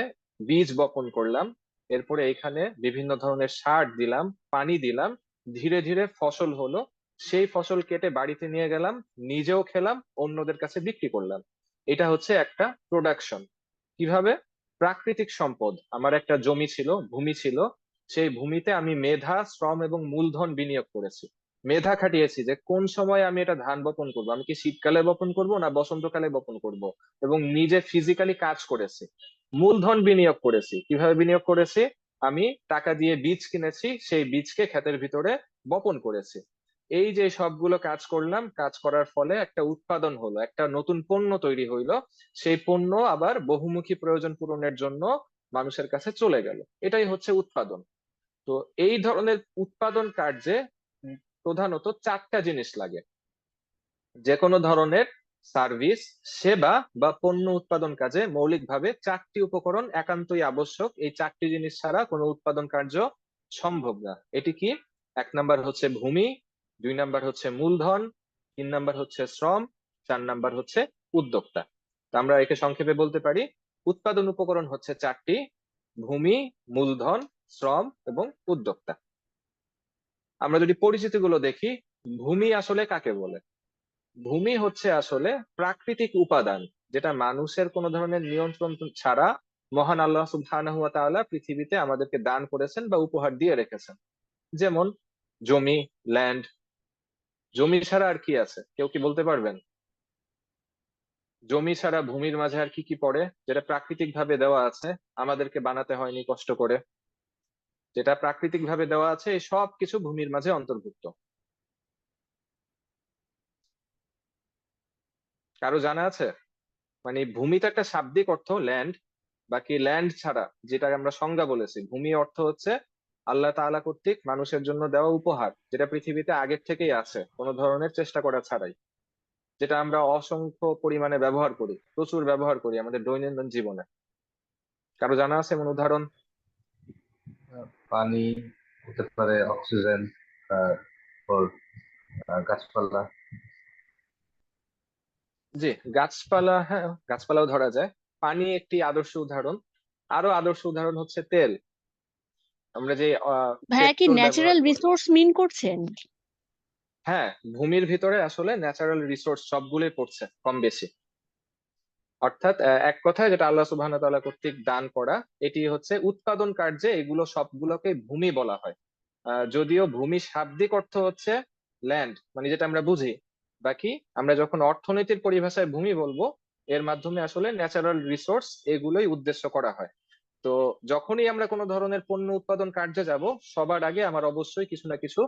বীজ বপন করলাম, এরপরে এখানে বিভিন্ন ধরনের সার দিলাম, পানি দিলাম, ধীরে ধীরে ফসল হলো, সেই ফসল কেটে বাড়িতে নিয়ে গেলাম, নিজেও খেলাম, অন্যদের কাছে বিক্রি করলাম। এটা হচ্ছে একটা প্রোডাকশন। কিভাবে? প্রাকৃতিক সম্পদ, আমার একটা জমি ছিল, ভূমি ছিল, সেই ভূমিতে আমি মেধা, শ্রম এবং মূলধন বিনিয়োগ করেছি। মেধা খাটিয়েছি যে কোন সময় আমি এটা ধান বপন করব, আমি কি শীতকালে বপন করব না বসন্তকালে বপন করব, এবং নিজে ফিজিক্যালি কাজ করেছি। মূলধন বিনিয়োগ করেছি। কিভাবে বিনিয়োগ করেছি? আমি টাকা দিয়ে বীজ কিনেছি, সেই বীজকে ক্ষেতের ভিতরে বপন করেছি। এই যে সবগুলো কাজ করলাম, কাজ করার ফলে একটা উৎপাদন হলো, একটা নতুন পণ্য তৈরি হইলো, সেই পণ্য আবার বহুমুখী প্রয়োজন পূরণের জন্য মানুষের কাছে চলে গেল। এটাই হচ্ছে উৎপাদন। তো এই ধরনের উৎপাদন কার্যে প্রধানত চারটা জিনিস লাগে। যে কোনো ধরনের সার্ভিস, সেবা বা পণ্য উৎপাদন কাজে মৌলিকভাবে চারটি উপকরণ একান্তই আবশ্যক। এই চারটি জিনিস ছাড়া কোনো উৎপাদন কার্য সম্ভব না। এটি কি? 1 নাম্বার হচ্ছে ভূমি, 2 নাম্বার হচ্ছে মূলধন, 3 নাম্বার হচ্ছে শ্রম, 4 নাম্বার হচ্ছে উদ্যোক্তা। তো আমরা একে সংক্ষেপে বলতে পারি উৎপাদন উপকরণ হচ্ছে চারটি: ভূমি, মূলধন, শ্রম এবং উদ্যোক্তা। আমরা যদি পরিচিতিগুলো দেখি, ভূমি আসলে কাকে বলে? ভূমি হচ্ছে আসলে প্রাকৃতিক উপাদান, যেটা মানুষের কোনো ধরনের নিয়ন্ত্রণ ছাড়া মহান আল্লাহ সুবহানাহু ওয়া তাআলা পৃথিবীতে আমাদেরকে দান করেছেন বা উপহার দিয়ে রেখেছেন। যেমন জমি, ল্যান্ড। জমি ছাড়া আর কি আছে, কেউ কি বলতে পারবেন? জমি ছাড়া ভূমির মাঝে আর কি কি পড়ে, যেটা প্রাকৃতিক ভাবে দেওয়া আছে, আমাদেরকে বানাতে হয়নি কষ্ট করে? যেটা প্রাকৃতিক ভাবে দেওয়া আছে, এই সব কিছু ভূমির মাঝে অন্তর্ভুক্ত। কারো জানা আছে? মানে ভূমি তো একটা শাব্দিক অর্থ, ল্যান্ড। বাকি ল্যান্ড ছাড়া, যেটা আমরা সংজ্ঞা বলেছি, ভূমি অর্থ হচ্ছে আল্লাহ তাআলা কর্তৃক মানুষের জন্য দেওয়া উপহার, যেটা পৃথিবীতে আগের থেকেই আছে কোনো ধরনের চেষ্টা করা ছাড়াই, যেটা আমরা অসংখ্য পরিমাণে ব্যবহার করি, প্রচুর ব্যবহার করি আমাদের দৈনন্দিন জীবনে। কারো জানা আছে এমন উদাহরণ? পানি হতে পারে, অক্সিজেন, তারপর গাছপালা। জি, গাছপালা, হ্যাঁ, গাছপালাও ধরা যায়। পানি একটি আদর্শ উদাহরণ। আরো আদর্শ উদাহরণ হচ্ছে তেল। আমরা যে ভাইয়া কি পেট্রোল ব্যবহার ন্যাচারাল করি। রিসোর্স মিন করছেন? হ্যাঁ, ভূমির ভিতরে আসলে ন্যাচারাল রিসোর্স সবগুলোই পড়ছে কম বেশি। অর্থাৎ এক কথায় যেটা আল্লাহ সুবহানাহু ওয়া তাআলা কর্তৃক দান করা, এটি হচ্ছে উৎপাদন কার্যে এগুলো সবগুলোকে ভূমি বলা হয়। যদিও ভূমি শাব্দিক অর্থ হচ্ছে ল্যান্ড, মানে যেটা আমরা বুঝি। বাকি আমরা যখন অর্থনীতির পরিভাষায় ভূমি বলবো, এর মাধ্যমে আসলে ন্যাচারাল রিসোর্স এগুলোই উদ্দেশ্য করা হয়। তো যখনই আমরা কোনো ধরনের পণ্য উৎপাদন কার্যে যাব, সবার আগে আমার অবশ্যই কিছু না কিছু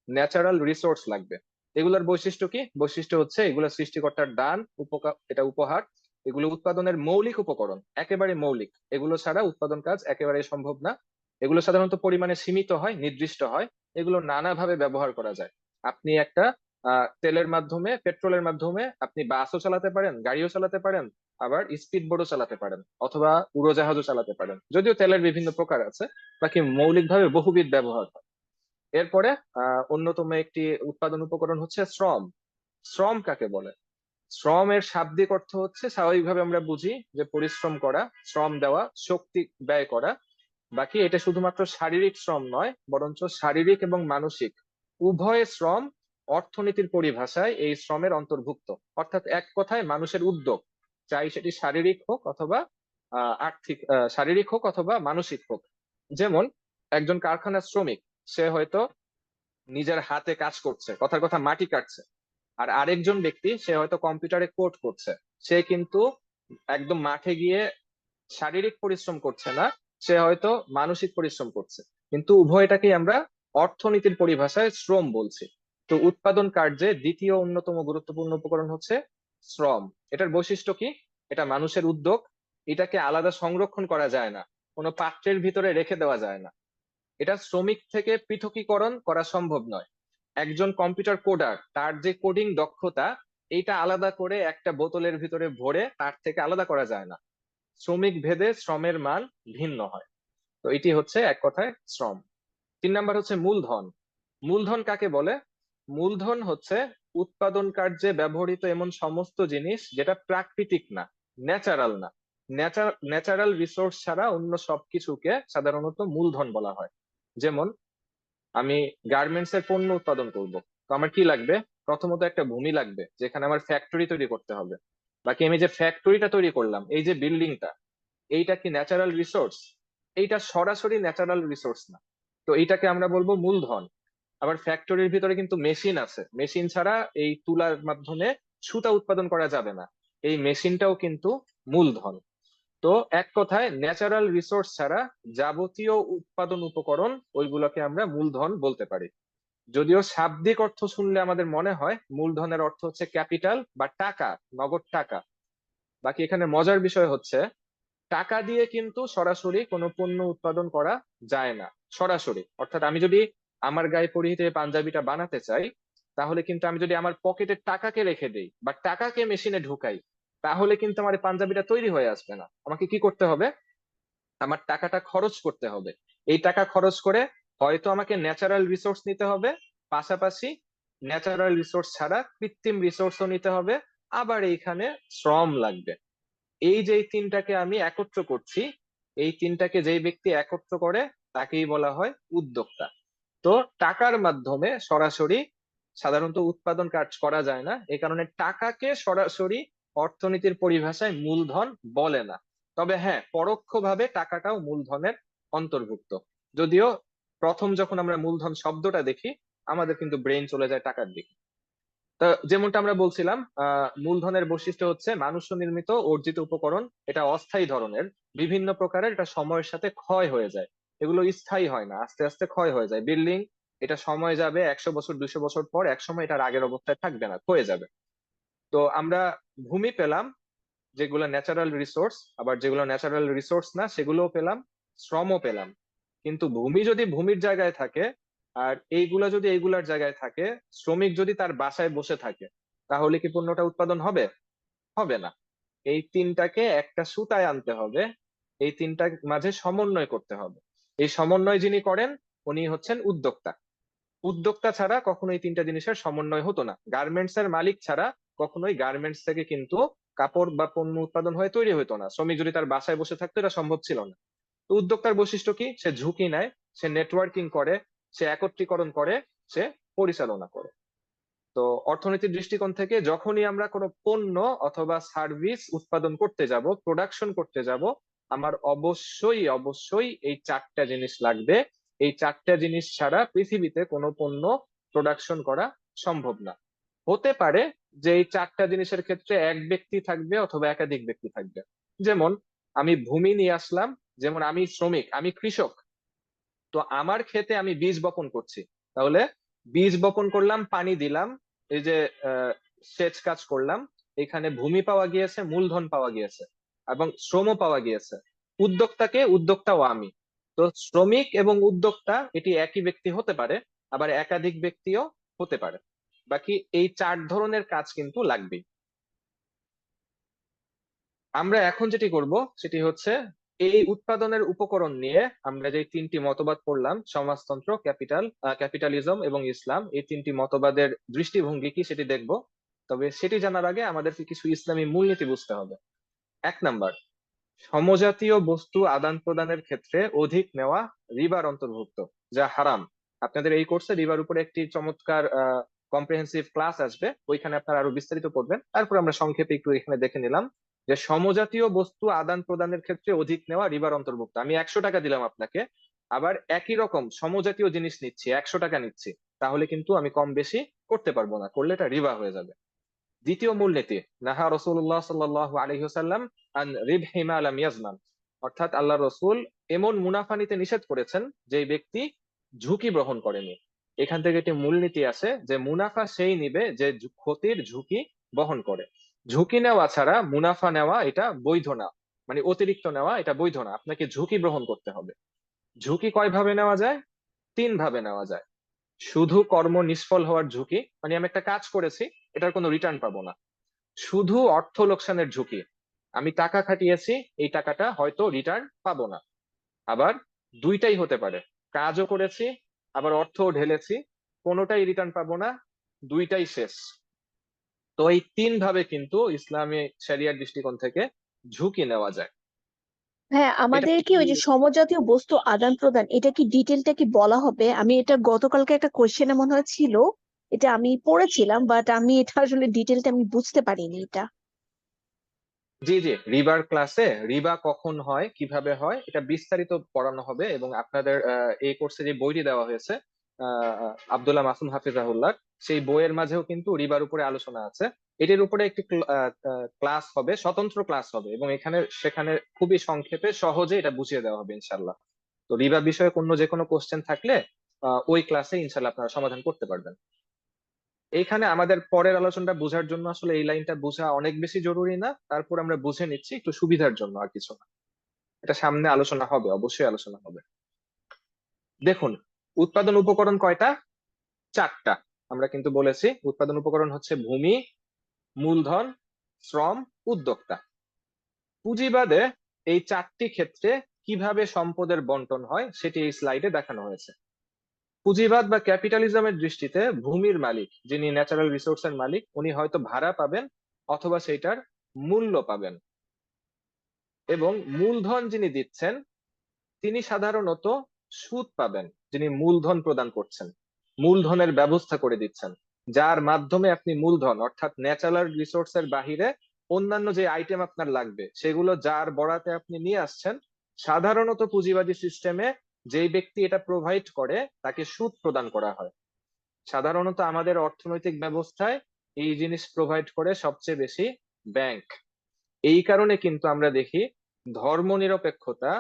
ন্যাচারাল রিসোর্স লাগবে। এগুলোর বৈশিষ্ট্য কি? বৈশিষ্ট্য হচ্ছে এগুলো সৃষ্টিকর্তার দান, উপকার, এটা উপহার। এগুলো উৎপাদনের মৌলিক উপকরণ, একেবারে মৌলিক। এগুলো ছাড়া উৎপাদন কাজ একেবারে সম্ভব না। এগুলো সাধারণত পরিমাণে সীমিত হয়, নির্দিষ্ট হয়। এগুলো নানাভাবে ব্যবহার করা যায়। আপনি একটা তেলের মাধ্যমে, পেট্রোলের মাধ্যমে আপনি বাসও চালাতে পারেন, গাড়িও চালাতে পারেন, আবার স্পিড বোটও চালাতে পারেন, অথবা উড়োজাহাজও চালাতে পারেন। যদিও তেলের বিভিন্ন প্রকার আছে, বাকি মৌলিকভাবে বহুবিধ ব্যবহার হয়। এরপরে অন্যতম একটি উৎপাদন উপকরণ হচ্ছে শ্রম। শ্রম কাকে বলে? শ্রমের শাব্দিক অর্থ হচ্ছে, স্বাভাবিকভাবে আমরা বুঝি যে পরিশ্রম করা, শ্রম দেওয়া, শক্তি ব্যয় করা। বাকি এটা শুধুমাত্র শারীরিক শ্রম নয়, বরঞ্চ শারীরিক এবং মানসিক উভয় শ্রম অর্থনীতির পরিভাষায় এই শ্রমের অন্তর্ভুক্ত। অর্থাৎ এক কথায় মানুষের উদ্যোগ, চাই সেটি শারীরিক হোক অথবা আর্থিক, শারীরিক হোক অথবা মানসিক হোক। যেমন একজন কারখানার শ্রমিক, সে হয়তো নিজের হাতে কাজ করছে, কথার কথা মাটি কাটছে। আর আরেকজন ব্যক্তি, সে হয়তো কম্পিউটারে কোড করছে। সে কিন্তু একদম মাঠে গিয়ে শারীরিক পরিশ্রম করছে না, সে হয়তো মানসিক পরিশ্রম করছে। কিন্তু উভয়টাকেই আমরা অর্থনীতির পরিভাষায় শ্রম বলছি। তো উৎপাদন কার্যে দ্বিতীয় অন্যতম গুরুত্বপূর্ণ উপকরণ হচ্ছে শ্রম। এটার বৈশিষ্ট্য কি? এটা মানুষের উদ্যোগ। এটাকে আলাদা সংরক্ষণ করা যায় না, কোনো পাত্রের ভিতরে রেখে দেওয়া যায় না। এটা শ্রমিক থেকে পৃথকীকরণ করা সম্ভব নয়। একজন কম্পিউটার কোডার, তার যে কোডিং দক্ষতা, এইটা আলাদা করে একটা বোতলের ভিতরে ভরে তার থেকে আলাদা করা যায় না। শ্রমিক ভেদে শ্রমের মান ভিন্ন হয়। তো এটি হচ্ছে এক কথায় শ্রম। 3 নাম্বার হচ্ছে মূলধন। মূলধন কাকে বলে? মূলধন হচ্ছে উৎপাদন কার্যে ব্যবহৃত এমন সমস্ত জিনিস যেটা প্রাকৃতিক না, ন্যাচারাল না। ন্যাচারাল রিসোর্স ছাড়া অন্য সবকিছুকে সাধারণত মূলধন বলা হয়। যেমন আমি গার্মেন্টস এর পণ্য উৎপাদন করব, তো আমার কি লাগবে? প্রথমত একটা ভূমি লাগবে যেখানে আমার ফ্যাক্টরি তৈরি করতে হবে। বাকি আমি যে ফ্যাক্টরিটা তৈরি করলাম, এই যে বিল্ডিংটা, এইটা কি ন্যাচারাল রিসোর্স? এইটা সরাসরি ন্যাচারাল রিসোর্স না, তো এইটাকে আমরা বলবো মূলধন। আবার ফ্যাক্টরির ভিতরে কিন্তু মেশিন আছে, মেশিন ছাড়া এই তুলার মাধ্যমে সুতা উৎপাদন করা যাবে না, এই মেশিনটাও কিন্তু মূলধন। তো এক কথায় ন্যাচারাল রিসোর্স ছাড়া যাবতীয় উৎপাদন উপকরণ ওইগুলোকে আমরা মূলধন বলতে পারি। যদিও শাব্দিক অর্থ শুনলে আমাদের মনে হয় মূলধনের অর্থ হচ্ছে ক্যাপিটাল বা টাকা, নগদ টাকা। বাকি এখানে মজার বিষয় হচ্ছে টাকা দিয়ে কিন্তু সরাসরি কোনো পণ্য উৎপাদন করা যায় না। সরাসরি অর্থাৎ আমি যদি আমার গায়ে পরিহিত এই পাঞ্জাবিটা বানাতে চাই, তাহলে কিন্তু আমি যদি আমার পকেটের টাকাকে রেখে দেই বা টাকাকে মেশিনে ঢুকাই, তাহলে কিন্তু আমার এই পাঞ্জাবিটা তৈরি হয়ে আসবে না। আমাকে কি করতে হবে? আমার টাকাটা খরচ করতে হবে। এই টাকা খরচ করে হয়তো আমাকে ন্যাচারাল রিসোর্স নিতে হবে, পাশাপাশি ন্যাচারাল রিসোর্স ছাড়া কৃত্রিম রিসোর্সও নিতে হবে, আবার এইখানে শ্রম লাগবে। এই যে এই তিনটাকে আমি একত্র করছি, এই তিনটাকে যেই ব্যক্তি একত্র করে তাকেই বলা হয় উদ্যোক্তা। তো টাকার মাধ্যমে সরাসরি সাধারণত উৎপাদন কাজ করা যায় না, এই কারণে টাকাকে সরাসরি অর্থনীতির পরিভাষায় মূলধন বলে না। তবে হ্যাঁ, পরোক্ষভাবে টাকাটাও মূলধনের অন্তর্ভুক্ত। যদিও প্রথম যখন আমরা মূলধন শব্দটা দেখি, আমাদের কিন্তু ব্রেন চলে যায় টাকার দিকে। তা যেমনটা আমরা বলছিলাম, মূলধনের বৈশিষ্ট্য হচ্ছে মানুষ নির্মিত অর্জিত উপকরণ। এটা অস্থায়ী ধরনের, বিভিন্ন প্রকারের, এটা সময়ের সাথে ক্ষয় হয়ে যায়। এগুলো স্থায়ী হয় না, আস্তে আস্তে ক্ষয় হয়ে যায়। বিল্ডিং, এটা সময় যাবে, 100 বছর 200 বছর পর একসময় এটার আগের অবস্থায় থাকবে না, ক্ষয়ে যাবে। তো আমরা ভূমি পেলাম যেগুলো ন্যাচারাল রিসোর্স, আবার যেগুলো ন্যাচারাল রিসোর্স না সেগুলোও পেলাম, শ্রমও পেলাম। কিন্তু ভূমি যদি ভূমির জায়গায় থাকে, আর এইগুলা যদি এইগুলার জায়গায় থাকে, শ্রমিক যদি তার বাসায় বসে থাকে, তাহলে কি পণ্যটা উৎপাদন হবে? হবে না। এই তিনটাকে একটা সুতায় আনতে হবে, এই তিনটার মাঝে সমন্বয় করতে হবে। এই সমন্বয় যিনি করেন, উনি হচ্ছেন উদ্যোক্তা। উদ্যোক্তা ছাড়া কখনোই তিনটা জিনিসের সমন্বয় হতো না। গার্মেন্টস এর মালিক ছাড়া কখনোই গার্মেন্টস থেকে কিন্তু কাপড় বা পণ্য উৎপাদন হয়ে তৈরি হতো না। শ্রমিক যদি তার বাসায় বসে থাকতো, এটা সম্ভব ছিল না। তো উদ্যোক্তার বৈশিষ্ট্য কি? সে ঝুঁকি নেয়, সে নেটওয়ার্কিং করে, সে একত্রীকরণ করে, সে পরিচালনা করে। তো অর্থনীতির দৃষ্টিকোণ থেকে যখনই আমরা কোনো পণ্য অথবা সার্ভিস উৎপাদন করতে যাব, প্রোডাকশন করতে যাব, আমার অবশ্যই অবশ্যই এই চারটা জিনিস লাগবে। এই চারটা জিনিস ছাড়া পৃথিবীতে কোনো পণ্য প্রোডাকশন করা সম্ভব না। হতে পারে যে এই চারটা জিনিসের ক্ষেত্রে এক ব্যক্তি থাকবে অথবা একাধিক ব্যক্তি থাকবে। যেমন আমি ভূমি নিয়ে আসলাম, যেমন আমি শ্রমিক, আমি কৃষক, তো আমার ক্ষেতে আমি বীজ বপন করছি। তাহলে বীজ বপন করলাম, পানি দিলাম, এই যে আহ, সেচ কাজ করলাম, এখানে ভূমি পাওয়া গিয়েছে, মূলধন পাওয়া গিয়েছে, এবং শ্রমও পাওয়া গিয়েছে। উদ্যোক্তাকে, উদ্যোক্তাও আমি। তো শ্রমিক এবং উদ্যোক্তা এটি একই ব্যক্তি হতে পারে, আবার একাধিক ব্যক্তিও হতে পারে। বাকি এই চার ধরনের কাজ কিন্তু লাগবেই। আমরা এখন যেটি করব সেটি হচ্ছে এই উৎপাদনের উপকরণ নিয়ে আমরা যে তিনটি মতবাদ পড়লাম, সমাজতন্ত্র, ক্যাপিটালিজম এবং ইসলাম, এই তিনটি মতবাদের দৃষ্টিভঙ্গি কি সেটি দেখব। তবে সেটি জানার আগে আমাদেরকে কিছু ইসলামী মূলনীতি বুঝতে হবে। 1 নাম্বার, সমজাতীয় বস্তু আদান প্রদানের ক্ষেত্রে অধিক নেওয়া রিবার অন্তর্ভুক্ত, যা হারাম। আপনাদের এই কোর্সে রিবার উপরে একটি চমৎকার কম্প্রিহেন্সিভ ক্লাস আসবে, ওইখানে আপনারা আরো বিস্তারিত পড়বেন। তারপর আমরা সংক্ষেপে একটু এখানে দেখে নিলাম যে সমজাতীয় বস্তু আদান প্রদানের ক্ষেত্রে অধিক নেওয়া রিবার অন্তর্ভুক্ত। আমি 100 টাকা দিলাম আপনাকে, আবার একই রকম সমজাতীয় জিনিস নিচ্ছি, 100 টাকা নিচ্ছি, তাহলে কিন্তু আমি কম বেশি করতে পারবো না, করলে এটা রিবা হয়ে যাবে। দ্বিতীয় মূলনীতি, নাহা রাসূলুল্লাহ সাল্লাল্লাহু আলাইহি ওয়াসাল্লাম আন রিবহি মা লাম ইয়াজমান, অর্থাৎ আল্লাহ রসুল এমন মুনাফা নিতে নিষেধ করেছেন যে ব্যক্তি ঝুঁকি গ্রহণ করেনি। এখান থেকে একটি মূলনীতি আছে যে মুনাফা সেই নিবে যে ক্ষতির ঝুঁকি বহন করে। ঝুঁকি নেওয়া ছাড়া মুনাফা নেওয়া এটা বৈধ না, মানে অতিরিক্ত নেওয়া এটা বৈধ না, আপনাকে ঝুঁকি গ্রহণ করতে হবে। ঝুঁকি কয় ভাবে নেওয়া যায়? 3 ভাবে নেওয়া যায়। শুধু কর্ম নিষ্ফল হওয়ার ঝুঁকি, মানে আমি একটা কাজ করেছি, এটার কোনো রিটার্ন পাবো না। শুধু অর্থ লোকসানের ঝুঁকি, আমি টাকা খাটিয়েছি, এই টাকাটা হয়তো রিটার্ন পাবো না। আবার দুইটাই হতে পারে, কাজও করেছি আবার অর্থও ঢেলেছি, কোনোটাই রিটার্ন পাবো না, দুইটাই শেষ। তো এই 3 ভাবে কিন্তু ইসলামী শরিয়ার দৃষ্টিকোণ থেকে ঝুঁকি নেওয়া যায়। হ্যাঁ, এটা আমাদের কি ওই যে সমজাতীয় বস্তু আদান প্রদান, এটা কি ডিটেলটা কি বলা হবে? আমি এটা গতকালকে একটা কোশ্চেনে মনে হয় ছিল, এটা আমি পড়েছিলাম, বাট আমি এটা আসলে ডিটেলটা আমি বুঝতে পারিনি এটা। জি জি, রিবার ক্লাসে রিবা কখন হয় কিভাবে হয় এটা বিস্তারিত পড়ানো হবে, এবং আপনাদের এই কোর্সে যে বইটি দেওয়া হয়েছে আব্দুল্লাহ মাসুম হাফিজাহুল্লাহ, সেই বইয়ের মাঝেও কিন্তু রিবার উপরে আলোচনা আছে। এটির উপরে একটি ক্লাস হবে, স্বতন্ত্র ক্লাস হবে, এবং এখানে সেখানে খুবই সংক্ষেপে সহজে এটা বুঝিয়ে দেওয়া হবে ইনশাল্লাহ। তো রিবা বিষয়ে অন্য যে কোনো কোশ্চেন থাকলে ওই ক্লাসে ইনশাল্লাহ আপনারা সমাধান করতে পারবেন। এইখানে আমাদের পরের আলোচনাটা বোঝার জন্য আসলে এই লাইনটা বোঝা অনেক বেশি জরুরি না, তারপর আমরা বুঝে নিচ্ছি একটু সুবিধার জন্য, আর কিছু না। এটা সামনে আলোচনা হবে, অবশ্যই আলোচনা হবে। দেখুন, উৎপাদন উপকরণ কয়টা? চারটা। আমরা কিন্তু বলেছি উৎপাদন উপকরণ হচ্ছে ভূমি, মূলধন, শ্রম, উদ্যোক্তা। পুঁজিবাদে এই চারটি ক্ষেত্রে কিভাবে সম্পদের বন্টন হয় সেটি এই স্লাইডে দেখানো হয়েছে। পুঁজিবাদ বা ক্যাপিটালিজমের দৃষ্টিতে ভূমির মালিক, যিনি ন্যাচারাল রিসোর্সের মালিক, উনি হয়তো ভাড়া পাবেন অথবা সেইটার মূল্য পাবেন। এবং মূলধন যিনি দিচ্ছেন তিনি সাধারণত সুদ পাবেন, যিনি মূলধন প্রদান করছেন, মূলধনের ব্যবস্থা করে দিচ্ছেন, যার মাধ্যমে আপনি মূলধন অর্থাৎ ন্যাচারাল রিসোর্সের বাহিরে অন্যান্য যে আইটেম আপনার লাগবে সেগুলো যার বরাতে আপনি নিয়ে আসছেন। সাধারণত পুঁজিবাদী সিস্টেমে যেই ব্যক্তি এটা প্রোভাইড করে তাকে সুদ প্রদান করা হয়। সাধারণত আমাদের অর্থনৈতিক ব্যবস্থায় এই জিনিস প্রোভাইড করে সবচেয়ে বেশি ব্যাংক। এই কারণে কিন্তু আমরা দেখি ধর্মনিরপেক্ষতা,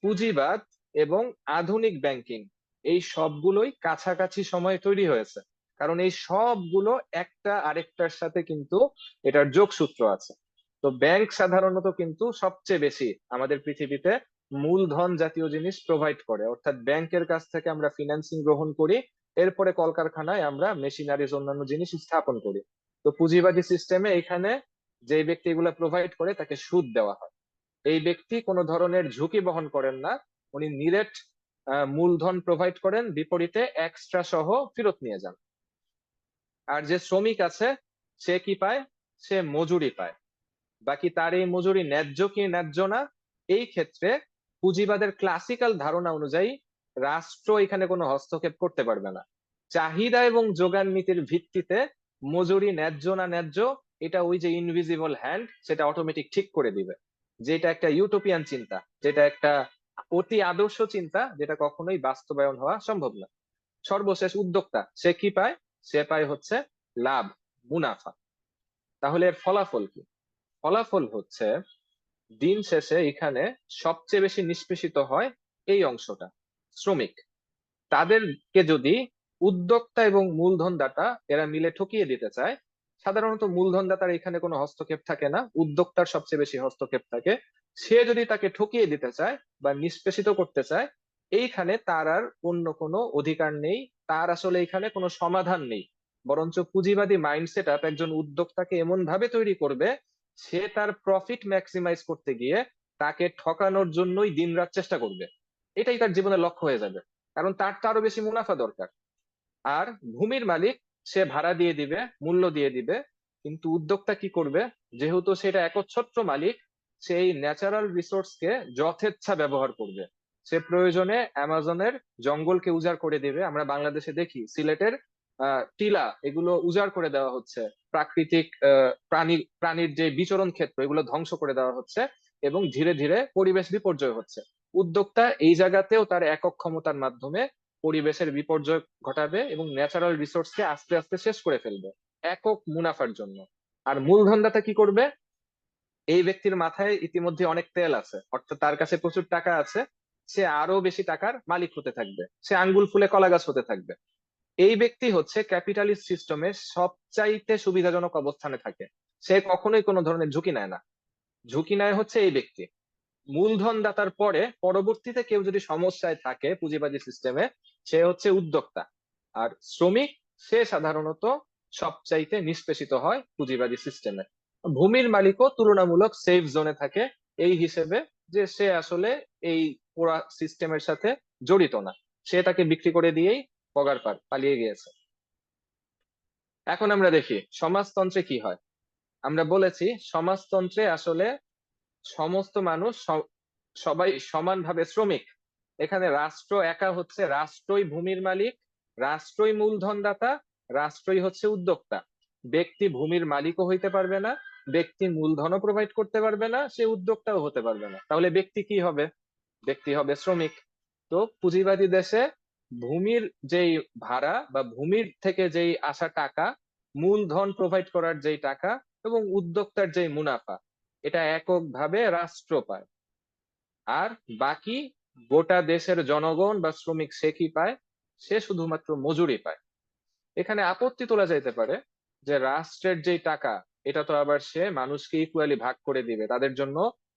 পুঁজিবাদ এবং আধুনিক ব্যাংকিং এই সবগুলোই কাছাকাছি সময়ে তৈরি হয়েছে, কারণ এই সবগুলো একটা আরেকটার সাথে কিন্তু এটার যোগসূত্র আছে। তো ব্যাংক সাধারণত কিন্তু সবচেয়ে বেশি আমাদের পৃথিবীতে মূলধন জাতীয় জিনিস প্রোভাইড করে, অর্থাৎ ব্যাংকের কাছ থেকে আমরা ফিনান্সিং গ্রহণ করি, এরপরে কলকারখানায় আমরা মেশিনারিজ অন্যান্য জিনিস স্থাপন করি। তো পুঁজিবাদী সিস্টেমে এখানে যে ব্যক্তি এগুলো প্রোভাইড করে তাকে সুদ দেওয়া হয়। এই ব্যক্তি কোনো ধরনের ঝুঁকি বহন করেন না, উনি নিরেট মূলধন প্রোভাইড করেন, বিপরীতে এক্সট্রা সহ ফেরত নিয়ে যান। আর যে শ্রমিক আছে সে কি পায়? সে মজুরি পায়। বাকি তার এই মজুরি ন্যায্য কি ন্যায্য না, এই ক্ষেত্রে পুঁজিবাদের ক্লাসিক্যাল ধারণা অনুযায়ী রাষ্ট্র এখানে কোনো হস্তক্ষেপ করতে পারবে না। চাহিদা এবং যোগান নীতির ভিত্তিতে মজুরি ন্যায্য না ন্যায্য এটা ওই যে ইনভিজিবল হ্যান্ড সেটা অটোমেটিক ঠিক করে দিবে। যেটা একটা ইউটোপিয়ান চিন্তা, যেটা একটা অতি আদর্শ চিন্তা, যেটা কখনোই বাস্তবায়ন হওয়া সম্ভব না। সর্বশেষ উদ্যোক্তা সে কি পায়? সে পায় হচ্ছে লাভ, মুনাফা। তাহলে এর ফলাফল কি? ফলাফল হচ্ছে দিন শেষে এখানে সবচেয়ে বেশি নিষ্পেষিত হয় এই অংশটা, শ্রমিক। তাদেরকে যদি উদ্যোক্তা এবং মূলধনদাতা এরা মিলে ঠকিয়ে দিতে চায়, সাধারণত মূলধনদাতার এখানে কোনো হস্তক্ষেপ থাকে না, উদ্যোক্তার সবচেয়ে বেশি হস্তক্ষেপ থাকে। সে যদি তাকে ঠকিয়ে দিতে চায় বা নিষ্পেষিত করতে চায়, এইখানে তার আর অন্য কোনো অধিকার নেই, তার আসলে এখানে কোনো সমাধান নেই। বরঞ্চ পুঁজিবাদী মাইন্ডসেট আপ একজন উদ্যোক্তাকে এমন ভাবে তৈরি করবে, সে তার প্রফিট ম্যাক্সিমাইজ করতে গিয়ে তাকে ঠকানোর জন্যই দিনরাত চেষ্টা করবে। এটাই তার জীবনের লক্ষ্য হয়ে যাবে, কারণ তার তো আরো বেশি মুনাফা দরকার। আর ভূমির মালিক সে ভাড়া দিয়ে দিবে, মূল্য দিয়ে দিবে, কিন্তু উদ্যোক্তা কি করবে? যেহেতু সেটা একচ্ছত্র মালিক, সেই ন্যাচারাল রিসোর্সকে যথেচ্ছা ব্যবহার করবে। সে প্রয়োজনে অ্যামাজনের জঙ্গলকে উজাড় করে দিবে। আমরা বাংলাদেশে দেখি সিলেটের টিলা এগুলো উজাড় করে দেওয়া হচ্ছে, প্রাকৃতিক প্রাণীর যে বিচরণ ক্ষেত্র এগুলো ধ্বংস করে দেওয়া হচ্ছে, এবং ধীরে ধীরে পরিবেশ বিপর্যয় হচ্ছে। উদ্যোক্তা এই জায়গাতেও তার একক ক্ষমতার মাধ্যমে পরিবেশের বিপর্যয় ঘটাবে এবং ন্যাচারাল রিসোর্সকে আস্তে আস্তে শেষ করে ফেলবে একক মুনাফার জন্য। আর মূলধনদাতা কি করবে? এই ব্যক্তির মাথায় ইতিমধ্যে অনেক তেল আছে, অর্থাৎ তার কাছে প্রচুর টাকা আছে, সে আরো বেশি টাকার মালিক হতে থাকবে, সে আঙ্গুল ফুলে কলা গাছ হতে থাকবে। এই ব্যক্তি হচ্ছে ক্যাপিটালিস্ট সিস্টেমের সবচাইতে সুবিধাজনক অবস্থানে থাকে। সে কখনোই কোনো ধরনের ঝুঁকি নেয় না। ঝুঁকি নেয় হচ্ছে এই ব্যক্তি। মূলধন দাতার পরে পরবর্তীতে কেউ যদি সমস্যায় থাকে পুঁজিবাদী সিস্টেমে, সে হচ্ছে উদ্যোক্তা। আর শ্রমিক সে সাধারণত সবচাইতে নিষ্পেষিত হয় পুঁজিবাদী সিস্টেমে। ভূমির মালিকও তুলনামূলক সেফ জোনে থাকে, এই হিসেবে যে সে আসলে এই পুরা সিস্টেমের সাথে জড়িত না, সে তাকে বিক্রি করে দিয়েই পগার পালিয়ে গিয়েছে। এখন আমরা দেখি সমাজতন্ত্রে কি হয়। আমরা বলেছি সমাজতন্ত্রে আসলে সমস্ত মানুষ সবাই সমানভাবে শ্রমিক। এখানে রাষ্ট্র একা হচ্ছে, রাষ্ট্রই ভূমির মালিক, রাষ্ট্রই মূলধনদাতা, রাষ্ট্রই হচ্ছে উদ্যোক্তা। ব্যক্তি ভূমির মালিকও হইতে পারবে না, ব্যক্তি মূলধনও প্রোভাইড করতে পারবে না, সে উদ্যোক্তাও হতে পারবে না। তাহলে ব্যক্তি কি হবে? ব্যক্তি হবে শ্রমিক। তো পুঁজিবাদী দেশে ভূমির যেই ভাড়া বা ভূমির থেকে যেই আসা টাকা, মূলধন প্রোভাইড করার যেই টাকা এবং উদ্যোক্তার যেই মুনাফা, এটা এককভাবে রাষ্ট্র পায়। আর বাকি গোটা দেশের জনগণ বা শ্রমিক সে কি পায়? সে শুধুমাত্র মজুরি পায়। এখানে আপত্তি তোলা যাইতে পারে যে রাষ্ট্রের যেই টাকা, এটা তো আবার সে মানুষকে ইকুয়ালি ভাগ করে দিবে, তাদের জন্য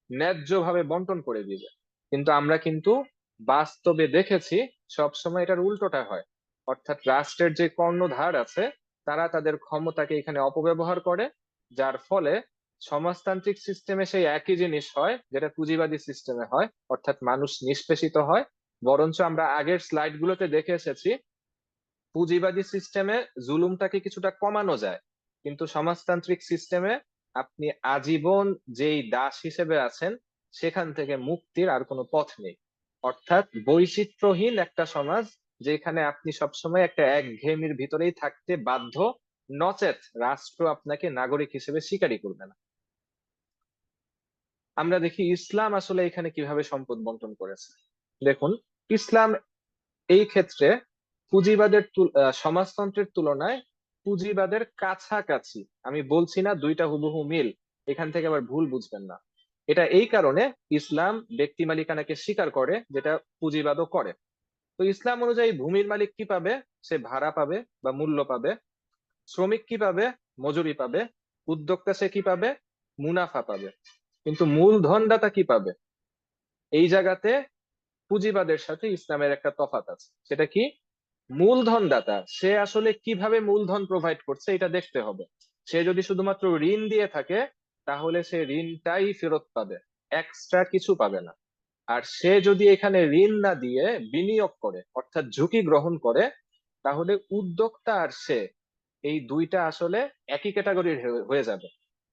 ন্যায্যভাবে বন্টন করে দিবে। কিন্তু আমরা কিন্তু বাস্তবে দেখেছি সবসময় এটার উল্টোটা হয়। অর্থাৎ রাষ্ট্রের যে কর্ণধার আছে, তারা তাদের ক্ষমতাকে এখানে অপব্যবহার করে, যার ফলে সমাজতান্ত্রিক সিস্টেমে সেই একই জিনিস হয় যেটা পুঁজিবাদী সিস্টেমে হয়, অর্থাৎ মানুষ নিষ্পেষিত হয়। বরঞ্চ আমরা আগের স্লাইড গুলোতে দেখে এসেছি পুঁজিবাদী সিস্টেমে জুলুমটাকে কিছুটা কমানো যায়, কিন্তু সমাজতান্ত্রিক সিস্টেমে আপনি আজীবন যেই দাস হিসেবে আছেন, সেখান থেকে মুক্তির আর কোনো পথ নেই। অর্থাৎ বৈচিত্র্যহীন একটা সমাজ, যেখানে আপনি সবসময় একটা একঘেয়েমির ভিতরেই থাকতে বাধ্য, নচেত রাষ্ট্র আপনাকে নাগরিক হিসেবে স্বীকারই করবে না। আমরা দেখি ইসলাম আসলে এখানে কিভাবে সম্পদ বন্টন করেছে। দেখুন, ইসলাম এই ক্ষেত্রে সমাজতন্ত্রের তুলনায় পুঁজিবাদের কাছাকাছি। আমি বলছি না দুইটা হুবহু মিল, এখান থেকে আবার ভুল বুঝবেন না। এটা এই কারণে ইসলাম ব্যক্তি মালিকানাকে স্বীকার করে, যেটা পুঁজিবাদও করে। তো ইসলাম অনুযায়ী ভূমির মালিক কি পাবে? সে ভাড়া পাবে বা মূল্য পাবে। শ্রমিক কি পাবে? মজুরি পাবে। উদ্যোক্তা সে কি পাবে? মুনাফা পাবে। কিন্তু মূলধনদাতা কি পাবে? এই জায়গাতে পুঁজিবাদের সাথে ইসলামের একটা তফাৎ আছে। সেটা কি? মূলধনদাতা সে আসলে কিভাবে মূলধন প্রোভাইড করছে এটা দেখতে হবে। সে যদি শুধুমাত্র ঋণ দিয়ে থাকে, তাহলে সে ঋণটাই ফেরত পাবে, এক্সট্রা কিছু পাবে না। আর সে যদি এখানে ঋণ না দিয়ে বিনিয়োগ করে, অর্থাৎ ঝুঁকি গ্রহণ করে, তাহলে উদ্যোক্তা আর সে, এই দুইটা আসলে একই ক্যাটাগরির হয়ে যাবে।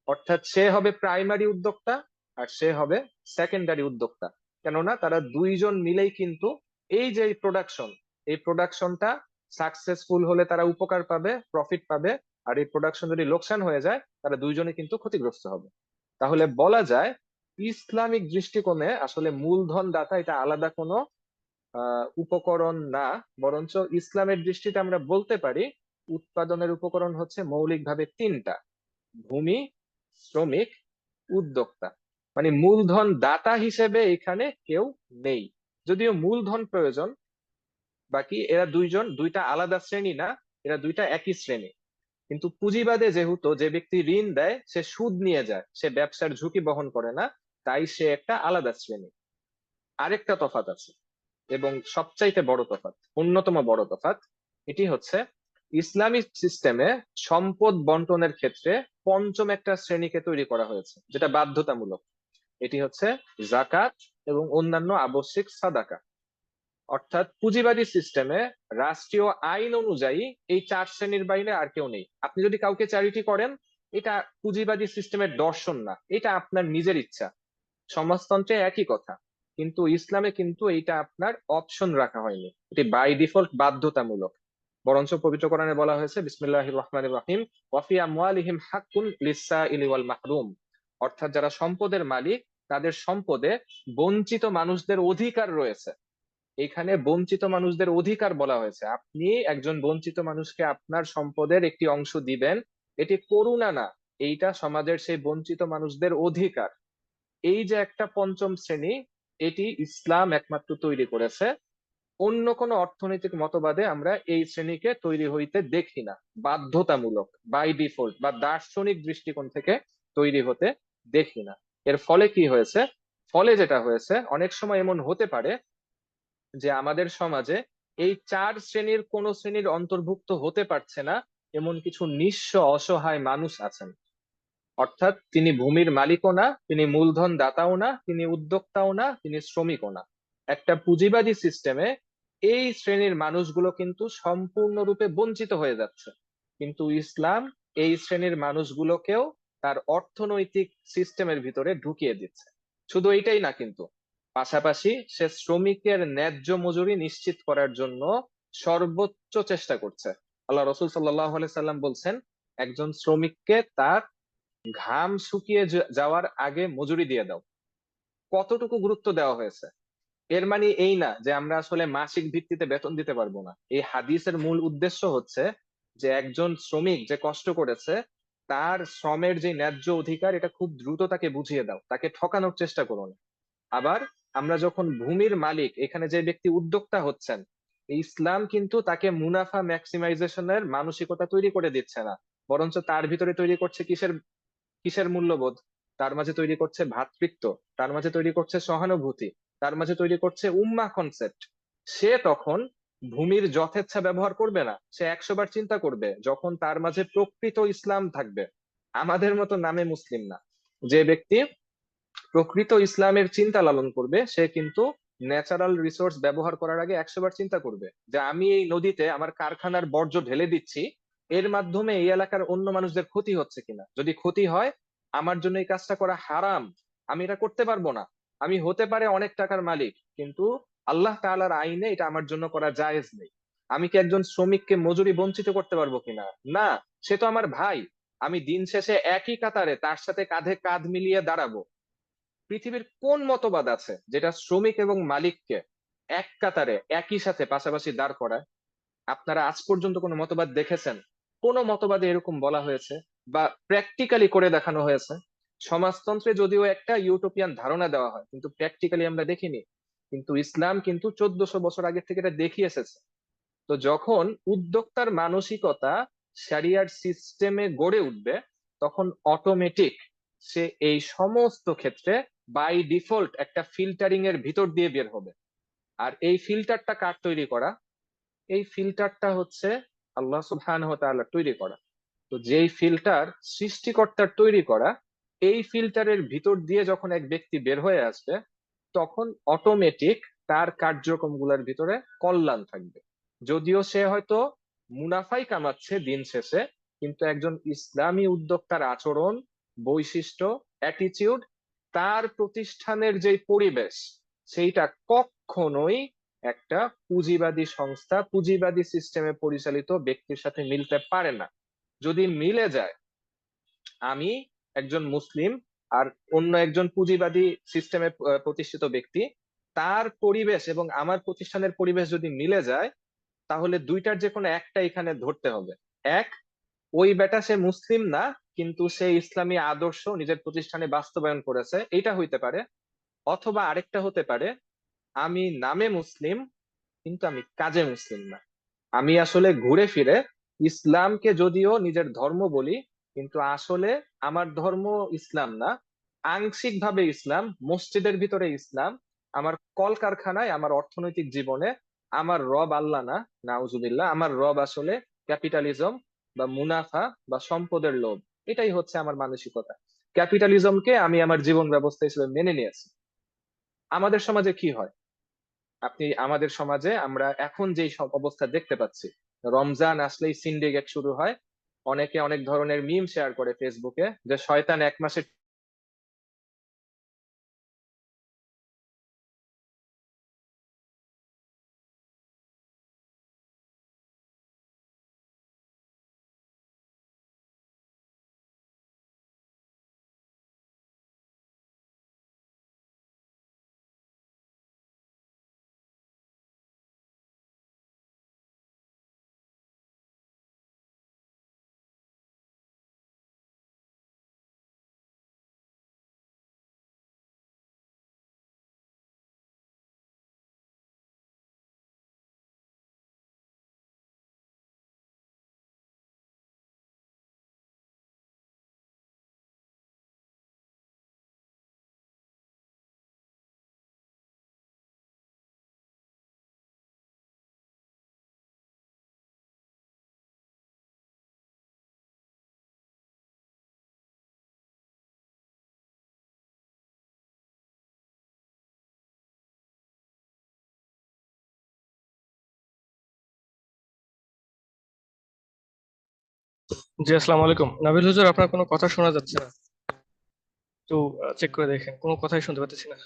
অর্থাৎ সে হবে প্রাইমারি উদ্যোক্তা আর সে হবে সেকেন্ডারি উদ্যোক্তা। কেননা তারা দুইজন মিলেই কিন্তু এই যে এই প্রোডাকশনটা সাকসেসফুল হলে তারা উপকার পাবে, প্রফিট পাবে। আর এই প্রোডাকশন যদি লোকসান হয়ে যায়, তারা দুইজনে কিন্তু ক্ষতিগ্রস্ত হবে। তাহলে বলা যায় ইসলামিক দৃষ্টিকোণে আসলে মূলধন দাতা এটা আলাদা কোনো উপকরণ না, বরঞ্চ ইসলামের দৃষ্টিতে আমরা বলতে পারি উৎপাদনের উপকরণ হচ্ছে মৌলিকভাবে তিনটা: ভূমি, শ্রমিক, উদ্যোক্তা। মানে মূলধন দাতা হিসেবে এখানে কেউ নেই। যদিও মূলধন প্রয়োজন, বাকি এরা দুইটা আলাদা শ্রেণী না, এরা দুইটা একই শ্রেণী। কিন্তু পুঁজিবাদে যেহেতু যে ব্যক্তি ঋণ দেয় সে সুদ নিয়ে যায়, সে ব্যবসার ঝুঁকি বহন করে না, তাই সে একটা আলাদা শ্রেণী। আরেকটা তফাৎ আছে, এবং সবচাইতে বড় তফাৎ, অন্যতম বড় তফাৎ, এটি হচ্ছে ইসলামিক সিস্টেমে সম্পদ বন্টনের ক্ষেত্রে পঞ্চম একটা শ্রেণীকে তৈরি করা হয়েছে, যেটা বাধ্যতামূলক। এটি হচ্ছে জাকাত এবং অন্যান্য আবশ্যিক সাদাকা। অর্থাৎ পুঁজিবাদী সিস্টেমে রাষ্ট্রীয় আইন অনুযায়ী এই চার শ্রেণীর বাইরে আর কেউ নেই। আপনি যদি কাউকে চ্যারিটি করেন, এটা পুঁজিবাদী সিস্টেমের দর্শন না, এটা আপনার নিজের ইচ্ছা। সমাজতন্ত্রে একই কথা, কিন্তু ইসলামে কিন্তু এইটা আপনার অপশন রাখা হয়নি, এটি বাই ডিফল্ট বাধ্যতামূলক। বরঞ্চ পবিত্র কোরআনে বলা হয়েছে বিসমিল্লাহির রহমানির রহিম, ওয়াফি আমওয়ালিহিম হাক্কুন লিসসাইলি ওয়াল মাহরুম। অর্থাৎ যারা সম্পদের মালিক, তাদের সম্পদে বঞ্চিত মানুষদের অধিকার রয়েছে। এখানে বঞ্চিত মানুষদের অধিকার বলা হয়েছে। আপনি একজন বঞ্চিত মানুষকে আপনার সম্পদের একটি অংশ দিবেন, এটি করুণা না, এইটা সমাজের সেই বঞ্চিত মানুষদের অধিকার। এই যে একটা পঞ্চম শ্রেণী, এটি ইসলাম একমাত্র তৈরি করেছে। অন্য কোনো অর্থনৈতিক মতবাদে আমরা এই শ্রেণীকে তৈরি হইতে দেখি না, বাধ্যতামূলক বাই ডিফল্ট বা দার্শনিক দৃষ্টিকোণ থেকে তৈরি হতে দেখি না। এর ফলে কি হয়েছে? ফলে যেটা হয়েছে, অনেক সময় এমন হতে পারে যে আমাদের সমাজে এই চার শ্রেণীর কোন শ্রেণীর অন্তর্ভুক্ত হতে পারছে না এমন কিছু নিঃস্ব অসহায় মানুষ আছেন। অর্থাৎ তিনি ভূমির মালিকও না, তিনি মূলধন দাতাও না, তিনি উদ্যোক্তাও না, তিনি শ্রমিকও না। একটা পুঁজিবাদী সিস্টেমে এই শ্রেণীর মানুষগুলো কিন্তু সম্পূর্ণরূপে বঞ্চিত হয়ে যাচ্ছে। কিন্তু ইসলাম এই শ্রেণীর মানুষগুলোকেও তার অর্থনৈতিক সিস্টেমের ভিতরে ঢুকিয়ে দিচ্ছে। শুধু এইটাই না, কিন্তু পাশাপাশি সে শ্রমিকের ন্যায্য মজুরি নিশ্চিত করার জন্য সর্বোচ্চ চেষ্টা করছে। আল্লাহ রসুল সাল্লাল্লাহু আলাইহি সাল্লাম বলছেন, একজন শ্রমিককে তার ঘাম শুকিয়ে যাওয়ার আগে মজুরি দিয়ে দাও। কতটুকু গুরুত্ব দেওয়া হয়েছে! এর মানে এই না যে আমরা আসলে মাসিক ভিত্তিতে বেতন দিতে পারবো না। এই হাদিসের মূল উদ্দেশ্য হচ্ছে যে একজন শ্রমিক যে কষ্ট করেছে, তার শ্রমের যে ন্যায্য অধিকার, এটা খুব দ্রুত তাকে বুঝিয়ে দাও, তাকে ঠকানোর চেষ্টা করো না। আবার আমরা যখন ভূমির মালিক, এখানে যে ব্যক্তি উদ্যোক্তা হচ্ছেন, এই ইসলাম কিন্তু তাকে মুনাফা ম্যাক্সিমাইজেশনের মানসিকতা তৈরি করে দিচ্ছে না, বরঞ্চ তার ভিতরে তৈরি করছে কিসের কিসের মূল্যবোধ? তার মাঝে তৈরি করছে ভ্রাতৃত্ব, তার মাঝে তৈরি করছে সহানুভূতি, তার মাঝে তৈরি করছে উম্মাহ কনসেপ্ট। সে তখন ভূমির যথেচ্ছা ব্যবহার করবে না, সে 100 বার চিন্তা করবে যখন তার মাঝে প্রকৃত ইসলাম থাকবে। আমাদের মতো নামে মুসলিম না। যে ব্যক্তি প্রকৃত ইসলামের চিন্তা লালন করবে, সে কিন্তু ন্যাচারাল রিসোর্স ব্যবহার করার আগে 100 বার চিন্তা করবে যে আমি এই নদীতে আমার কারখানার বর্জ্য ঢেলে দিচ্ছি, এর মাধ্যমে এই এলাকার অন্য মানুষদের ক্ষতি হচ্ছে কিনা। যদি ক্ষতি হয়, আমার জন্য এই কাজটা করা হারাম, আমি এটা করতে পারবো না। আমি হতে পারে অনেক টাকার মালিক, কিন্তু আল্লাহ তাআলার আইনে এটা আমার জন্য করা জায়েজ নেই। আমি কি একজন শ্রমিককে মজুরি বঞ্চিত করতে পারবো কিনা? না, সে তো আমার ভাই। আমি দিন শেষে একই কাতারে তার সাথে কাঁধে কাঁধ মিলিয়ে দাঁড়াবো। পৃথিবীর কোন মতবাদ আছে যেটা শ্রমিক এবং মালিককে এক কাতারে একই সাথে পাশাপাশি দাঁড় করায়? আপনারা আজ পর্যন্ত কোনো মতবাদ দেখেছেন কোন মতবাদে এরকম বলা হয়েছে বা প্র্যাকটিক্যালি করে দেখানো হয়েছে? সমাজতন্ত্রে যদিও একটা ইউটোপিয়ান ধারণা দেওয়া হয়, কিন্তু প্র্যাকটিক্যালি আমরা দেখিনি। কিন্তু ইসলাম কিন্তু 1400 বছর আগে থেকে এটা দেখিয়ে এসেছে। তো যখন উদ্যোক্তার মানসিকতা শরিয়ার সিস্টেমে গড়ে উঠবে, তখন অটোমেটিক সে এই সমস্ত ক্ষেত্রে বাই ডিফল্ট একটা ফিল্টারিং এর ভিতর দিয়ে বের হবে। আর এই ফিল্টারটা কার তৈরি করা? এই ফিল্টারটা হচ্ছে আল্লাহ সুবহানাহু ওয়া তাআলার তৈরি করা। তো যেই ফিল্টার সৃষ্টিকর্তার তৈরি করা, এই ফিল্টারের ভিতর দিয়ে যখন এক ব্যক্তি বের হয়ে আসবে, তখন অটোমেটিক তার কার্যক্রমগুলোর ভিতরে কল্যাণ থাকবে। যদিও সে হয়তো মুনাফাই কামাচ্ছে দিন শেষে, কিন্তু একজন ইসলামী উদ্যোক্তার আচরণ, বৈশিষ্ট্য, অ্যাটিটিউড, তার প্রতিষ্ঠানের যে পরিবেশ, সেইটা কখনোই একটা পুঁজিবাদী সংস্থা, পুঁজিবাদী সিস্টেমে পরিচালিত ব্যক্তির সাথে মিলতে পারে না। যদি মিলে যায়, আমি একজন মুসলিম আর অন্য একজন পুঁজিবাদী সিস্টেমে প্রতিষ্ঠিত ব্যক্তি, তার পরিবেশ এবং আমার প্রতিষ্ঠানের পরিবেশ যদি মিলে যায়, তাহলে দুইটার যে কোনো একটা এখানে ধরতে হবে। এক, ওই বেটা সে মুসলিম না, কিন্তু সে ইসলামী আদর্শ নিজের প্রতিষ্ঠানে বাস্তবায়ন করেছে, এটা হইতে পারে। অথবা আরেকটা হতে পারে, আমি নামে মুসলিম কিন্তু আমি কাজে মুসলিম না। আমি আসলে ঘুরে ফিরে ইসলামকে যদিও নিজের ধর্ম বলি, কিন্তু আসলে আমার ধর্ম ইসলাম না। আংশিক ভাবে ইসলাম, মসজিদের ভিতরে ইসলাম, আমার কলকারখানায়, আমার অর্থনৈতিক জীবনে আমার রব আল্লাহ না, নাউজুবিল্লাহ। আমার রব আসলে ক্যাপিটালিজম বা মুনাফা বা সম্পদের লোভ। এটাই হচ্ছে আমার মানসিকতা। ক্যাপিটালিজমকে আমি আমার জীবন ব্যবস্থা হিসেবে মেনে নিয়েছি। আমাদের সমাজে কি হয়? আমাদের সমাজে আমরা এখন যেই সব অবস্থা দেখতে পাচ্ছি, রমজান আসলেই সিন্ডিকেট শুরু হয়। অনেকে অনেক ধরনের মিম শেয়ার করে ফেসবুকে যে শয়তান 1 মাসে জি, আসসালামু আলাইকুম নাবিল হুজুর, আপনার কোনো কথা শোনা যাচ্ছে না। একটু চেক করে দেখেন, কোনো কথাই শুনতে পাচ্ছি না।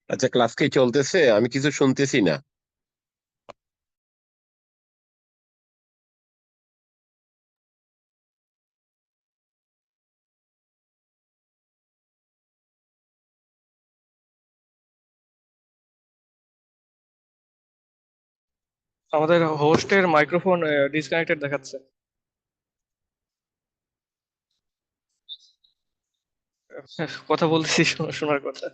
আচ্ছা, ক্লাস কি চলতেছে? আমি কিছু শুনতেছি না। আমাদের হোস্টের মাইক্রোফোন ডিসকানেক্টেড দেখাচ্ছে। কথা বলতেছি, শোনার কথা।